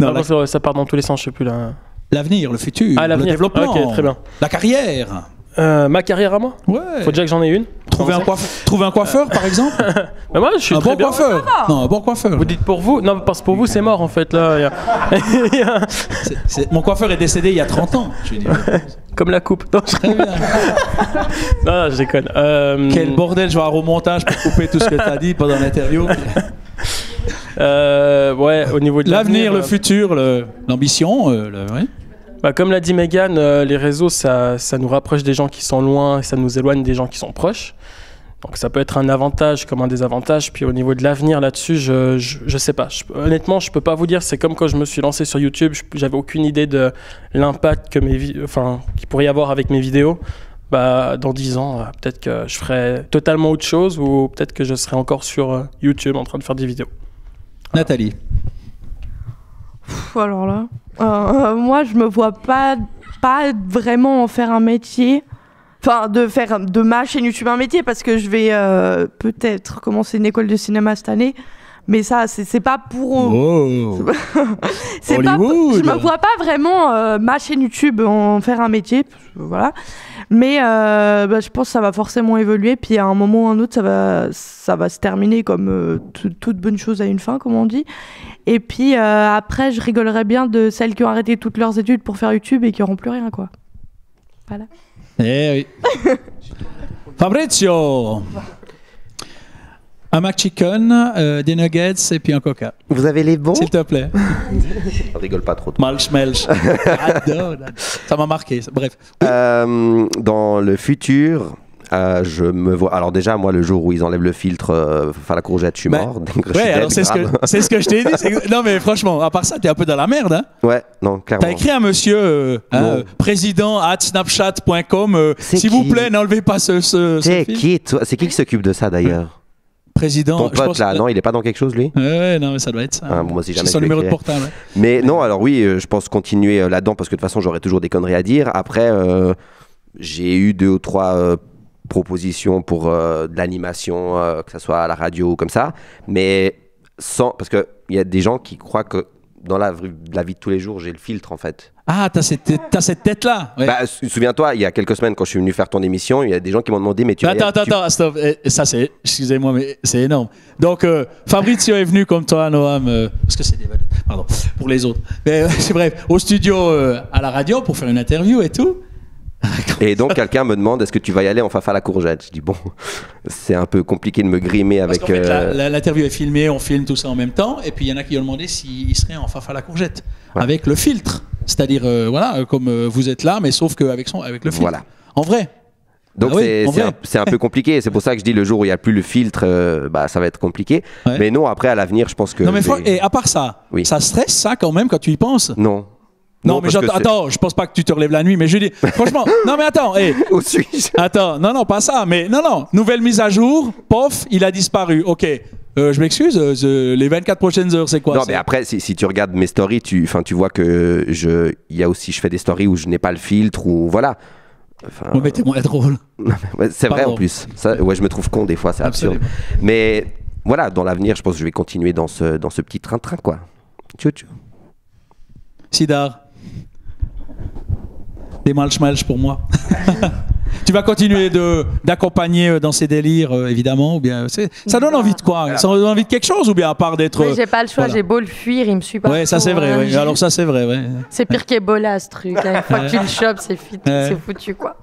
non, ça part dans tous les sens, je sais plus là. L'avenir, le futur, le développement, très bien. La carrière. Ma carrière à moi ? Ouais. Faut déjà que j'en ai une. Trouver un coiffeur, par exemple. Mais moi, je suis très bon coiffeur. Non, un bon coiffeur. Vous dites pour vous ? Non, parce que pour vous, c'est mort en fait là. Mon coiffeur est décédé il y a 30 ans. Je veux dire. Comme la coupe. Non, très bien. Non, je déconne. Quel bordel, je vais avoir au montage pour couper tout ce que tu as dit pendant l'interview. Ouais, au niveau de l'avenir, le futur, l'ambition, oui. Bah, comme l'a dit Mégane, les réseaux, ça nous rapproche des gens qui sont loin et ça nous éloigne des gens qui sont proches. Donc ça peut être un avantage comme un désavantage. Puis au niveau de l'avenir là-dessus, je sais pas. Honnêtement, je peux pas vous dire. C'est comme quand je me suis lancé sur YouTube, j'avais aucune idée de l'impact que qu'il pourrait y avoir avec mes vidéos. Bah, dans 10 ans, peut-être que je ferai totalement autre chose ou peut-être que je serai encore sur YouTube en train de faire des vidéos. Nathalie. Alors là, moi je me vois pas vraiment en faire un métier, enfin de faire de ma chaîne YouTube un métier, parce que je vais peut-être commencer une école de cinéma cette année, mais ça c'est pas pour c'est pas, je me vois pas vraiment ma chaîne YouTube en faire un métier, voilà. Mais je pense que ça va forcément évoluer, puis à un moment ou un autre ça va se terminer, comme toute bonne chose a une fin, comme on dit. Et puis après, je rigolerais bien de celles qui ont arrêté toutes leurs études pour faire YouTube et qui n'auront plus rien, quoi. Voilà. Eh oui. Fabrizio. Un McChicken, des nuggets et puis un coca. Vous avez les bons ? S'il te plaît. On rigole pas trop. Malch. Ça m'a marqué. Bref. Dans le futur, je me vois. Alors déjà, moi, le jour où ils enlèvent le filtre, la courgette, je suis mort. Ouais, alors c'est ce que je t'ai dit. Non, mais franchement, à part ça, t'es un peu dans la merde. Hein. Ouais, non, clairement. T'as écrit à monsieur président@snapchat.com. S'il vous plaît, n'enlevez pas ce filtre. C'est qui s'occupe de ça d'ailleurs ? Président. Ton pote là, non, il est pas dans quelque chose lui ? Ouais, non, mais ça doit être ça. Moi, si jamais c'est son numéro de portable. Ouais. Mais non, alors oui, je pense continuer là-dedans parce que de toute façon, j'aurai toujours des conneries à dire. Après, j'ai eu 2 ou 3 propositions pour de l'animation, que ce soit à la radio ou comme ça, mais parce qu'il y a des gens qui croient que dans la vie de tous les jours, j'ai le filtre en fait. Ah, t'as cette tête-là. Ouais. Bah, souviens-toi, il y a quelques semaines, quand je suis venu faire ton émission, il y a des gens qui m'ont demandé, mais tu... Attends, stop. Ça, excusez-moi, mais c'est énorme. Donc, Fabrizio est venu comme toi, Noam, parce que c'est des vedettes, pardon, pour les autres. Mais c'est bref, au studio, à la radio, pour faire une interview et tout. Et donc, quelqu'un me demande, est-ce que tu vas y aller en Fafa la courgette ? Je dis, bon, c'est un peu compliqué de me grimer avec... Parce qu'en fait, l'interview est filmée, on filme tout ça en même temps, et puis il y en a qui ont demandé s'il serait en Fafa la courgette, avec le filtre. C'est-à-dire, voilà, comme vous êtes là, mais sauf qu'avec le filtre. Voilà. En vrai. Donc c'est un peu compliqué, c'est pour ça que je dis le jour où il n'y a plus le filtre, ça va être compliqué. Ouais. Mais non, après à l'avenir, je pense que... Non mais et à part ça, ça stresse ça quand même quand tu y penses ? Non. Non mais attends, je pense pas que tu te relèves la nuit, mais je dis, franchement, non mais attends, où suis-je ? Attends, non, pas ça, mais non, nouvelle mise à jour, pof, il a disparu, ok. Je m'excuse, les 24 prochaines heures, c'est quoi ? Non, mais après, si tu regardes mes stories, tu vois que je fais des stories où je n'ai pas le filtre, ou voilà. Enfin, mais t'es moins drôle. C'est vrai en plus. Ça, ouais, je me trouve con des fois, c'est absurde. Mais voilà, dans l'avenir, je pense que je vais continuer dans ce petit train-train, quoi. Tchou. Sidar. Des malch pour moi. Tu vas continuer d'accompagner dans ces délires, évidemment, ou bien ça donne envie de quoi ? Ça donne envie de quelque chose, ou bien à part d'être... Oui, j'ai pas le choix, j'ai beau le fuir, il me suit pas. Ouais, ça c'est vrai, ouais. Alors ça c'est vrai, ouais. C'est pire qu'Ebola ce truc, une fois que tu le chopes, c'est foutu, quoi.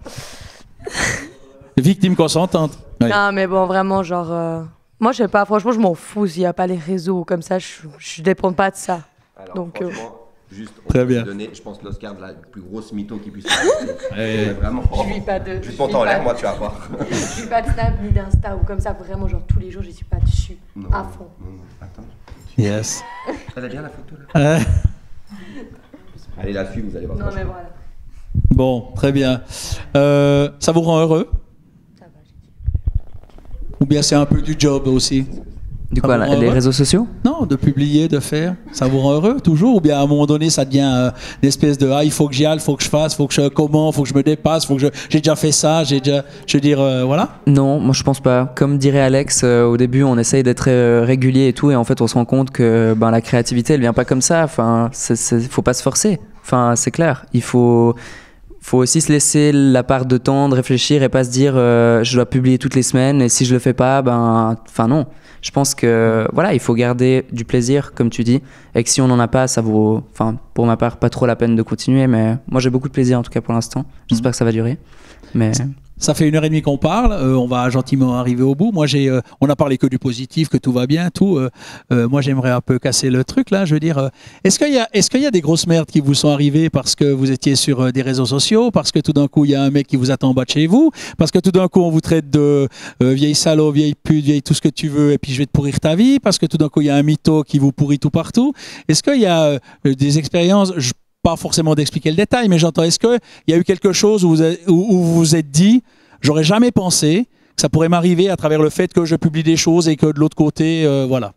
Victime consentante. Ouais. Non, mais bon, vraiment, genre... Moi, je sais pas, franchement, je m'en fous s'il y a pas les réseaux, comme ça, je dépends pas de ça. Alors, donc... Juste, très bien. Donner, je pense, l'Oscar de la plus grosse mytho qui puisse faire. Vraiment. Je vis pas de. Juste pour en l'air, moi, tu vas voir. Je suis pas de Snap ni d'Insta ou comme ça, vraiment, genre tous les jours, je suis pas dessus. Non, à fond. Non, attends. Yes. Elle a bien la photo là. Allez la suivre, vous allez voir. Non, mais voilà. Bon, très bien. Ça vous rend heureux ? Ça va, Ou bien c'est un peu du job aussi? Du coup, les réseaux sociaux? Non, de publier, de faire. Ça vous rend heureux toujours? Ou bien à un moment donné, ça devient une espèce de il faut que j'y aille, il faut que je fasse, il faut que je comment, il faut que je me dépasse, j'ai déjà fait ça, j'ai déjà. Je veux dire, voilà? Non, moi je pense pas. Comme dirait Alex, au début on essaye d'être régulier et tout, et en fait on se rend compte que la créativité elle vient pas comme ça. Enfin, faut pas se forcer. Enfin, c'est clair. Il faut aussi se laisser la part de temps de réfléchir et pas se dire je dois publier toutes les semaines et si je le fais pas, enfin non. Je pense que voilà, il faut garder du plaisir, comme tu dis, et que si on n'en a pas, ça vaut, enfin, pour ma part, pas trop la peine de continuer, mais moi j'ai beaucoup de plaisir en tout cas pour l'instant. J'espère que ça va durer. Mais... Ça fait 1h30 qu'on parle, on va gentiment arriver au bout. Moi, on a parlé que du positif, que tout va bien, tout. Moi, j'aimerais un peu casser le truc là. Je veux dire, est-ce qu'il y a des grosses merdes qui vous sont arrivées parce que vous étiez sur des réseaux sociaux, parce que tout d'un coup il y a un mec qui vous attend en bas de chez vous, parce que tout d'un coup on vous traite de vieille salaud, vieille pute, vieille tout ce que tu veux, et puis je vais te pourrir ta vie, parce que tout d'un coup il y a un mytho qui vous pourrit tout partout. Est-ce qu'il y a des expériences? Pas forcément d'expliquer le détail, mais j'entends, est-ce qu'il y a eu quelque chose où vous vous êtes dit, j'aurais jamais pensé que ça pourrait m'arriver à travers le fait que je publie des choses et que de l'autre côté, voilà.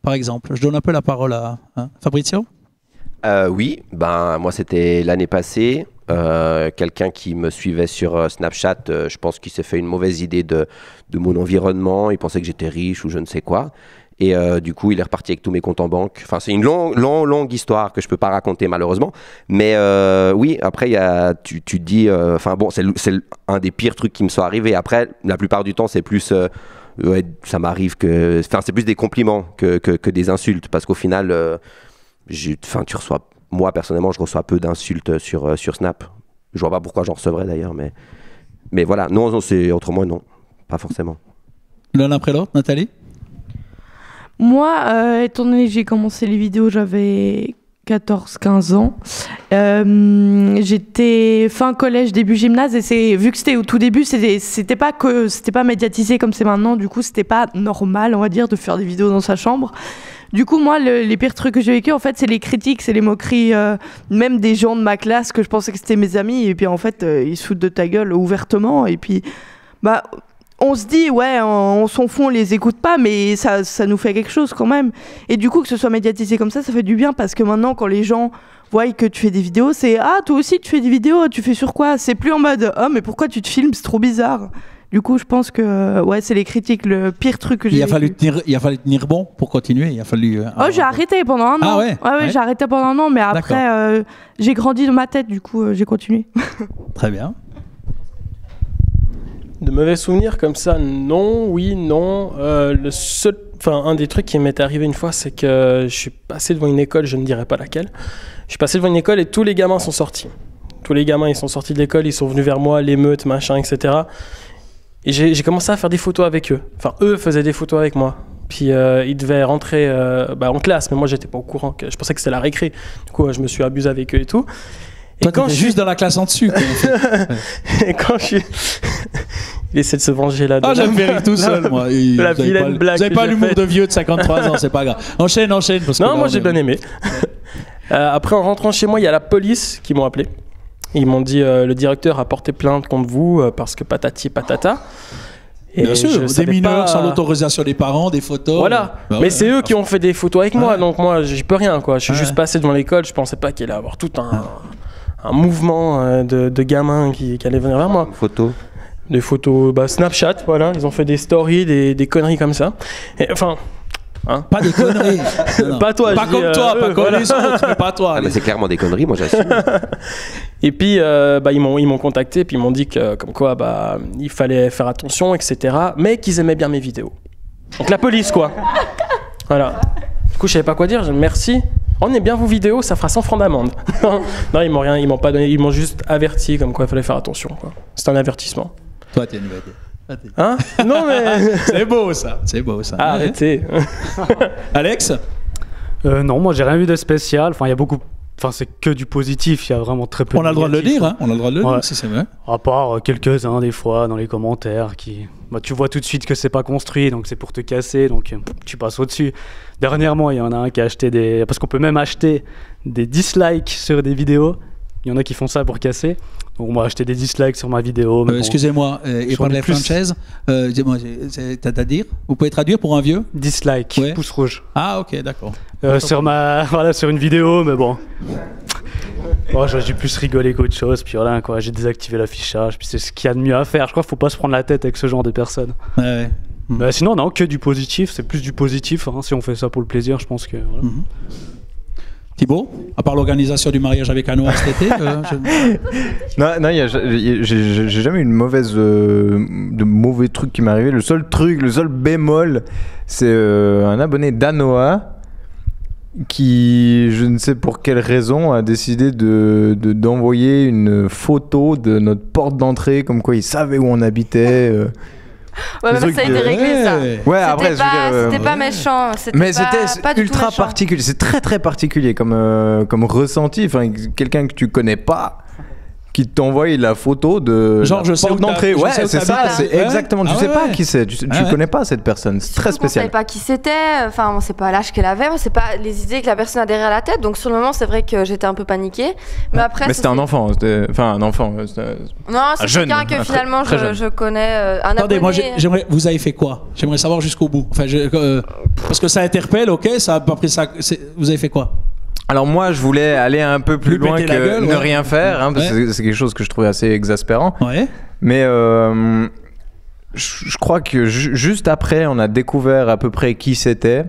Par exemple, je donne un peu la parole à Fabrizio. Oui, moi c'était l'année passée. Quelqu'un qui me suivait sur Snapchat, je pense qu'il s'est fait une mauvaise idée de mon environnement. Il pensait que j'étais riche ou je ne sais quoi. Et du coup, il est reparti avec tous mes comptes en banque. Enfin, c'est une longue histoire que je peux pas raconter malheureusement. Mais oui, après, tu te dis... c'est un des pires trucs qui me sont arrivés. Après, la plupart du temps, c'est plus... ça m'arrive que... Enfin, c'est plus des compliments que des insultes. Parce qu'au final, tu reçois... Moi, personnellement, je reçois peu d'insultes sur Snap. Je vois pas pourquoi j'en recevrais d'ailleurs. Mais voilà, non, c'est autrement, non. Pas forcément. L'un après l'autre, Nathalie? Moi, étant donné que j'ai commencé les vidéos, j'avais 14-15 ans. J'étais fin collège, début gymnase, et vu que c'était au tout début, c'était pas médiatisé comme c'est maintenant. Du coup, c'était pas normal, on va dire, de faire des vidéos dans sa chambre. Du coup, moi, les pires trucs que j'ai vécu, en fait, c'est les critiques, c'est les moqueries, même des gens de ma classe que je pensais que c'était mes amis, et puis en fait, ils se foutent de ta gueule ouvertement, et puis, on se dit, ouais, on s'en fout, on les écoute pas, mais ça nous fait quelque chose quand même. Et du coup, que ce soit médiatisé comme ça fait du bien, parce que maintenant, quand les gens voient que tu fais des vidéos, c'est « Ah, toi aussi, tu fais des vidéos, tu fais sur quoi ?» C'est plus en mode « Oh, mais pourquoi tu te filmes, c'est trop bizarre !» Du coup, je pense que ouais, c'est les critiques, le pire truc que j'ai vécu. Il a fallu tenir bon pour continuer. Il a fallu. J'ai arrêté pendant un an. Ah ouais, j'ai arrêté pendant un an, mais après, j'ai grandi dans ma tête, du coup, j'ai continué. Très bien. De mauvais souvenirs comme ça, non, oui, non. Un des trucs qui m'est arrivé une fois, c'est que je suis passé devant une école, je ne dirai pas laquelle. Je suis passé devant une école et tous les gamins sont sortis. Tous les gamins, ils sont sortis de l'école, ils sont venus vers moi, l'émeute, machin, etc. Et j'ai commencé à faire des photos avec eux. Enfin, eux faisaient des photos avec moi. Puis ils devaient rentrer en classe, mais moi, j'étais pas au courant. Je pensais que c'était la récré. Du coup, je me suis abusé avec eux et tout. Et toi, quand je suis juste dans la classe en dessus. Et quand je suis... Il essaie de se venger là. Ah, j'aime bien tout seul, moi. La vilaine blague. Vous n'avez pas l'humour de vieux de 53 ans, c'est pas grave. Enchaîne. Parce que non, moi j'ai bien aimé. Après, en rentrant chez moi, il y a la police qui m'ont appelé. Ils m'ont dit le directeur a porté plainte contre vous parce que patati patata. Et bien sûr, des mineurs sans l'autorisation des parents, des photos. Voilà, mais c'est eux qui ont fait des photos avec moi, donc moi j'y peux rien quoi. Je suis juste passé devant l'école, je pensais pas qu'il allait y avoir tout un mouvement de gamins qui allaient venir vers moi. Des photos Snapchat, voilà, ils ont fait des stories, des conneries comme ça. Et, enfin. Hein, pas des conneries. Non. Pas toi. Pas comme toi, pas comme les autres, mais pas toi. Ah, mais c'est clairement des conneries, moi j'assume. Et puis ils m'ont contacté, puis ils m'ont dit que comme quoi il fallait faire attention, etc. Mais qu'ils aimaient bien mes vidéos. Donc la police quoi. Voilà. Du coup je savais pas quoi dire. Merci. On aime bien vos vidéos, ça fera 100 francs d'amende. Non, ils m'ont rien, ils m'ont pas donné, ils m'ont juste averti comme quoi il fallait faire attention. C'est un avertissement. Toi t'es une vedette. Hein? Non mais c'est beau ça. Arrêtez. Alex? Non, moi j'ai rien vu de spécial. Enfin, il y a beaucoup. Enfin, c'est que du positif. Il y a vraiment très peu. On a le droit de le dire, hein. On a le droit de le dire, si c'est vrai. À part quelques-uns des fois dans les commentaires qui. Tu vois tout de suite que c'est pas construit, donc c'est pour te casser, donc tu passes au-dessus. Dernièrement, il y en a un qui a acheté parce qu'on peut même acheter des dislikes sur des vidéos. Il y en a qui font ça pour casser. On m'a acheté des dislikes sur ma vidéo. Mais bon, excusez-moi, et par les Françaises, dis-moi, t'as à dire? Vous pouvez traduire pour un vieux? Dislike, ouais. Pouce rouge. Ah ok, d'accord. Sur une vidéo, mais bon. Bon, j'ai dû plus rigoler qu'autre chose, puis voilà, quoi, j'ai désactivé l'affichage, puis c'est ce qu'il y a de mieux à faire. Je crois qu'il faut pas se prendre la tête avec ce genre de personnes. Ouais. Sinon, non, que du positif, c'est plus du positif, hein, si on fait ça pour le plaisir, je pense que... Voilà. Thibaut, à part l'organisation du mariage avec Anoa cet été Non, j'ai jamais eu de mauvais truc qui m'est arrivé. Le seul bémol, c'est un abonné d'Anoa qui, je ne sais pour quelle raison, a décidé d'envoyer une photo de notre porte d'entrée, comme quoi il savait où on habitait. Ouais, mais ça a été réglé, ça. Ouais, après, c'était pas méchant. Mais c'était ultra particulier. C'est très très particulier comme ressenti. Enfin, quelqu'un que tu connais pas qui t'envoie la photo de genre je sais porte d'entrée. Ouais, c'est ça. C'est exactement. Tu sais pas qui c'est. Tu connais pas cette personne. C'est très spécial. On savait pas qui c'était. Enfin, on sait pas l'âge qu'elle avait. On sait pas les idées que la personne a derrière la tête. Donc sur le moment, c'est vrai que j'étais un peu paniquée. Mais après. Mais c'était un enfant. Enfin, un enfant. Non, c'est quelqu'un que finalement je connais. Attendez, moi j'aimerais. Vous avez fait quoi? J'aimerais savoir jusqu'au bout. Enfin, parce que ça interpelle. Ok, ça a pas pris ça. Vous avez fait quoi? Alors moi, je voulais aller un peu plus loin que ne rien faire, hein, parce que c'est quelque chose que je trouvais assez exaspérant. Ouais. Mais je crois que juste après, on a découvert à peu près qui c'était.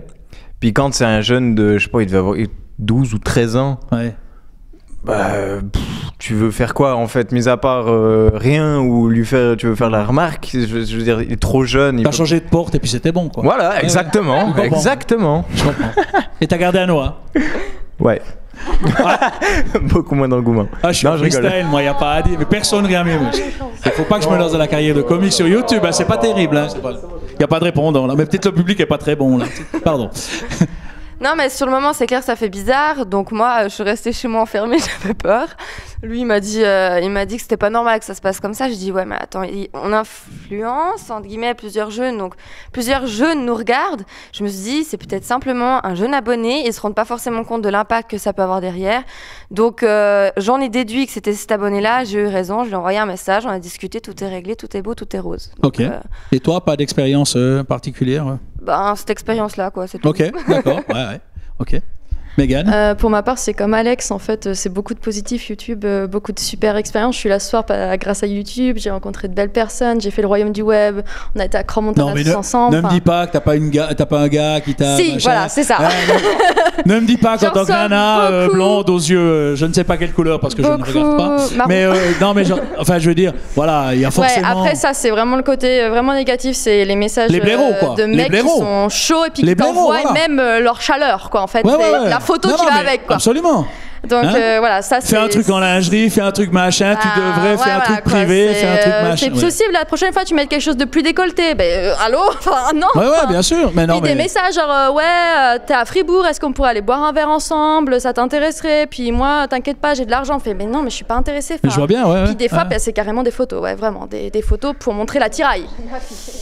Puis quand c'est un jeune de, je sais pas, il devait avoir 12 ou 13 ans. Ouais. Tu veux faire quoi en fait, mis à part rien, ou tu veux faire la remarque? Je veux dire, il est trop jeune. T'as changé de porte et puis c'était bon, quoi. Voilà, exactement, exactement. Je comprends. Et t'as gardé Anoa? Ouais. Beaucoup moins d'engouement. Ah, je suis freestyle, moi, il n'y a pas à dire. Mais personne ne rien mieux. Il ne faut pas que je me lance dans la carrière de comique sur YouTube. Hein, c'est pas terrible. Hein, il n'y a pas de répondant. Là. Mais peut-être le public n'est pas très bon. Là. Pardon. Non, mais sur le moment, c'est clair, ça fait bizarre. Donc moi, je suis restée chez moi enfermée, j'avais peur. Lui, il m'a dit que c'était pas normal que ça se passe comme ça. Je dis ouais, mais attends, on influence entre guillemets plusieurs jeunes, donc plusieurs jeunes nous regardent. Je me suis dit c'est peut-être simplement un jeune abonné. Ils se rendent pas forcément compte de l'impact que ça peut avoir derrière. Donc j'en ai déduit que c'était cet abonné-là. J'ai eu raison. Je lui ai envoyé un message. On a discuté. Tout est réglé, tout est beau, tout est rose. Donc, ok. Et toi, pas d'expérience particulière? Cette expérience-là, quoi. C'est tout. Ok, d'accord. Ouais. Ok. Mégane? Pour ma part, c'est comme Alex, en fait, c'est beaucoup de positif YouTube, beaucoup de super expériences. Je suis là ce soir grâce à YouTube, j'ai rencontré de belles personnes, j'ai fait le royaume du web, on a été à Crans-Montana tous ensemble. Ne me dis pas que t'as pas un gars qui t'a... Si, voilà, c'est ça. Ne me dis pas qu'en tant que nana blonde aux yeux, je ne sais pas quelle couleur parce que je ne regarde pas. Mais non, mais enfin, je veux dire, voilà, il y a forcément... Ouais, après ça, c'est vraiment le côté vraiment négatif, c'est les messages de mecs qui sont chauds et puis qui t'envoient même leur chaleur, quoi, en fait. La photo qui va avec, quoi. Absolument. Donc voilà, ça c'est... Fais un truc en lingerie, fais un truc machin, tu devrais faire un truc privé, fais un truc machin. C'est possible, la prochaine fois tu mets quelque chose de plus décolleté. Allô? Enfin, non. Ouais, bien sûr. Mais non, des messages genre, t'es à Fribourg, est-ce qu'on pourrait aller boire un verre ensemble? Ça t'intéresserait? Puis moi, t'inquiète pas, j'ai de l'argent. Mais non, mais je suis pas intéressée. Je vois bien, ouais. Puis des fois, c'est carrément des photos, vraiment, des photos pour montrer la tiraille.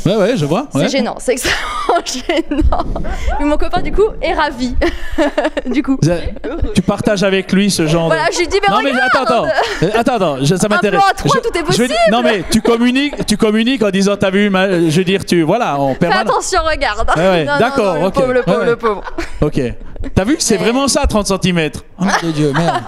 Ouais, je vois. C'est gênant, c'est extrêmement gênant. Mais mon copain, du coup, est ravi. Du coup. Tu partages avec lui ce genre voilà, je lui dis mais attends, ça m'intéresse. Tout est possible. Non mais tu communiques en disant t'as vu, je veux dire en permanence. Fais attention, regarde. Ouais, d'accord, ok. Le pauvre. Ok. T'as vu que c'est vraiment ça 30 cm. Oh mon Dieu, merde.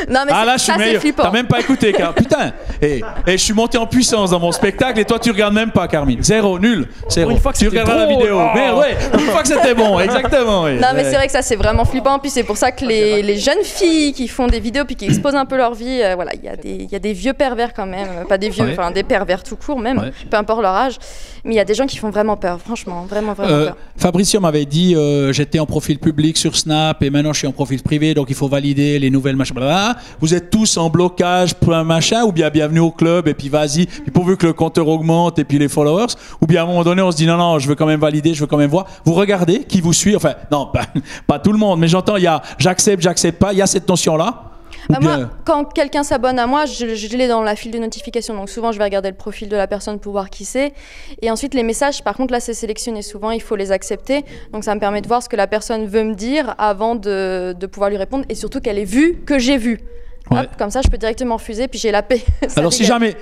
Non, mais là je suis meilleur. T'as même pas écouté, car putain. Et je suis monté en puissance dans mon spectacle et toi tu regardes même pas, Carmine. Zéro, nul. Zéro. Une fois que tu regarderas la vidéo. Merde, une fois que c'était bon, exactement. Non mais c'est vrai que ça c'est vraiment flippant. Puis c'est pour ça que les jeunes filles qui font des vidéos puis qui exposent un peu leur vie, voilà, il y a des vieux pervers quand même, pas des vieux, enfin des pervers tout court même, peu importe leur âge. Mais il y a des gens qui font vraiment peur, franchement, vraiment peur. Fabricio m'avait dit, j'étais en profil public sur Snap et maintenant je suis en profil privé, donc il faut valider les nouvelles machins. Blablabla. Vous êtes tous en blocage pour un machin, ou bien bienvenue au club et puis vas-y, puis pourvu que le compteur augmente et puis les followers, ou bien à un moment donné on se dit non, je veux quand même valider, je veux quand même voir. Vous regardez qui vous suit, enfin non, pas tout le monde, mais j'entends, il y a j'accepte pas, il y a cette notion-là. Moi, quand quelqu'un s'abonne à moi, je l'ai dans la file de notification. Donc souvent, je vais regarder le profil de la personne pour voir qui c'est. Et ensuite, les messages, par contre, là, c'est sélectionné. Souvent, il faut les accepter. Donc ça me permet de voir ce que la personne veut me dire avant de pouvoir lui répondre. Et surtout qu'elle ait vu que j'ai vu. Hop, comme ça, je peux directement fuser, puis j'ai la paix. Alors, si jamais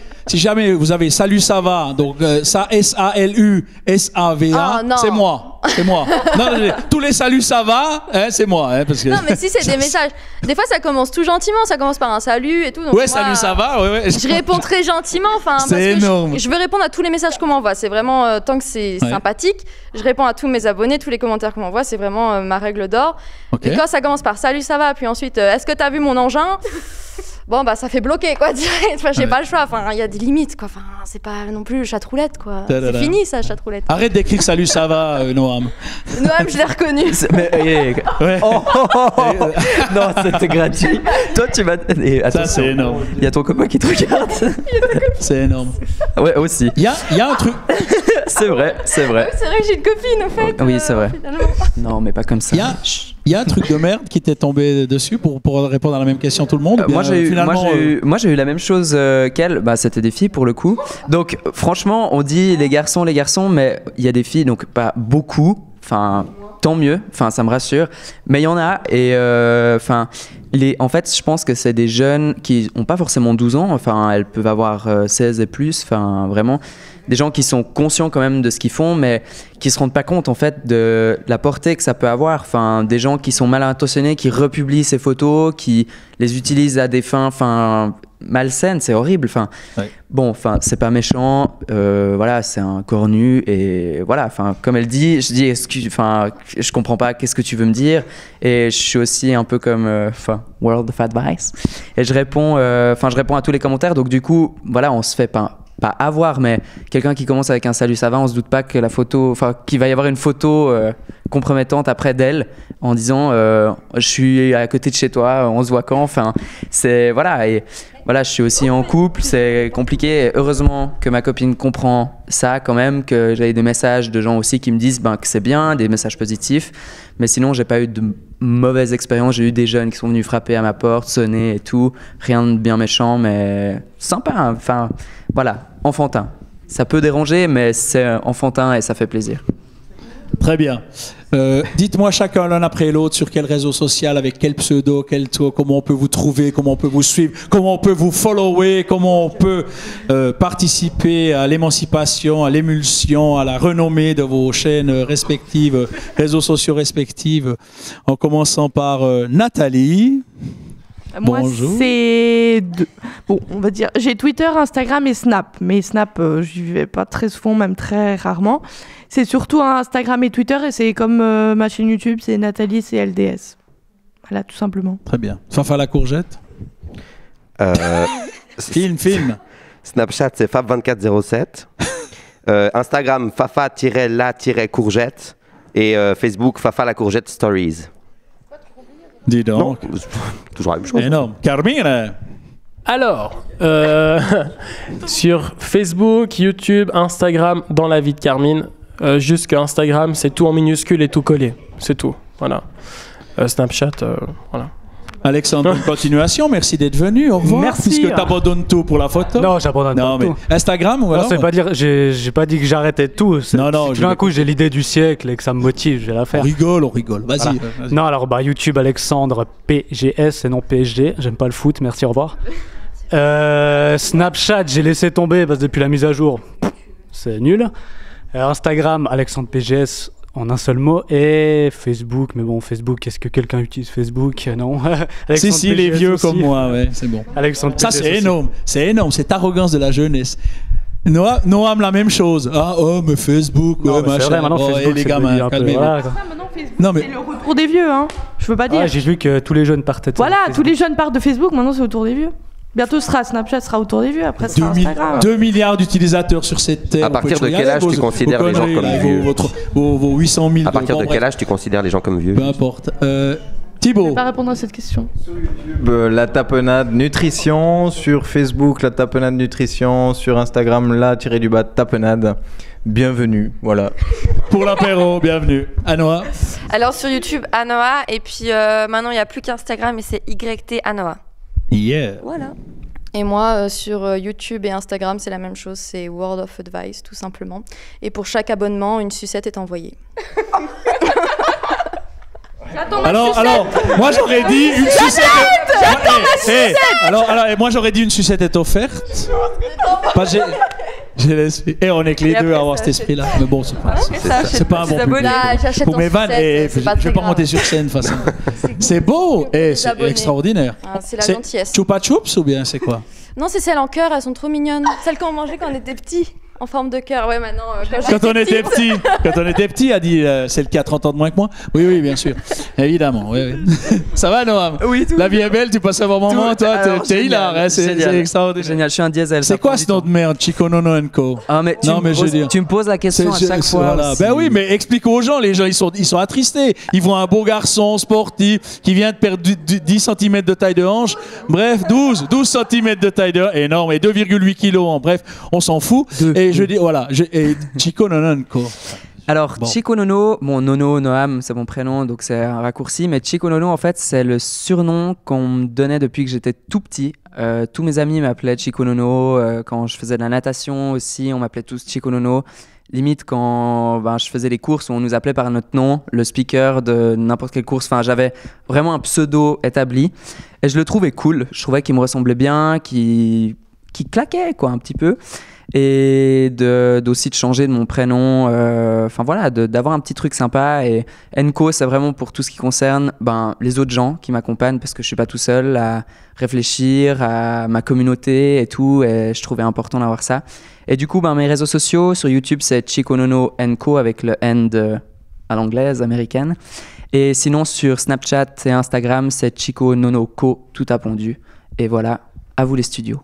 vous avez Salut, ça va, donc ça, S-A-L-U-S-A-V-A, c'est moi. C'est moi. Non, tous les saluts, ça va, hein, c'est moi. Hein, parce que... Non, mais si c'est des messages. Des fois, ça commence tout gentiment, ça commence par un salut et tout. Donc ouais, moi, salut, ça va. Ouais. Je réponds très gentiment. C'est énorme. Je veux répondre à tous les messages qu'on m'envoie. C'est vraiment, tant que c'est sympathique, je réponds à tous mes abonnés, tous les commentaires qu'on m'envoie. C'est vraiment ma règle d'or. Okay. Et quand ça commence par salut, ça va, puis ensuite, est-ce que t'as vu mon engin? Bon, bah, ça fait bloquer, quoi, direct. Enfin, j'ai pas le choix. Enfin, il y a des limites, quoi. Enfin, c'est pas non plus chatroulette, quoi. C'est fini, ça, chatroulette. Arrête d'écrire salut, ça va, Noam. Noam, je l'ai reconnu. Ouais. Non, c'était gratuit. Toi, tu vas. Ça, c'est énorme. Il y a ton copain qui te regarde. C'est énorme. Ouais, aussi. Il y a un truc. C'est vrai. C'est vrai que j'ai une copine, en fait. Oui, c'est vrai. Non, mais pas comme ça. Il y a un truc de merde qui t'est tombé dessus pour répondre à la même question à tout le monde. Moi, j'ai eu la même chose qu'elle. Bah, c'était des filles pour le coup. Donc, franchement, on dit les garçons, mais il y a des filles, donc pas beaucoup. Enfin, tant mieux. Enfin, ça me rassure. Mais il y en a. Et en fait, je pense que c'est des jeunes qui n'ont pas forcément 12 ans. Enfin, elles peuvent avoir 16 et plus. Enfin, vraiment. Des gens qui sont conscients quand même de ce qu'ils font, mais qui se rendent pas compte en fait de la portée que ça peut avoir. Enfin, des gens qui sont mal intentionnés, qui republient ces photos, qui les utilisent à des fins, malsaines, c'est horrible. Enfin, bon, c'est pas méchant. Voilà, c'est un corps nu et voilà. Enfin, comme elle dit, je dis, je comprends pas. Qu'est-ce que tu veux me dire? Et je suis aussi un peu comme, World of Advice. Et je réponds à tous les commentaires. Donc du coup, voilà, on se fait pas avoir, mais quelqu'un qui commence avec un salut ça va, on se doute pas que qu'il va y avoir une photo compromettante après d'elle en disant je suis à côté de chez toi, on se voit quand, c'est voilà. Et voilà, je suis aussi en couple, c'est compliqué. Et heureusement que ma copine comprend ça quand même, que j'ai des messages de gens aussi qui me disent que c'est bien, des messages positifs, mais sinon j'ai pas eu de mauvaises expériences. J'ai eu des jeunes qui sont venus frapper à ma porte, sonner et tout, rien de bien méchant, mais sympa. Voilà, enfantin. Ça peut déranger, mais c'est enfantin et ça fait plaisir. Très bien. Dites-moi chacun l'un après l'autre sur quel réseau social, avec quel pseudo, comment on peut vous trouver, comment on peut vous suivre, comment on peut vous follower, comment on peut participer à l'émancipation, à l'émulsion, à la renommée de vos chaînes respectives, réseaux sociaux respectifs. En commençant par Nathalie. Moi, c'est... Bon, on va dire... J'ai Twitter, Instagram et Snap. Mais Snap, j'y vais pas très souvent, même très rarement. C'est surtout Instagram et Twitter. Et c'est comme ma chaîne YouTube, c'est Nathalie CLDS. Voilà, tout simplement. Très bien. Fafa la courgette. Film. Snapchat, c'est Fab2407. Instagram, Fafa-la-courgette. Et Facebook, Fafa la courgette Stories. Dis donc. Non, toujours la même chose. Énorme. Carmine. Alors, sur Facebook, YouTube, Instagram, dans la vie de Carmine, jusqu'à Instagram, c'est tout en minuscule et tout collé. C'est tout. Voilà. Snapchat, voilà. Alexandre, bonne continuation. Merci d'être venu. Au revoir. Merci. Puisque tu abandonnes tout pour la photo. Non, j'abandonne pas tout. Instagram ou alors? Non, j'ai pas dit que j'arrêtais tout. Non. Tout d'un coup, j'ai l'idée du siècle et que ça me motive, je vais la faire. On rigole. Vas-y. Voilà. Non, alors YouTube Alexandre PGS et non PSG. J'aime pas le foot. Merci, au revoir. Snapchat, j'ai laissé tomber parce que depuis la mise à jour, c'est nul. Instagram, Alexandre PGS. En un seul mot, et Facebook, mais bon, Facebook, est-ce que quelqu'un utilise Facebook? Non. Si, les vieux aussi, comme moi, ouais, c'est bon. Alexandre ça, c'est énorme, c'est arrogance de la jeunesse. Noam, la même chose. Mais Facebook, machin. Facebook, les gamins, calmez-vous. Non, mais... C'est le retour des vieux, hein. Je veux pas dire. J'ai vu que tous les jeunes partaient de Facebook. Tous les jeunes partent de Facebook, maintenant c'est autour des vieux. Bientôt Snapchat sera autour des vieux, après ce sera Instagram. 2 milliards d'utilisateurs sur cette terre. À partir de quel âge tu considères les gens comme vieux? Vos 800 000. À partir de quel âge tu considères les gens comme vieux? Peu importe. Thibaut. Je vais pas répondre à cette question. Sur YouTube, la tapenade nutrition. Sur Facebook, la tapenade nutrition. Sur Instagram, la-tapenade. Bienvenue, voilà. Pour l'apéro, bienvenue. Anoa. Alors sur YouTube, Anoa. Et puis maintenant, il n'y a plus qu'Instagram et c'est YT Anoa. Yeah. Voilà. Et moi, sur YouTube et Instagram, c'est la même chose, c'est World of Advice, tout simplement. Et pour chaque abonnement, une sucette est envoyée. Alors, moi j'aurais dit une sucette. Alors, moi j'aurais dit une sucette est offerte. J'ai l'esprit. Et on est que les deux à avoir cet esprit-là. Mais bon, c'est pas un bon public. Pour mes vannes, je vais pas monter sur scène façon. C'est beau et c'est extraordinaire. C'est la gentillesse. Chupa Chups ou bien c'est quoi? Non, c'est celles en cœur, elles sont trop mignonnes. Celles qu'on mangeait quand on était petits. En forme de cœur, ouais, maintenant. Quand on était petit, a dit celle qui a 30 ans de moins que moi. Oui, bien sûr. Évidemment. Oui. Ça va, Noam? Oui, tout. La vie est belle, tu passes un bon moment, toi. T'es hilar, hein, c'est extraordinaire. Génial, je suis un diesel. C'est quoi ce nom de merde, Chico Nono & Co? Tu me poses la question à chaque fois. Voilà. Ben oui, mais explique aux gens. Les gens, ils sont attristés. Ils voient un beau garçon sportif qui vient de perdre 10 cm de taille de hanche. Bref, 12 cm de taille de hanche. Énorme. Et 2,8 kilos. Bref, on s'en fout. Et je dis, voilà, Chico Nono & Co. Alors, Chico Nono, Noam, c'est mon prénom, donc c'est un raccourci, mais Chico Nono, en fait, c'est le surnom qu'on me donnait depuis que j'étais tout petit. Tous mes amis m'appelaient Chico Nono, quand je faisais de la natation aussi, on m'appelait tous Chico Nono. Limite, quand je faisais les courses, on nous appelait par notre nom, le speaker de n'importe quelle course. Enfin, j'avais vraiment un pseudo établi, et je le trouvais cool. Je trouvais qu'il me ressemblait bien, qu'il claquait, quoi, un petit peu. Et aussi de changer de mon prénom, d'avoir un petit truc sympa. Et Enco, c'est vraiment pour tout ce qui concerne les autres gens qui m'accompagnent, parce que je suis pas tout seul à réfléchir à ma communauté et tout, et je trouvais important d'avoir ça. Et du coup, mes réseaux sociaux, sur YouTube, c'est Chico Nono & avec le N à l'anglaise, américaine. Et sinon, sur Snapchat et Instagram, c'est Chico Nono Co, tout à pondu. Et voilà, à vous les studios.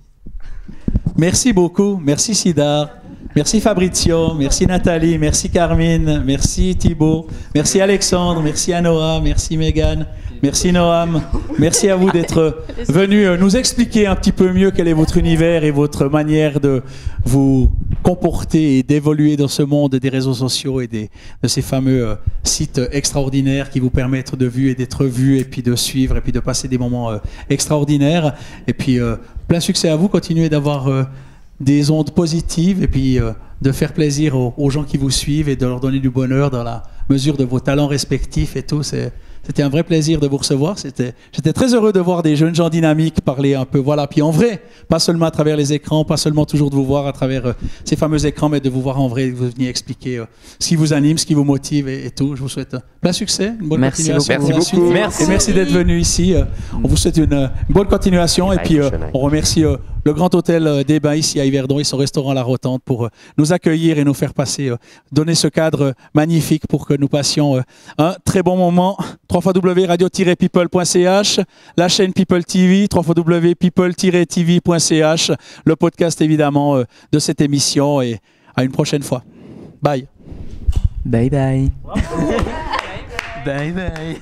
Merci beaucoup, merci Sidar, merci Fabrizio, merci Nathalie, merci Carmine, merci Thibaut, merci Alexandre, merci Anoa, merci Mégane, merci Noam, merci à vous d'être venus nous expliquer un petit peu mieux quel est votre univers et votre manière de vous comporter et d'évoluer dans ce monde des réseaux sociaux et de ces fameux sites extraordinaires qui vous permettent de vue et d'être vus et puis de suivre et puis de passer des moments extraordinaires. Et puis plein succès à vous, continuez d'avoir des ondes positives et puis de faire plaisir aux gens qui vous suivent et de leur donner du bonheur dans la mesure de vos talents respectifs et tout. C'était un vrai plaisir de vous recevoir. J'étais très heureux de voir des jeunes gens dynamiques parler un peu, voilà. Puis en vrai, pas seulement à travers les écrans, pas seulement toujours de vous voir à travers ces fameux écrans, mais de vous voir en vrai, que vous veniez expliquer ce qui vous anime, ce qui vous motive et tout. Je vous souhaite plein succès, une bonne continuation. Merci beaucoup. Et merci d'être venu ici. On vous souhaite une bonne continuation et puis on remercie le Grand Hôtel des Bains ici à Yverdon et son restaurant La Rotante pour nous accueillir et nous faire passer, donner ce cadre magnifique pour que nous passions un très bon moment. www.radio-people.ch, la chaîne People TV, www.people-tv.ch, le podcast évidemment de cette émission et à une prochaine fois. Bye. Bye bye. Bye bye.